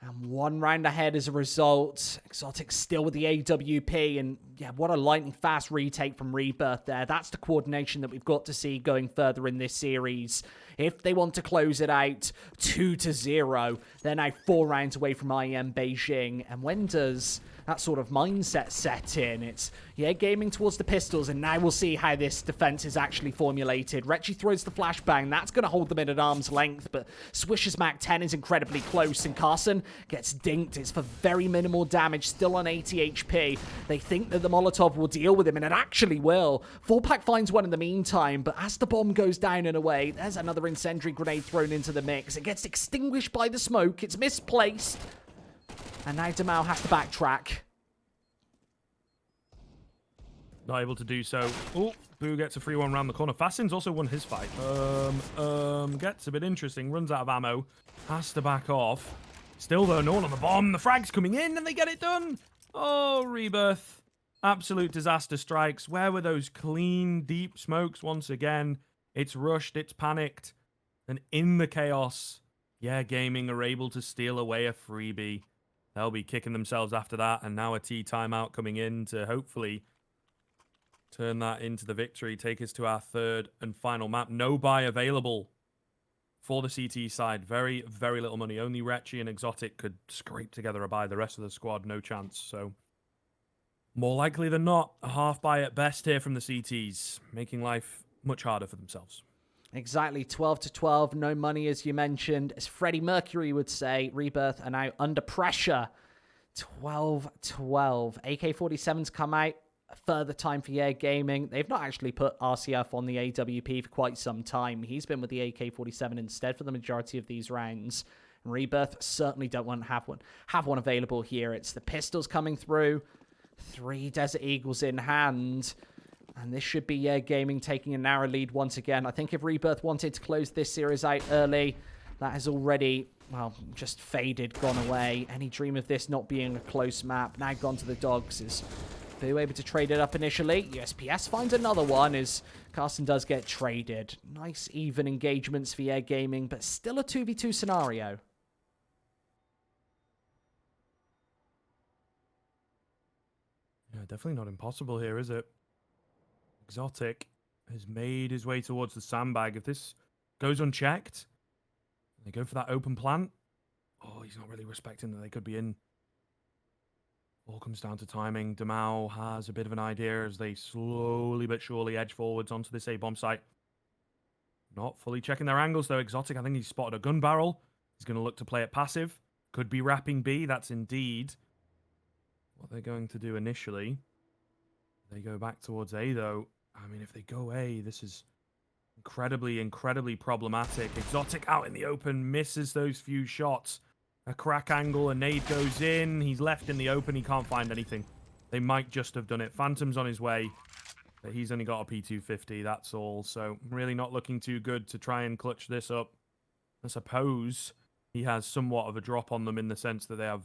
And 1 round ahead as a result. Exotic still with the AWP. And yeah, what a lightning fast retake from Rebirth there. That's the coordination that we've got to see going further in this series. If they want to close it out 2-0, they're now 4 rounds away from IEM Beijing. And when does that sort of mindset set in. It's, yeah, gaming towards the pistols, and now we'll see how this defense is actually formulated. Retchie throws the flashbang. That's going to hold them in at arm's length, but Swisher's Mac 10 is incredibly close, and Carson gets dinked. It's for very minimal damage, still on 80 HP. They think that the Molotov will deal with him, and it actually will. 4-Pack finds one in the meantime, but as the bomb goes down and away, there's another incendiary grenade thrown into the mix. It gets extinguished by the smoke. It's misplaced. And now Damao has to backtrack. Not able to do so. Oh, Boo gets a free one around the corner. Fassin's also won his fight. Gets a bit interesting. Runs out of ammo. Has to back off. Still, though, no one on the bomb. The frag's coming in, and they get it done. Oh, Rebirth. Absolute disaster strikes. Where were those clean, deep smokes once again? It's rushed. It's panicked. And in the chaos, yeah, Gaming are able to steal away a freebie. They'll be kicking themselves after that. And now a T timeout coming in to hopefully turn that into the victory. Take us to our third and final map. No buy available for the CT side. Very, very little money. Only Retchie and Exotic could scrape together a buy. The rest of the squad, no chance. So, more likely than not, a half buy at best here from the CTs, making life much harder for themselves. Exactly, 12-12, no money as you mentioned. As Freddie Mercury would say, Rebirth are now under pressure. 12-12. AK-47's come out. A further time for Yeah Gaming. They've not actually put RCF on the AWP for quite some time. He's been with the AK-47 instead for the majority of these rounds. And Rebirth certainly don't want to have one available here. It's the pistols coming through. 3 Desert Eagles in hand. And this should be Yeah Gaming taking a narrow lead once again. I think if Rebirth wanted to close this series out early, that has already, well, just faded, gone away. Any dream of this not being a close map, now gone to the dogs. Is Boo able to trade it up initially? USPS finds another one as Carson does get traded. Nice even engagements for Yeah Gaming, but still a 2v2 scenario. Yeah, definitely not impossible here, is it? Exotic has made his way towards the sandbag. If this goes unchecked, they go for that open plant. Oh, he's not really respecting that they could be in. All comes down to timing. Damao has a bit of an idea as they slowly but surely edge forwards onto this A-bomb site. Not fully checking their angles, though. Exotic, I think he's spotted a gun barrel. He's going to look to play it passive. Could be wrapping B. That's indeed what they're going to do initially. They go back towards A, though. I mean, if they go A, this is incredibly, incredibly problematic. Exotic out in the open, misses those few shots. A crack angle, a nade goes in. He's left in the open. He can't find anything. They might just have done it. Phantom's on his way, but he's only got a P250. That's all. So really not looking too good to try and clutch this up. I suppose he has somewhat of a drop on them in the sense that they have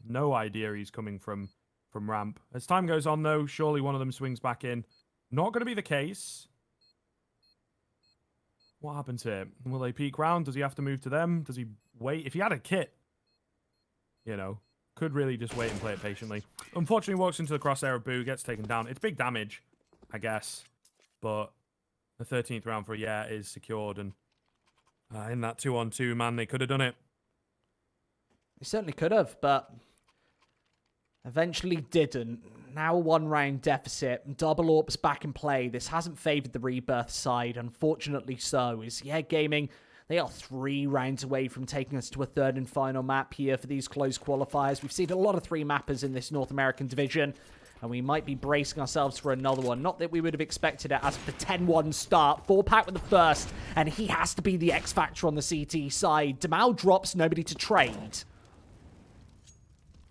no idea he's coming from ramp. As time goes on, though, surely one of them swings back in. Not going to be the case. What happens here? Will they peek round? Does he have to move to them? Does he wait? If he had a kit, you know, could really just wait and play it patiently. Unfortunately, walks into the crosshair of Boo, gets taken down. It's big damage, I guess. But the 13th round for Yeah is secured. And in that 2-on-2, man, they could have done it. They certainly could have, but eventually didn't. Now a 1-round deficit. Double AWP's back in play. This hasn't favoured the Rebirth side, unfortunately so. Is Yeah Gaming, they are 3 rounds away from taking us to a third and final map here for these close qualifiers. We've seen a lot of 3-mappers in this North American division, and we might be bracing ourselves for another one. Not that we would have expected it as the 10-1 start. 4-Pack with the first, and he has to be the X factor on the CT side. Damao drops, nobody to trade.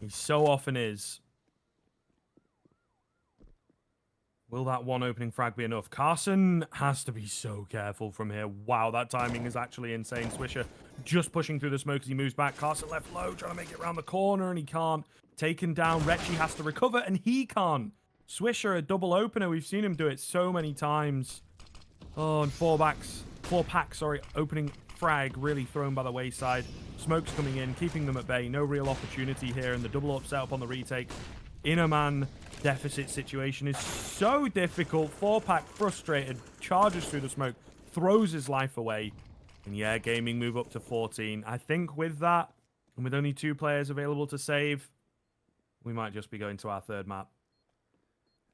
He so often is. Will that one opening frag be enough? Carson has to be so careful from here. Wow, that timing is actually insane. Swisher just pushing through the smoke as he moves back. Carson left low, trying to make it around the corner, and he can't. Taken down. Retchie has to recover, and he can't. Swisher, a double opener. We've seen him do it so many times. Oh, and 4-Pack, opening frag really thrown by the wayside. Smoke's coming in, keeping them at bay. No real opportunity here, and the double up setup on the retake. In a man deficit situation is so difficult. 4-Pack frustrated, charges through the smoke, throws his life away. And Yeah Gaming move up to 14. I think with that, and with only 2 players available to save, we might just be going to our third map.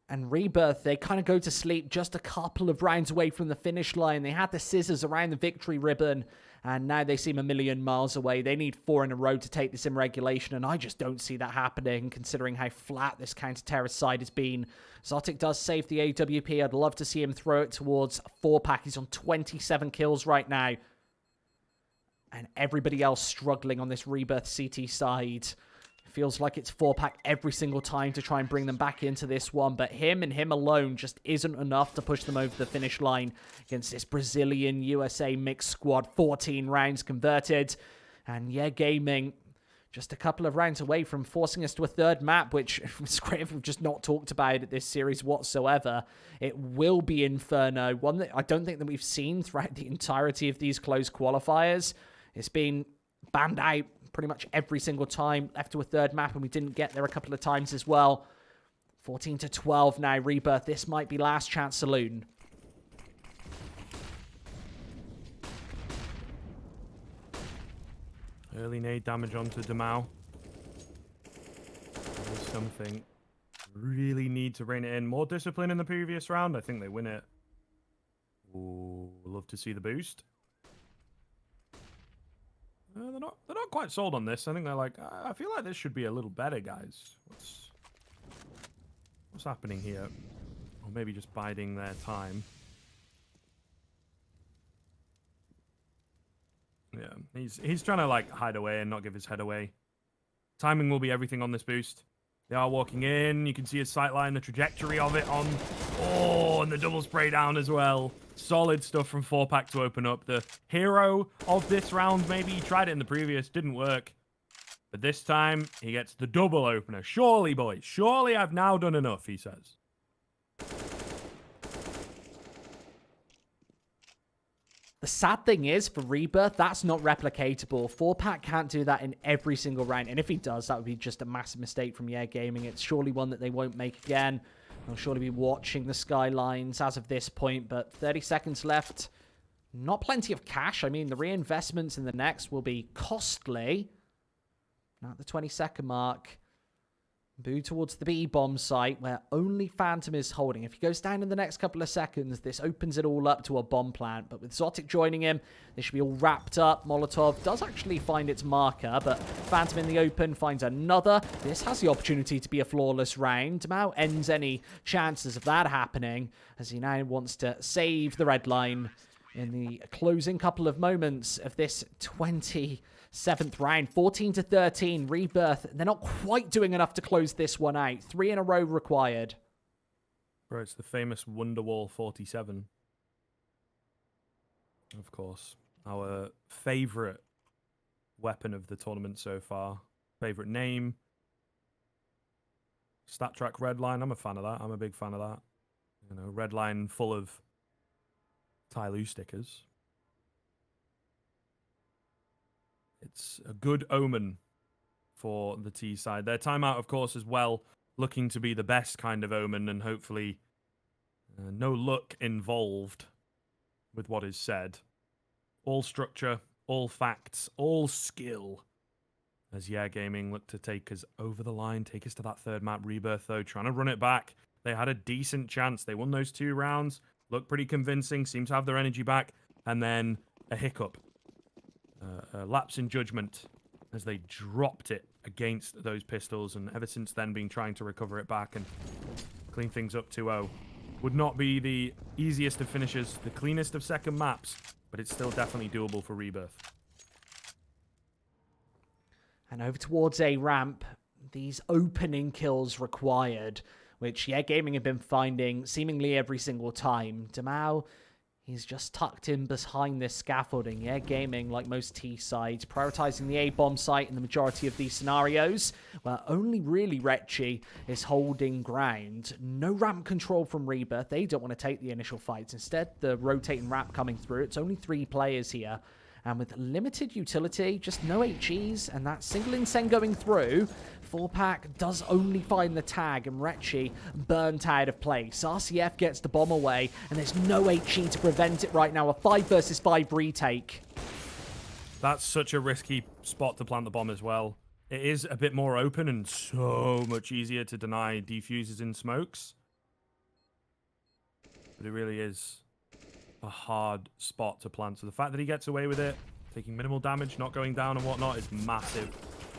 And Rebirth, they kind of go to sleep just a couple of rounds away from the finish line. They had the scissors around the victory ribbon, and now they seem a million miles away. They need 4 in a row to take this in regulation, and I just don't see that happening, considering how flat this counter-terrorist side has been. Zotic does save the AWP. I'd love to see him throw it towards 4-pack. He's on 27 kills right now. And everybody else struggling on this Rebirth CT side. Feels like it's 4-pack every single time to try and bring them back into this one. But him and him alone just isn't enough to push them over the finish line against this Brazilian USA mixed squad. 14 rounds converted. And yeah, Gaming just a couple of rounds away from forcing us to a third map, which it's great if we've just not talked about it this series whatsoever. It will be Inferno, one that I don't think that we've seen throughout the entirety of these closed qualifiers. It's been banned out pretty much every single time, left to a third map, and we didn't get there a couple of times as well. 14-12 now, Rebirth. This might be last chance saloon. Early nade damage onto Demau. There's something. Really need to rein it in. More discipline in the previous round. I think they win it. Ooh, love to see the boost. They're not quite sold on this. I think they're like, I feel like this should be a little better, guys. What's happening here? Or maybe just biding their time. Yeah, he's trying to like hide away and not give his head away. Timing will be everything on this boost. They are walking in. You can see his sightline, the trajectory of it on. Oh, and the double spray down as well. Solid stuff from 4-pack to open up. The hero of this round, maybe he tried it in the previous, didn't work. But this time, he gets the double opener. Surely, boys, surely I've now done enough, he says. The sad thing is, for Rebirth, that's not replicatable. 4-pack can't do that in every single round. And if he does, that would be just a massive mistake from Yeah Gaming. It's surely one that they won't make again. They'll surely be watching the skylines as of this point, but 30 seconds left. Not plenty of cash. I mean, the reinvestments in the next will be costly. Now at the 20-second mark. Boo towards the B bomb site where only Phantom is holding. If he goes down in the next couple of seconds, this opens it all up to a bomb plant. But with Zotic joining him, this should be all wrapped up. Molotov does actually find its marker, but Phantom in the open finds another. This has the opportunity to be a flawless round. Demau ends any chances of that happening as he now wants to save the red line in the closing couple of moments of this 27th round. 14-13, Rebirth. They're not quite doing enough to close this one out. 3 in a row required. Bro, it's the famous Wonderwall 47. Of course. Our favourite weapon of the tournament so far. Favourite name. Stat track Redline. I'm a fan of that. I'm a big fan of that. You know, Redline full of Tyloo stickers. It's a good omen for the T side. Their timeout, of course, as well, looking to be the best kind of omen, and hopefully no luck involved with what is said. All structure, all facts, all skill. As Yeah Gaming look to take us over the line, take us to that third map. Rebirth, though, trying to run it back. They had a decent chance. They won those 2 rounds. Looked pretty convincing, seem to have their energy back. And then a hiccup. A lapse in judgment as they dropped it against those pistols. And ever since then, been trying to recover it back and clean things up 2-0. Would not be the easiest of finishes, the cleanest of second maps, but it's still definitely doable for Rebirth. And over towards a ramp, these opening kills required, which Yeah Gaming have been finding seemingly every single time. Demau, he's just tucked in behind this scaffolding. Yeah Gaming, like most T sides, prioritizing the A-bomb site in the majority of these scenarios, where only really Retchi is holding ground. No ramp control from Rebirth. They don't want to take the initial fights. Instead, the rotating ramp coming through. It's only 3 players here. And with limited utility, just no HEs, and that single incen going through, 4-pack does only find the tag, and Retchi burnt out of place. RCF gets the bomb away, and there's no HE to prevent it right now. A 5 versus 5 retake. That's such a risky spot to plant the bomb as well. it is a bit more open and so much easier to deny defuses in smokes. But it really is a hard spot to plant. So the fact that he gets away with it, taking minimal damage, not going down and whatnot, is massive.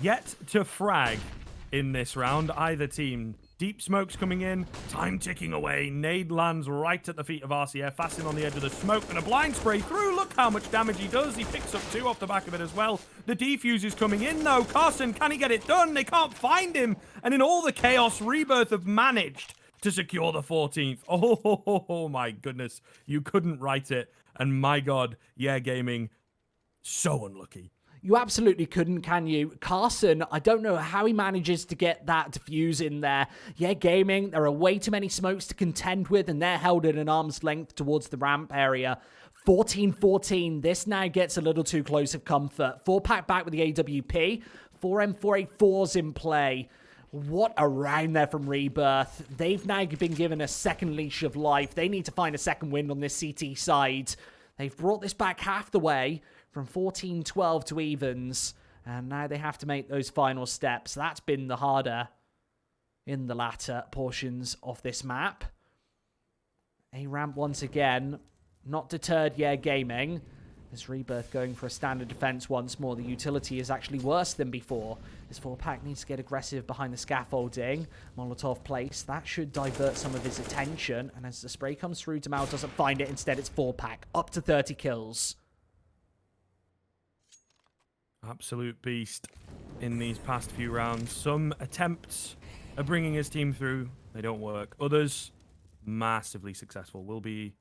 Yet to frag in this round, either team. Deep smokes coming in, time ticking away. Nade lands right at the feet of RCF, fast in on the edge of the smoke, and a blind spray through. Look how much damage he does. He picks up 2 off the back of it as well. The defuse is coming in though. Carson, can he get it done? They can't find him. And in all the chaos, Rebirth have managed to secure the 14th. Oh my goodness. You couldn't write it. And my God, yeah, gaming, so unlucky. You absolutely couldn't, can you? Carson, I don't know how he manages to get that defuse in there. Yeah, gaming, there are way too many smokes to contend with, and they're held at an arm's length towards the ramp area. 14-14, this now gets a little too close of comfort. 4-pack back with the AWP. 4M484's in play. What a round there from Rebirth. They've now been given a second leash of life. They need to find a second win on this CT side. They've brought this back half the way, from 14-12 to evens, and now they have to make those final steps. That's been the harder in the latter portions of this map. A ramp once again, not deterred, yeah, gaming. As Rebirth going for a standard defense once more. The utility is actually worse than before. This 4-pack needs to get aggressive behind the scaffolding. Molotov place. That should divert some of his attention. And as the spray comes through, Demal doesn't find it. Instead, it's 4-pack. Up to 30 kills. Absolute beast in these past few rounds. Some attempts at bringing his team through. They don't work. Others, massively successful. Will be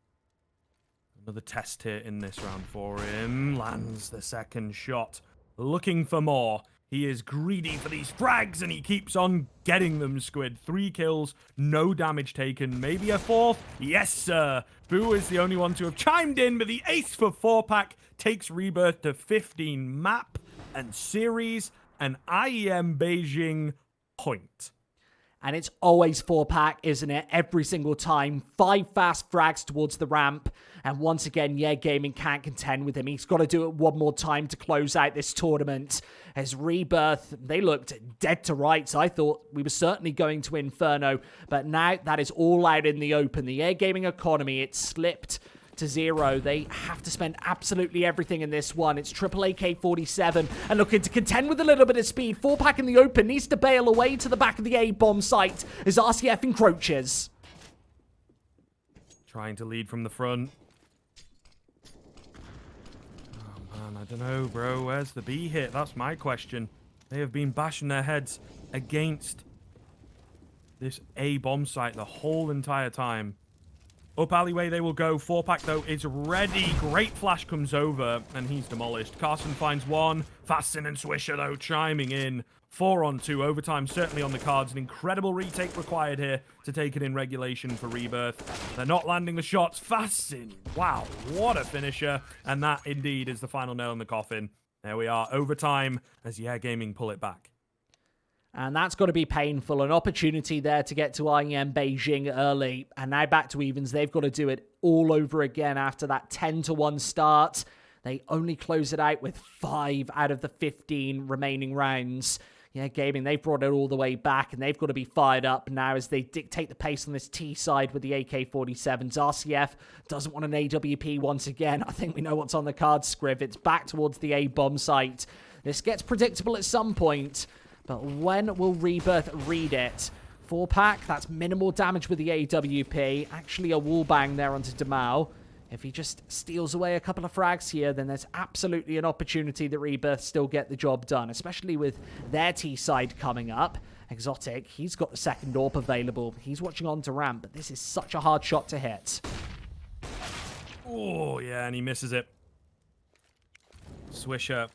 another test here in this round for him. Lands the second shot. Looking for more. He is greedy for these frags, and he keeps on getting them, Squid. 3 kills, no damage taken. Maybe a 4th? Yes, sir. Boo is the only one to have chimed in, but the ace for 4-pack takes Rebirth to 15 map and series and IEM Beijing point. And it's always 4-pack, isn't it? Every single time. 5 fast frags towards the ramp. And once again, yeah, gaming can't contend with him. He's got to do it one more time to close out this tournament. As Rebirth, they looked dead to rights. I thought we were certainly going to Inferno. But now that is all out in the open. The air gaming economy, it's slipped to 0. They have to spend absolutely everything in this one. It's triple AK-47 and looking to contend with a little bit of speed. 4-pack in the open needs to bail away to the back of the A-bomb site as RCF encroaches. Trying to lead from the front. Oh man, I don't know, bro. Where's the B hit? That's my question. They have been bashing their heads against this A-bomb site the whole entire time. Up alleyway they will go. 4-pack, though, is ready. Great flash comes over, and he's demolished. Carson finds one. Fastin and Swisher, though, chiming in. 4-on-2. Overtime certainly on the cards. An incredible retake required here to take it in regulation for Rebirth. They're not landing the shots. Fastin. Wow, what a finisher. And that, indeed, is the final nail in the coffin. There we are. Overtime as Yeah Gaming pull it back. And that's got to be painful. An opportunity there to get to IEM Beijing early. And now back to evens. They've got to do it all over again after that 10-1 start. They only close it out with 5 out of the 15 remaining rounds. Yeah, gaming, they've brought it all the way back, and they've got to be fired up now as they dictate the pace on this T side with the AK-47s. RCF doesn't want an AWP once again. I think we know what's on the card, Scriv. It's back towards the A-bomb site. This gets predictable at some point. But when will Rebirth read it? 4-pack, that's minimal damage with the AWP. Actually a wall bang there onto Demal. If he just steals away a couple of frags here, then there's absolutely an opportunity that Rebirth still get the job done, especially with their T side coming up. Exotic, he's got the second AWP available. He's watching on to ramp, but this is such a hard shot to hit. Oh, yeah, and he misses it. Swisher.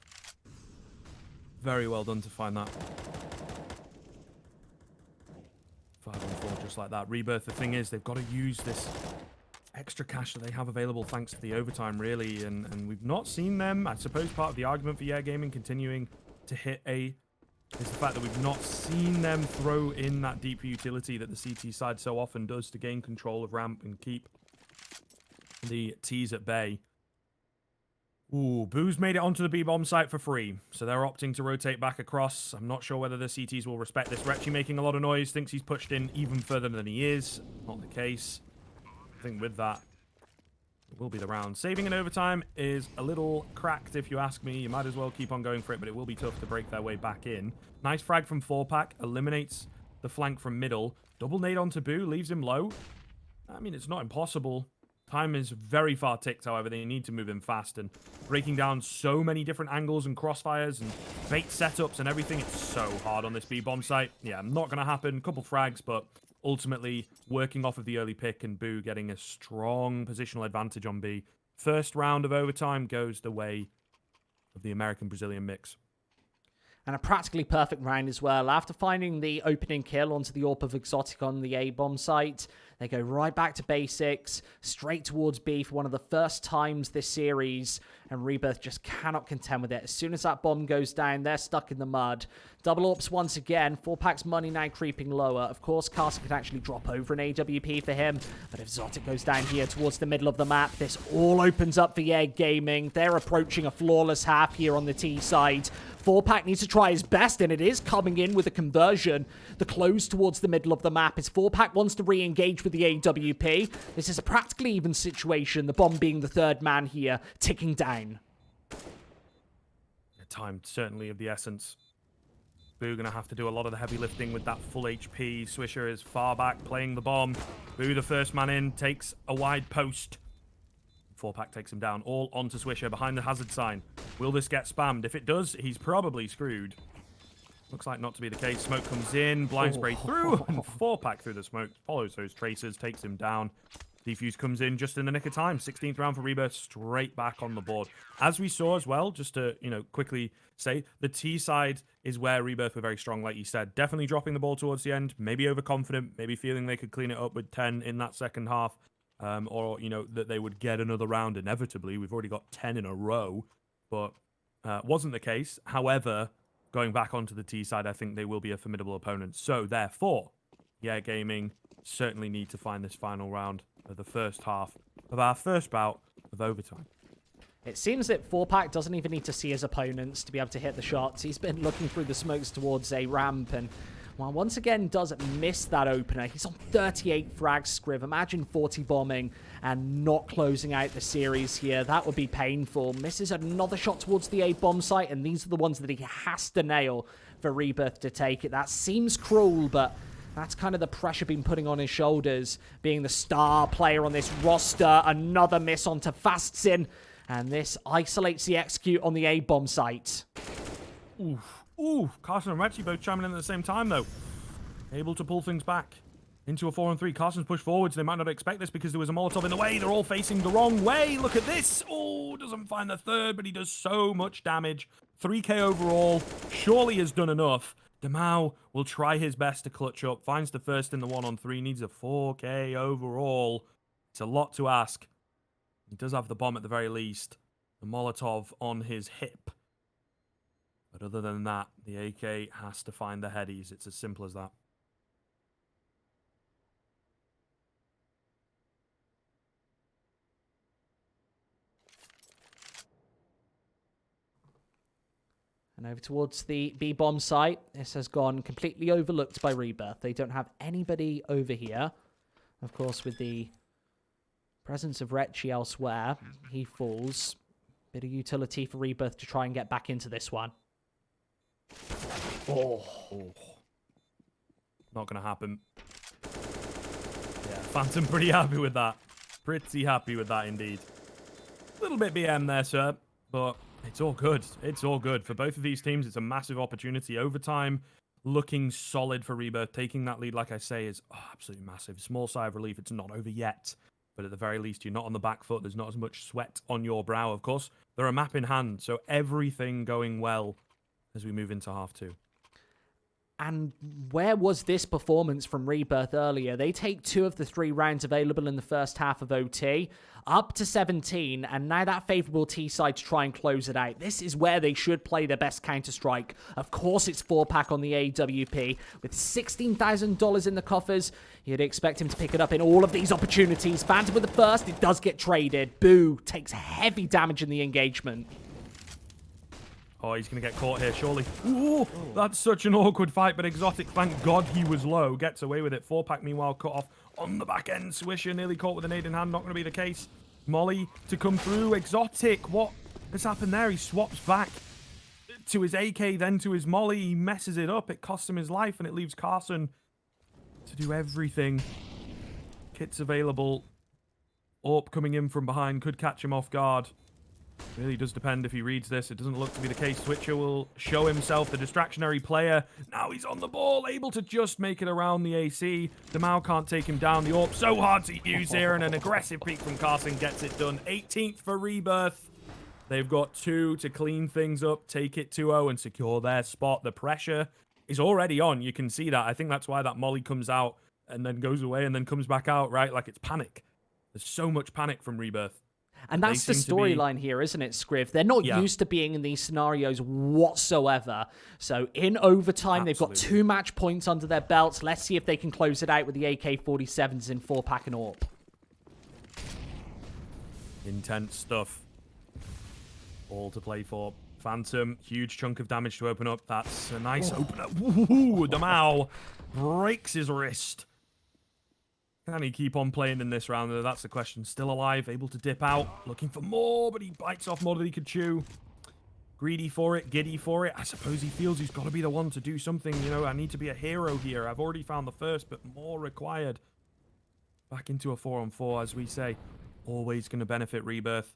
Very well done to find that. 5-on-4 just like that. Rebirth, the thing is, they've got to use this extra cash that they have available thanks to the overtime, really. And we've not seen them. I suppose part of the argument for Yeah Gaming continuing to hit A is the fact that we've not seen them throw in that deeper utility that the CT side so often does to gain control of ramp and keep the T's at bay. Ooh, Boo's made it onto the B-bomb site for free, so they're opting to rotate back across. I'm not sure whether the CTs will respect this. Retchy making a lot of noise, thinks he's pushed in even further than he is. Not the case. I think with that, it will be the round. Saving in overtime is a little cracked, if you ask me. You might as well keep on going for it, but it will be tough to break their way back in. Nice frag from 4-pack, eliminates the flank from middle. Double nade onto Boo, leaves him low. I mean, it's not impossible. Time is very far ticked, however. They need to move in fast, and breaking down so many different angles and crossfires and bait setups and everything. It's so hard on this B-bomb site. Yeah, not going to happen. Couple frags, but ultimately working off of the early pick and Boo getting a strong positional advantage on B. First round of overtime goes the way of the American-Brazilian mix. And a practically perfect round as well. After finding the opening kill onto the AWP of Exotic on the A-bomb site, they go right back to basics, straight towards B for one of the first times this series, and Rebirth just cannot contend with it. As soon as that bomb goes down, they're stuck in the mud. Double AWPs once again, 4-pack's money now creeping lower. Of course, Carson could actually drop over an AWP for him, but if Exotic goes down here towards the middle of the map, this all opens up for Yeg Gaming. They're approaching a flawless half here on the T side. 4-pack needs to try his best, and it is coming in with a conversion. The close towards the middle of the map is 4-pack wants to re-engage with the AWP. This is a practically even situation, the bomb being the third man here, ticking down. Time certainly of the essence. Boo going to have to do a lot of the heavy lifting with that full HP. Swisher is far back playing the bomb. Boo, the first man in, takes a wide post. 4-pack takes him down, all onto Swisher behind the hazard sign. Will this get spammed? If it does, he's probably screwed. Looks like not to be the case. Smoke comes in, blind spray through, and 4-pack through the smoke. Follows those tracers, takes him down. Defuse comes in just in the nick of time. 16th round for Rebirth, straight back on the board. As we saw as well, just to, quickly say, the T side is where Rebirth were very strong, like you said. Definitely dropping the ball towards the end, maybe overconfident, maybe feeling they could clean it up with 10 in that second half. Or, that they would get another round inevitably. We've already got 10 in a row, but wasn't the case. However, going back onto the T side, I think they will be a formidable opponent. So, therefore, yeah, Gaming certainly need to find this final round of the first half of our first bout of overtime. It seems that 4-pack doesn't even need to see his opponents to be able to hit the shots. He's been looking through the smokes towards a ramp, and well, once again does miss that opener. He's on 38 frags, Scriv. Imagine 40 bombing and not closing out the series here. That would be painful. Misses another shot towards the A-bomb site, and these are the ones that he has to nail for Rebirth to take it. That seems cruel, but that's kind of the pressure being putting on his shoulders, being the star player on this roster. Another miss onto Fastzin, and this isolates the execute on the A-bomb site. Ooh, Carson and Retchy both chiming in at the same time, though. Able to pull things back into a 4-on-3. Carson's pushed forwards. They might not expect this because there was a Molotov in the way. They're all facing the wrong way. Look at this. Oh, doesn't find the third, but he does so much damage. 3k overall. Surely has done enough. Demau will try his best to clutch up. Finds the first in the 1-on-3. Needs a 4k overall. It's a lot to ask. He does have the bomb at the very least. The Molotov on his hip. But other than that, the AK has to find the headies. It's as simple as that. And over towards the B-bomb site. This has gone completely overlooked by Rebirth. They don't have anybody over here. Of course, with the presence of Retchy elsewhere, he falls. Bit of utility for Rebirth to try and get back into this one. Oh. Not going to happen. Yeah, Phantom pretty happy with that. Pretty happy with that indeed. A little bit BM there, sir. But it's all good. It's all good. For both of these teams, it's a massive opportunity. Overtime looking solid for Rebirth. Taking that lead, like I say, is absolutely massive. Small sigh of relief. It's not over yet. But at the very least, you're not on the back foot. There's not as much sweat on your brow. Of course, they're a map in hand. So everything going well as we move into half two. And where was this performance from Rebirth earlier? They take 2 of the 3 rounds available in the first half of OT, up to 17, and now that favorable T side to try and close it out. This is where they should play their best Counter-Strike. Of course, it's 4-pack on the AWP. With $16,000 in the coffers, you'd expect him to pick it up in all of these opportunities. Phantom with the first, it does get traded. Boo takes heavy damage in the engagement. Oh, he's going to get caught here, surely. Ooh, that's such an awkward fight, but Exotic, thank God he was low, gets away with it. 4-pack, meanwhile, cut off on the back end. Swisher nearly caught with a nade in hand, not going to be the case. Molly to come through. Exotic, what has happened there? He swaps back to his AK, then to his Molly. He messes it up. It costs him his life, and it leaves Carson to do everything. Kits available. Orp coming in from behind could catch him off guard. Really does depend if he reads this. It doesn't look to be the case. Switcher will show himself the distractionary player. Now he's on the ball, able to just make it around the AC. Demau can't take him down. The AWP so hard to use here, and an aggressive peek from Carson gets it done. 18th for Rebirth. They've got 2 to clean things up, take it 2-0, and secure their spot. The pressure is already on. You can see that. I think that's why that Molly comes out and then goes away and then comes back out, right? Like it's panic. There's so much panic from Rebirth. And that's the storyline here, isn't it, Scriv? They're not used to being in these scenarios whatsoever. So in overtime, they've got 2 match points under their belts. Let's see if they can close it out with the AK-47s in 4-pack and AWP. Intense stuff. All to play for. Phantom, huge chunk of damage to open up. That's a nice opener. Ooh, Demau breaks his wrist. Can he keep on playing in this round? That's the question. Still alive, able to dip out, looking for more, but he bites off more than he could chew. Greedy for it, giddy for it. I suppose he feels he's got to be the one to do something. You know, I need to be a hero here. I've already found the first, but more required. Back into a 4-on-4, as we say. Always going to benefit Rebirth.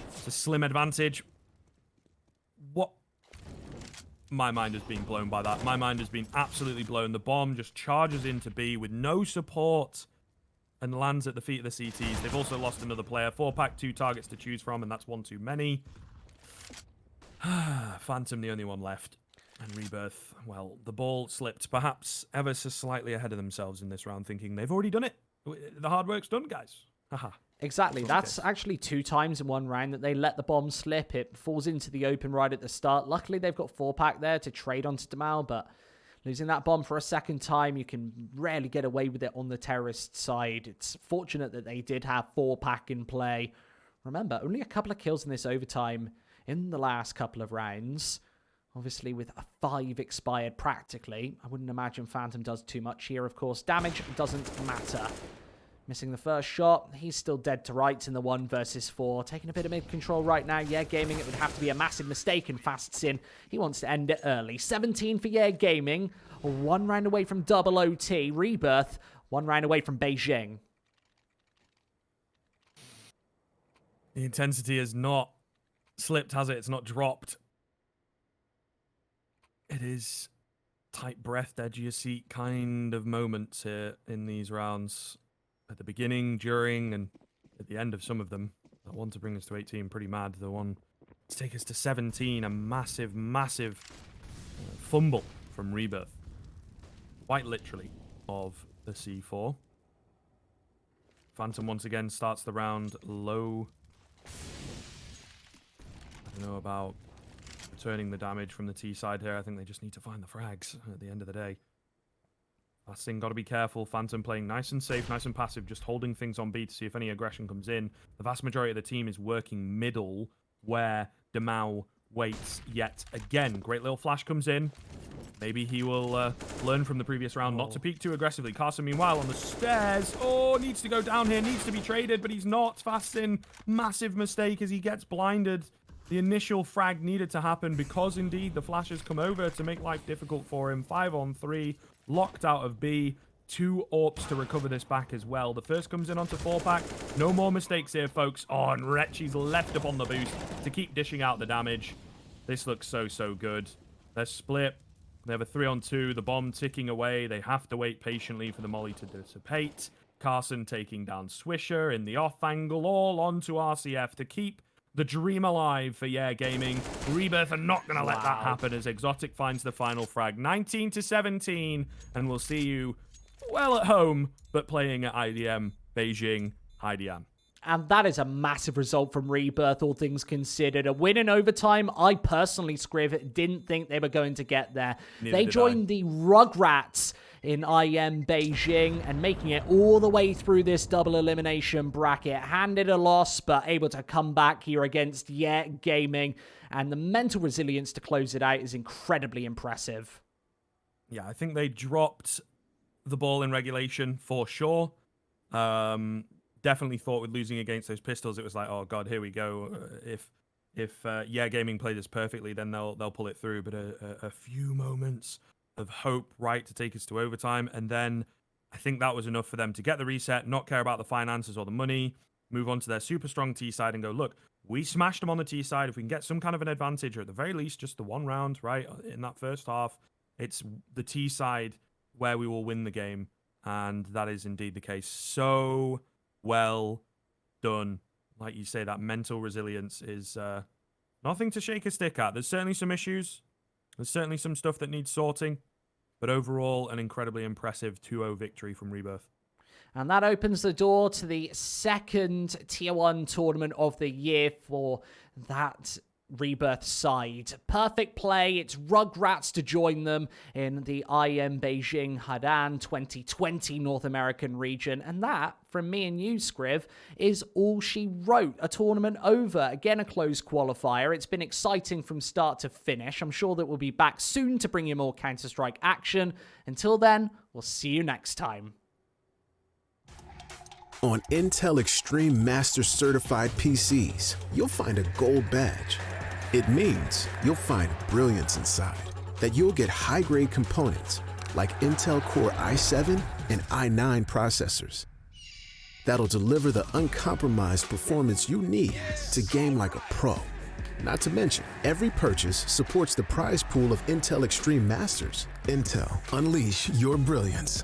It's a slim advantage. What? My mind has been blown by that. My mind has been absolutely blown. The bomb just charges into B with no support and lands at the feet of the CTs. They've also lost another player. 4-pack, 2 targets to choose from, and that's 1 too many. Phantom, the only one left. And Rebirth, well, the ball slipped perhaps ever so slightly ahead of themselves in this round, thinking they've already done it. The hard work's done, guys. Haha. Exactly. That's actually 2 times in one round that they let the bomb slip. It falls into the open right at the start. Luckily, they've got 4-pack there to trade onto Demau, but losing that bomb for a second time, you can rarely get away with it on the terrorist side. It's fortunate that they did have 4-pack in play. Remember, only a couple of kills in this overtime in the last couple of rounds. Obviously, with a 5 expired practically. I wouldn't imagine Phantom does too much here, of course. Damage doesn't matter. Missing the first shot. He's still dead to rights in the 1 versus 4. Taking a bit of mid-control right now. Yeah, Gaming, it would have to be a massive mistake, and Fast's in. He wants to end it early. 17 for Yeah Gaming. 1 round away from double OT. Rebirth, 1 round away from Beijing. The intensity has not slipped, has it? It's not dropped. It is tight breathed, edge of your seat kind of moments here in these rounds. At the beginning, during, and at the end of some of them. The one to bring us to 18, pretty mad. The one to take us to 17, a massive, massive fumble from Rebirth. Quite literally, of the C4. Phantom once again starts the round low. I don't know about returning the damage from the T side here. I think they just need to find the frags at the end of the day. Last thing, got to be careful. Phantom playing nice and safe, nice and passive, just holding things on B to see if any aggression comes in. The vast majority of the team is working middle, where Demau waits yet again. Great little flash comes in. Maybe he will learn from the previous round not to peek too aggressively. Carson, meanwhile, on the stairs. Oh, needs to go down here, needs to be traded, but he's not. Fast in. Massive mistake as he gets blinded. The initial frag needed to happen because, indeed, the flashes come over to make life difficult for him. 5-on-3. Locked out of B. 2 AWPs to recover this back as well. The first comes in onto 4-pack. No more mistakes here, folks. Oh, and Retchi's left up on the boost to keep dishing out the damage. This looks so, so good. They're split. They have a 3-on-2. The bomb ticking away. They have to wait patiently for the molly to dissipate. Carson taking down Swisher in the off angle. All onto RCF to keep the dream alive for Gaming. Rebirth are not going to let that Wow. happen as Exotic finds the final frag. 19-17, and we'll see you well at home, but playing at IEM, Beijing, Haidian. And that is a massive result from Rebirth, all things considered. A win in overtime. I personally, Scriv, didn't think they were going to get there. They joined the Rugrats in IEM Beijing and making it all the way through this double elimination bracket. Handed a loss, but able to come back here against Gaming. And the mental resilience to close it out is incredibly impressive. Yeah, I think they dropped the ball in regulation for sure. Definitely thought with losing against those pistols, it was like, oh god, here we go. If Gaming play this perfectly, then they'll pull it through. But a few moments of hope, right, to take us to overtime, and then I think that was enough for them to get the reset, not care about the finances or the money, move on to their super strong T side and go, look, we smashed them on the T side. If we can get some kind of an advantage, or at the very least just the one round, right, in that first half, it's the T side where we will win the game, and that is indeed the case. So well done. Like you say, that mental resilience is nothing to shake a stick at. There's certainly some issues. There's certainly some stuff that needs sorting. But overall, an incredibly impressive 2-0 victory from Rebirth. And that opens the door to the second Tier 1 tournament of the year for that Rebirth side. Perfect play. It's Rugrats to join them in the IEM Beijing Haidian 2020 North American region. And that, from me and you, Scriv, is all she wrote. A tournament over. Again, a close qualifier. It's been exciting from start to finish. I'm sure that we'll be back soon to bring you more Counter-Strike action. Until then, we'll see you next time. On Intel Extreme Master Certified PCs, you'll find a gold badge. It means you'll find brilliance inside, that you'll get high-grade components like Intel Core i7 and i9 processors that'll deliver the uncompromised performance you need to game like a pro. Not to mention, every purchase supports the prize pool of Intel Extreme Masters. Intel, unleash your brilliance.